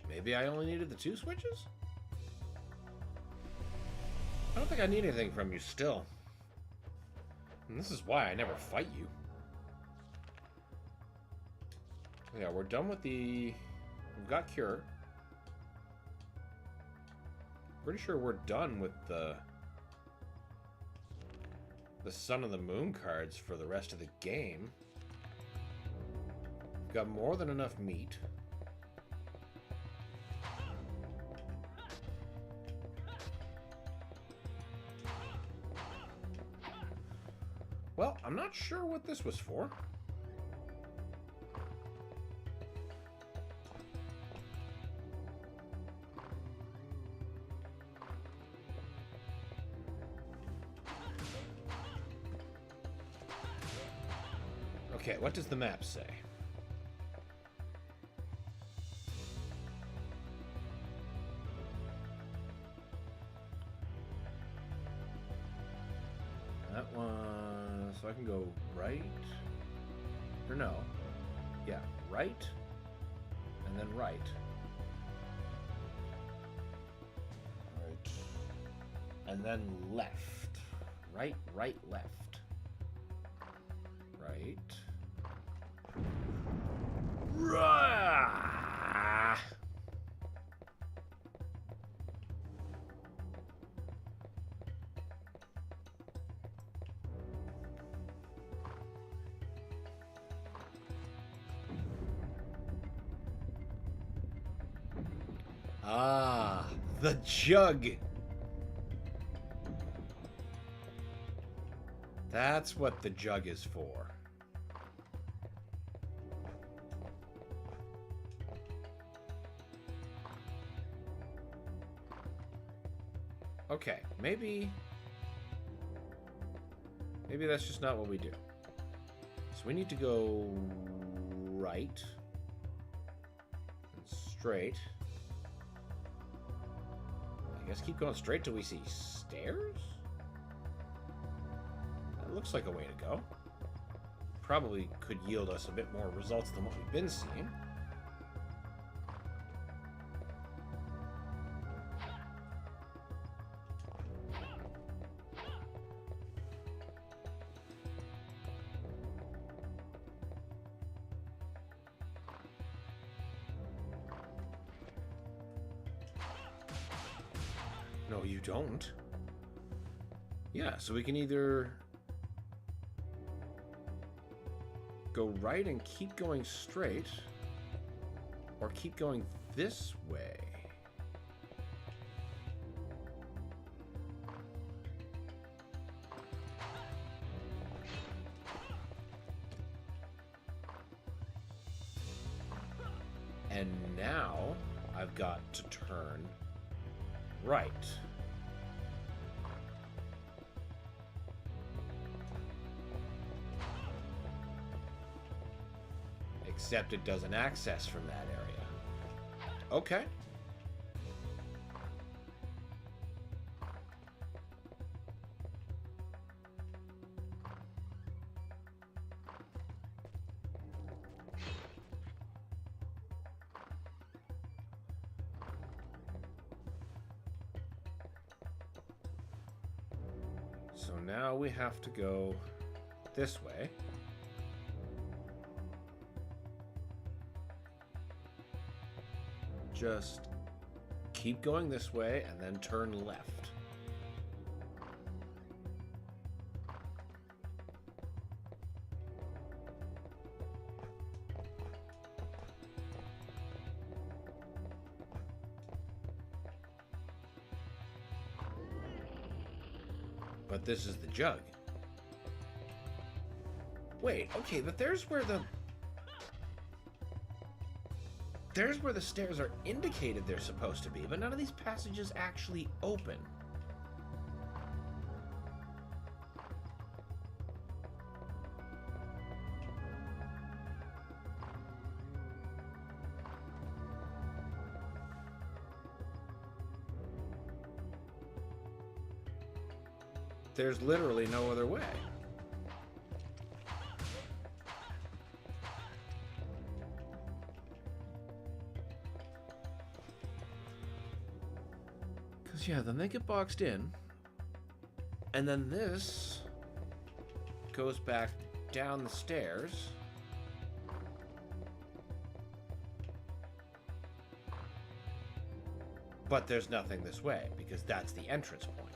Maybe I only needed the 2 switches? I don't think I need anything from you still. And this is why I never fight you. Yeah, we're done with the... We've got Cure. Pretty sure we're done with the Sun and the Moon cards for the rest of the game. We've got more than enough meat. Well, I'm not sure what this was for. Okay, what does the map say? That one, so I can go right, or no, yeah, right, and then right. Right, and then left, right, right, left, right. Rah! Ah, the jug. That's what the jug is for. Okay, maybe that's just not what we do. So we need to go right and straight. I guess keep going straight till we see stairs? That looks like a way to go. Probably could yield us a bit more results than what we've been seeing. No, you don't. Yeah, so we can either go right and keep going straight, or keep going this way. And now I've got to turn right. Except it doesn't access from that area. Okay. So now we have to go this way. Just keep going this way and then turn left. But this is the jug. Wait, okay, but there's where the stairs are indicated they're supposed to be, but none of these passages actually open. there's literally no other way. Because, yeah, then they get boxed in. And then this goes back down the stairs. But there's nothing this way, because that's the entrance point.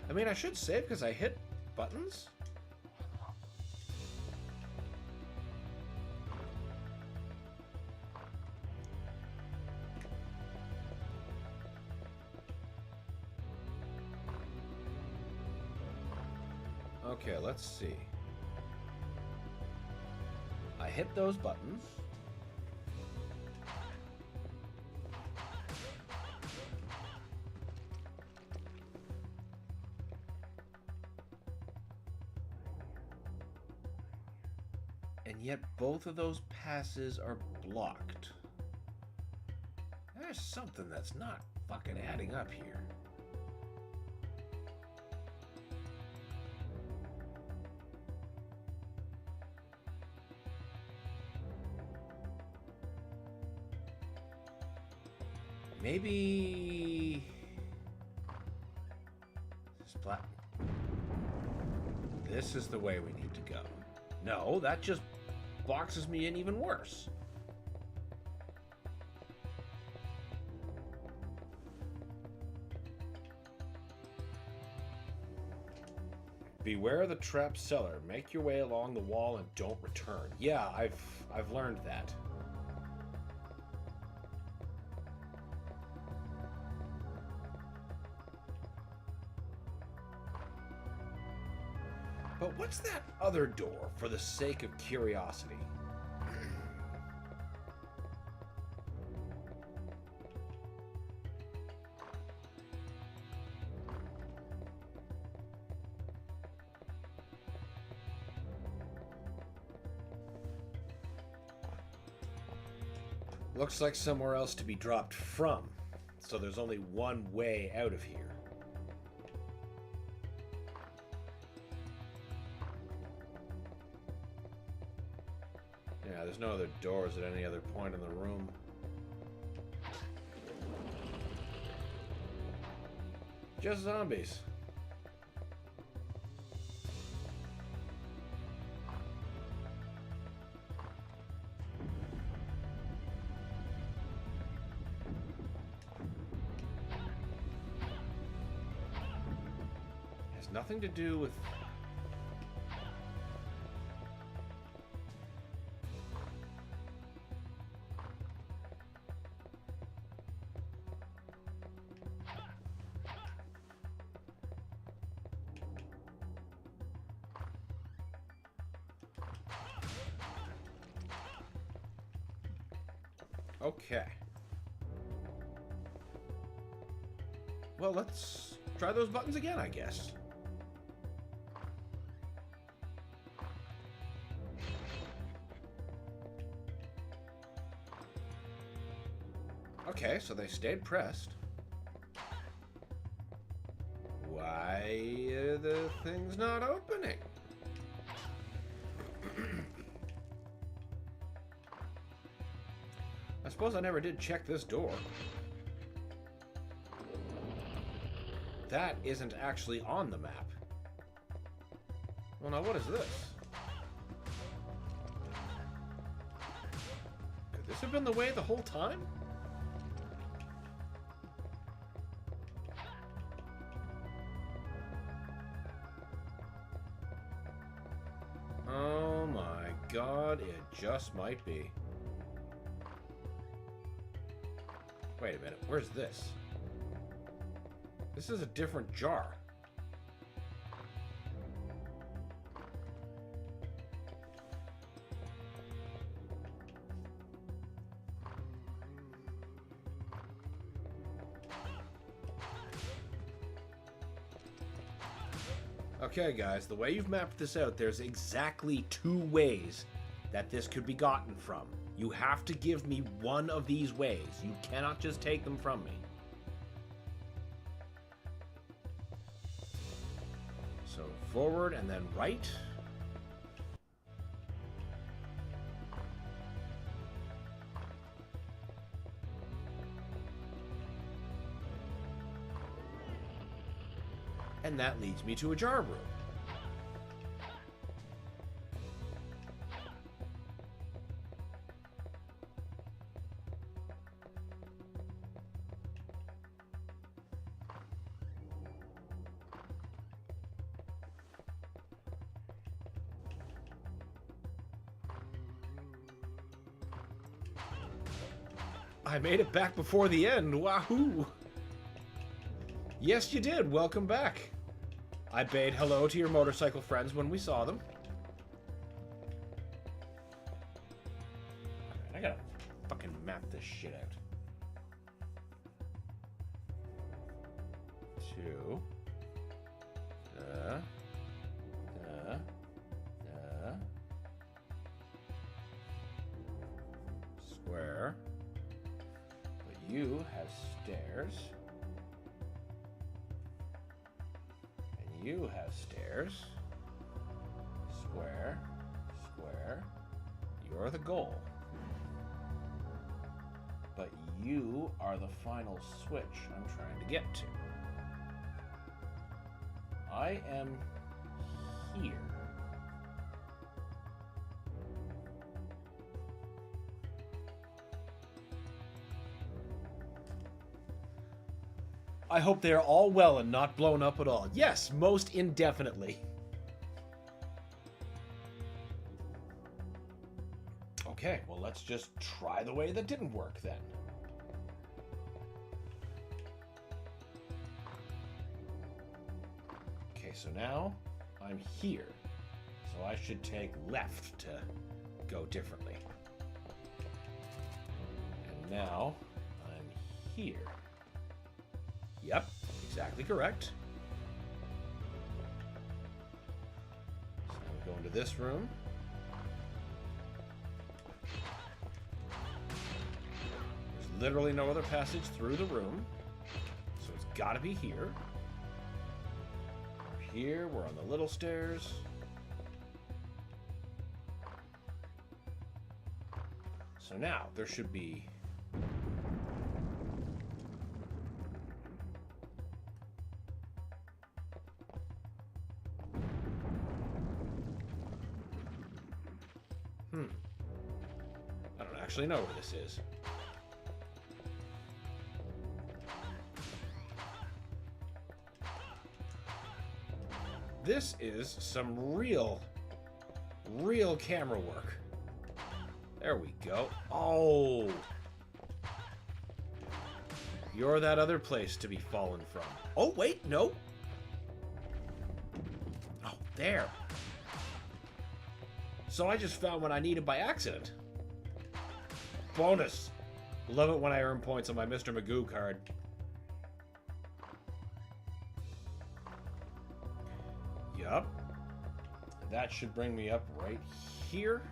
I mean, I should save because I hit buttons. Okay, let's see. I hit those buttons. And yet both of those passes are blocked. There's something that's not fucking adding up here. Maybe... This is the way we need to go. No, that just boxes me in even worse. Beware the trap cellar. Make your way along the wall and don't return. Yeah, I've learned that. But what's that other door for the sake of curiosity? Looks like somewhere else to be dropped from, so there's only one way out of here. Yeah, there's no other doors at any other point in the room. Just zombies. Has nothing to do with... Okay. Well, let's try those buttons again, I guess. Okay, so they stayed pressed. Why are the things not opening? I suppose I never did check this door. That isn't actually on the map. Well, now what is this? Could this have been the way the whole time? Oh my god, it just might be. Wait a minute, where's this? This is a different jar. Okay, guys, the way you've mapped this out, there's exactly 2 ways that this could be gotten from. You have to give me one of these ways. You cannot just take them from me. forward and then right. And that leads me to a jar room. I made it back before the end. Wahoo! Yes, you did. Welcome back. I bade hello to your motorcycle friends when we saw them. I gotta fucking map this shit out. 2. Square. But you have stairs. You have stairs. Square. Square. You're the goal. But you are the final switch I'm trying to get to. I am here. I hope they are all well and not blown up at all. Yes, most indefinitely. Okay, well, let's just try the way that didn't work then. Okay, so now I'm here. So I should take left to go differently. And now I'm here. Yep, exactly correct. So now we go into this room. There's literally no other passage through the room. So it's gotta be here. We're here, we're on the little stairs. So now there should be... I don't actually know where this is. This is some real camera work. There we go. Oh! You're that other place to be fallen from. Oh, wait, no. Oh, there. So I just found what I needed by accident. Bonus. Love it when I earn points on my Mr. Magoo card. Yup. That should bring me up right here.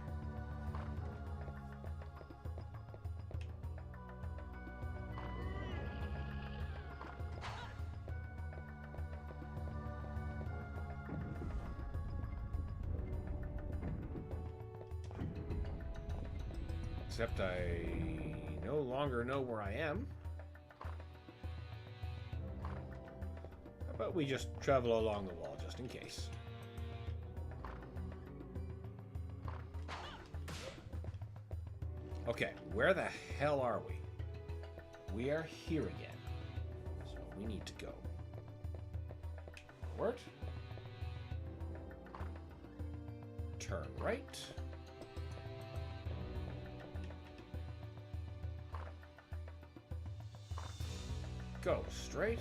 Except I no longer know where I am. How about we just travel along the wall just in case? Okay, where the hell are we? We are here again. So we need to go forward. Turn right. Go straight.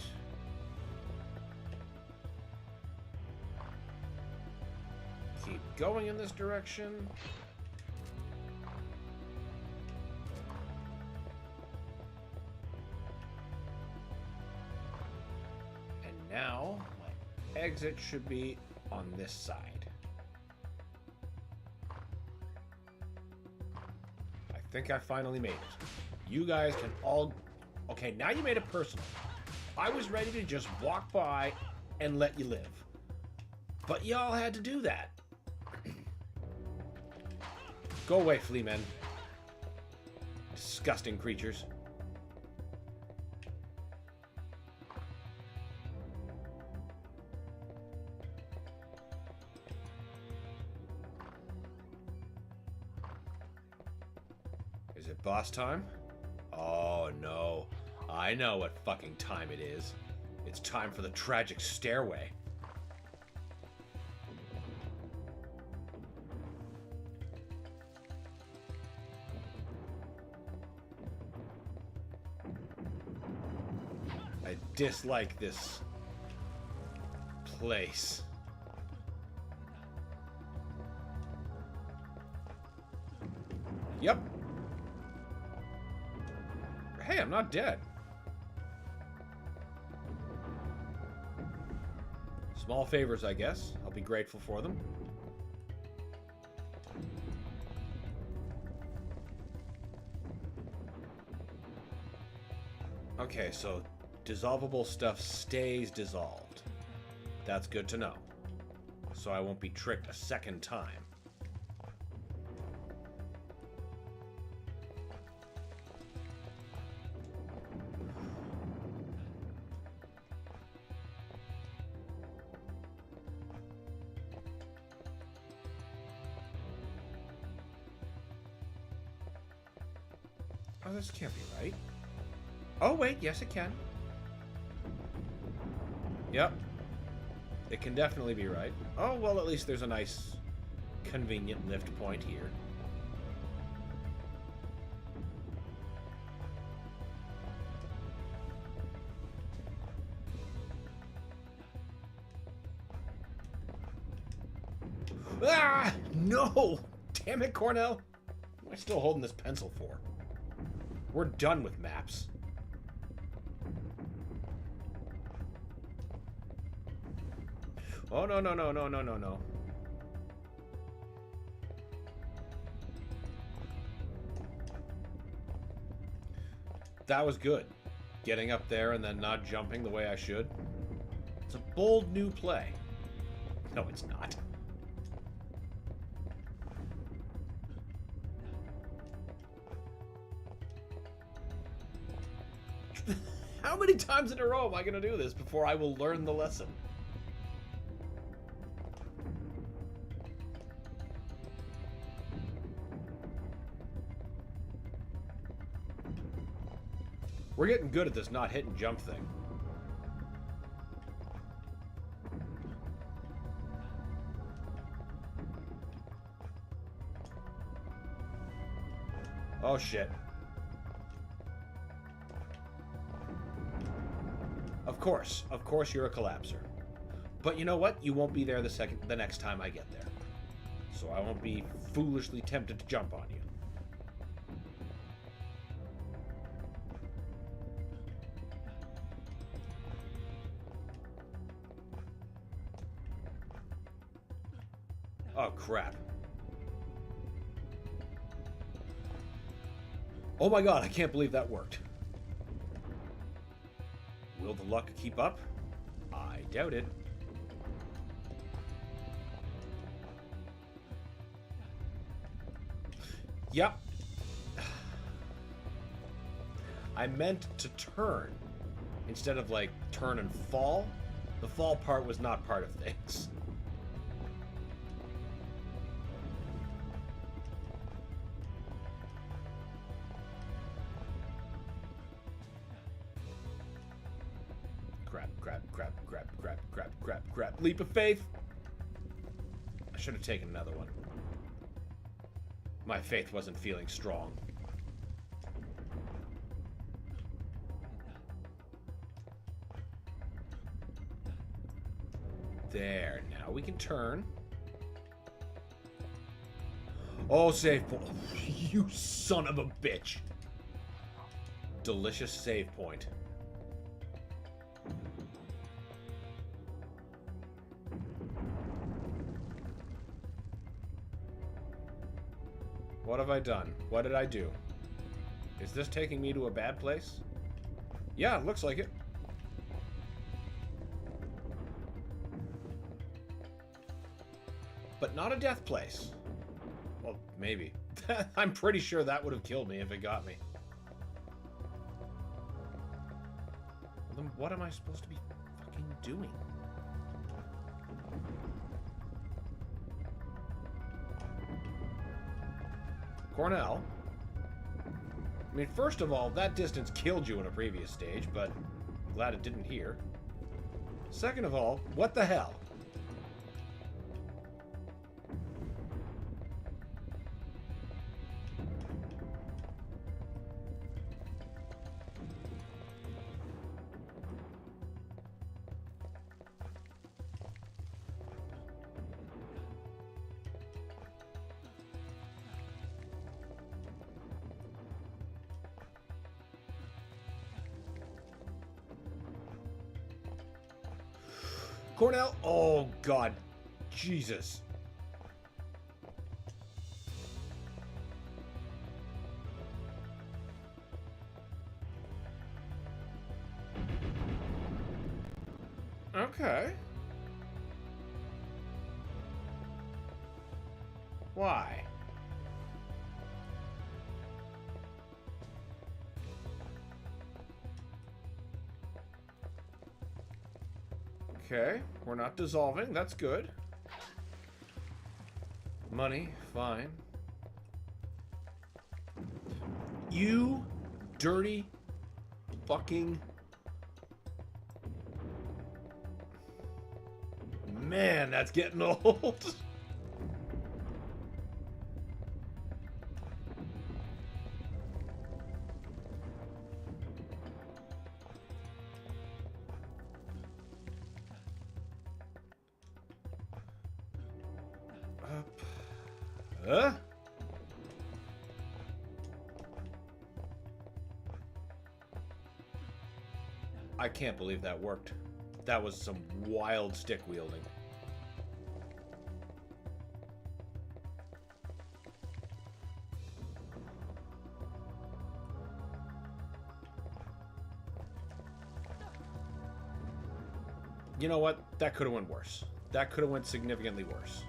Keep going in this direction. And now my exit should be on this side. I think I finally made it. You guys can all... Okay, now you made it personal. I was ready to just walk by and let you live. But y'all had to do that. Go away, flea men. Disgusting creatures. Is it boss time? Oh no. I know what fucking time it is. It's time for the tragic stairway. I dislike this place. Yep. Hey, I'm not dead. Small favors, I guess. I'll be grateful for them. Okay, so dissolvable stuff stays dissolved. That's good to know. So I won't be tricked a second time. Oh, this can't be right. Oh, wait, yes it can. Yep. It can definitely be right. Oh, well, at least there's a nice, convenient lift point here. Ah! No! Damn it, Cornell! What am I still holding this pencil for? We're done with maps. Oh, no, no, no, no, no, no, no. That was good. Getting up there and then not jumping the way I should. It's a bold new play. No, it's not. How many times in a row am I going to do this before I will learn the lesson? We're getting good at this not hit and jump thing. Oh shit. Of course you're a collapser. But you know what? You won't be there the next time I get there. So I won't be foolishly tempted to jump on you. Oh crap. Oh my god, I can't believe that worked. Will the luck keep up? I doubt it. Yep. I meant to turn instead of like turn and fall. The fall part was not part of things. Crap. Leap of faith. I should have taken another one. My faith wasn't feeling strong. There. Now we can turn. Oh, save point. You son of a bitch. Delicious save point. What have I done? What did I do? Is this taking me to a bad place? Yeah, it looks like it. but not a death place. Well, maybe. I'm pretty sure that would have killed me if it got me. Well, then what am I supposed to be fucking doing? Cornell. I mean, first of all, that distance killed you in a previous stage, but I'm glad it didn't here. Second of all, what the hell? Cornell? Oh, God. Jesus. Okay. Why? Okay, we're not dissolving. That's good. Money, fine. You dirty fucking... Man, that's getting old. Huh? I can't believe that worked. That was some wild stick wielding. You know what? That could have went worse. That could have went significantly worse.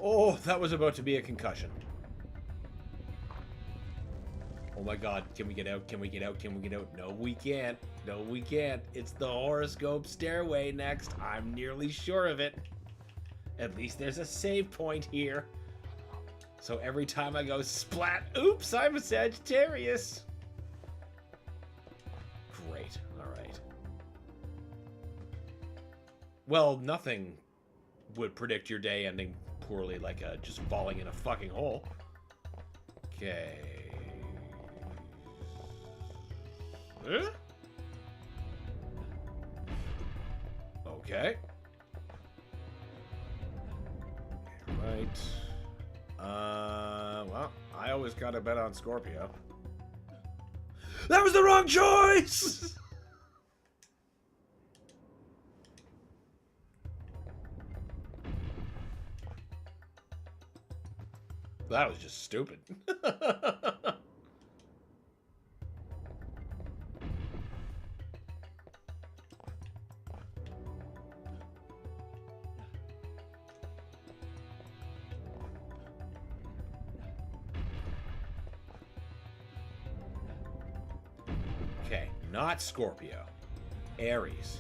Oh, that was about to be a concussion. Oh my God, can we get out? Can we get out? Can we get out? No, we can't. No, we can't. It's the horoscope stairway next. I'm nearly sure of it. At least there's a save point here. So every time I go splat, oops, I'm a Sagittarius. Great, alright. Well, nothing would predict your day ending poorly like just falling in a fucking hole. Okay. Huh? Okay. Right. Well, I always gotta bet on Scorpio. That was the wrong choice! That was just stupid. Okay, not Scorpio. Aries.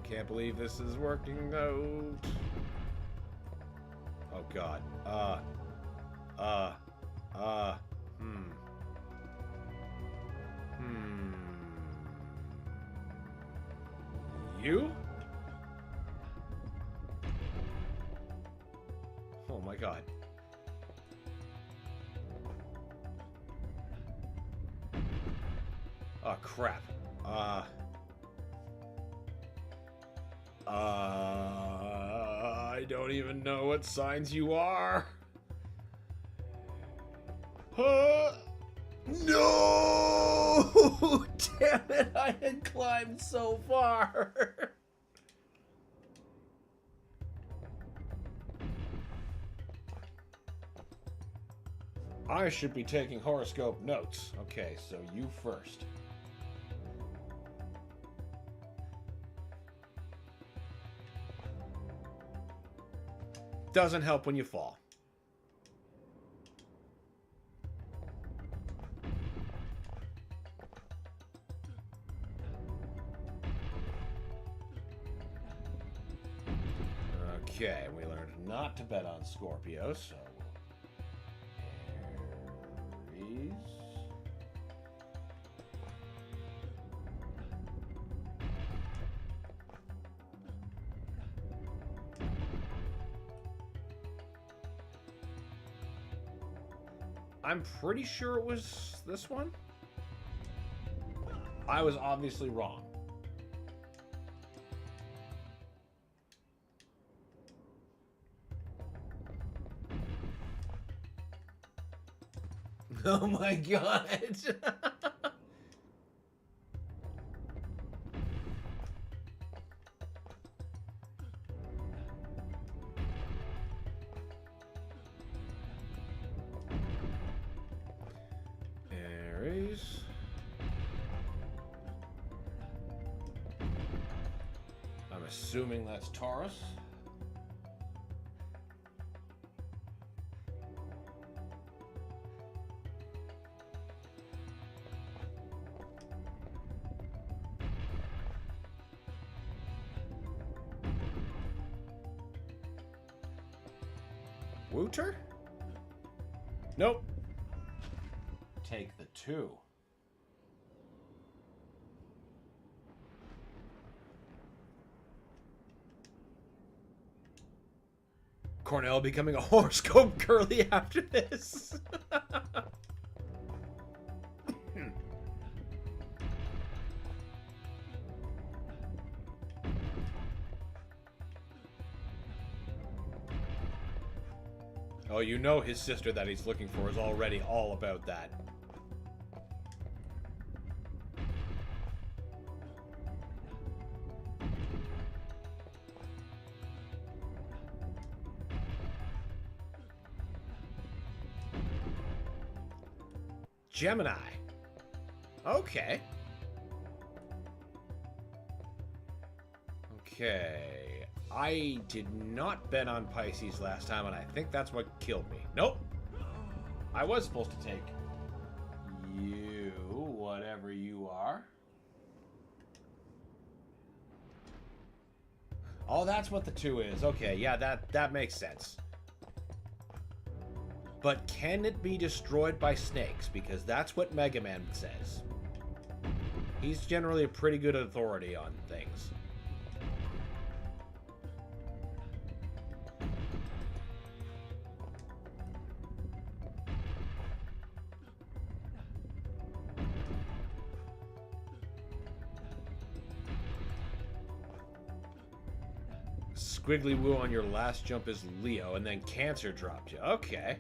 Can't believe this is working out. Oh God. You? Oh my God. Oh crap. I don't even know what signs you are. No! Damn it, I had climbed so far. I should be taking horoscope notes. Okay, so you first. Doesn't help when you fall. Okay, we learned not to bet on Scorpio, so Aries. I'm pretty sure it was this one. I was obviously wrong. Oh my god. Aries. I'm assuming that's Taurus. Wooter? Nope. Take the 2. Cornell becoming a horoscope girly after this. Oh, you know his sister that he's looking for is already all about that. Gemini. Okay. Okay. I did not bet on Pisces last time, and I think that's what killed me. Nope. I was supposed to take you, whatever you are. Oh, that's what the 2 is. Okay, yeah, that makes sense. But can it be destroyed by snakes? Because that's what Mega Man says. He's generally a pretty good authority on things. Squiggly Woo on your last jump is Leo, and then Cancer dropped you. Okay.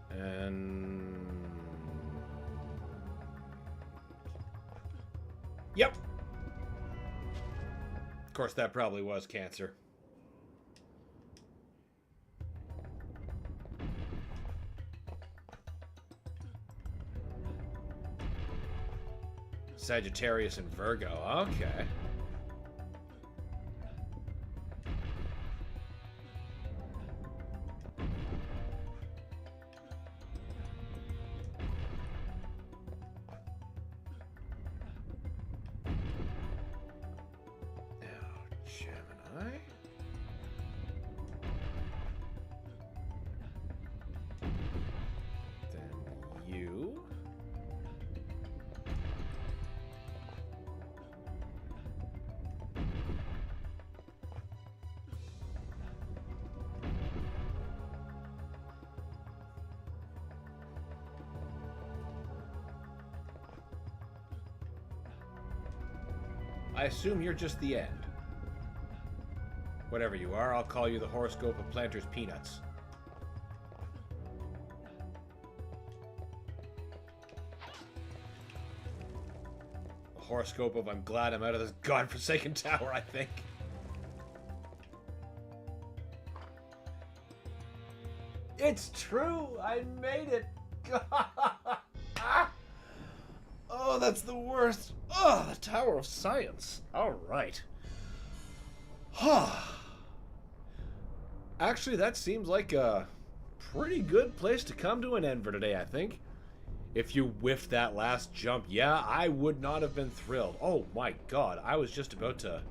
And... Yep. Of course, that probably was Cancer. Sagittarius and Virgo. Okay. Gemini. Then you. I assume you're just the end. Whatever you are, I'll call you the horoscope of Planter's Peanuts. The horoscope of I'm glad I'm out of this godforsaken tower, I think. It's true! I made it! Oh, that's the worst. Oh, the Tower of Science. Alright. Actually, that seems like a pretty good place to come to an end for today, I think. If you whiffed that last jump, yeah, I would not have been thrilled. Oh my god, I was just about to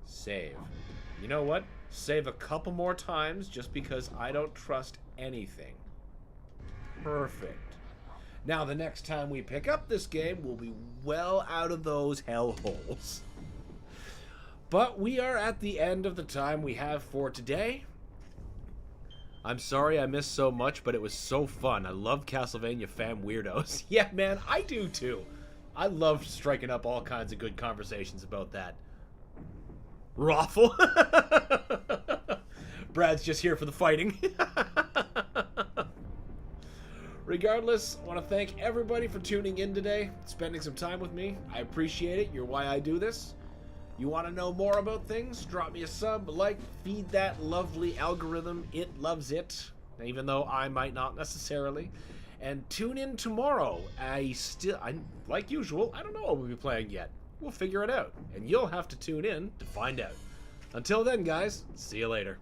save. You know what? Save a couple more times just because I don't trust anything. Perfect. Now, the next time we pick up this game, we'll be well out of those hellholes. But we are at the end of the time we have for today. I'm sorry I missed so much, but it was so fun. I love Castlevania fan weirdos. Yeah, man, I do too. I love striking up all kinds of good conversations about that. Raffle. Brad's just here for the fighting. Regardless, I want to thank everybody for tuning in today, spending some time with me. I appreciate it. You're why I do this. You want to know more about things? Drop me a sub, like, feed that lovely algorithm. It loves it, even though I might not necessarily. And tune in tomorrow. I like usual, I don't know what we'll be playing yet. We'll figure it out, and you'll have to tune in to find out. Until then, guys, see you later.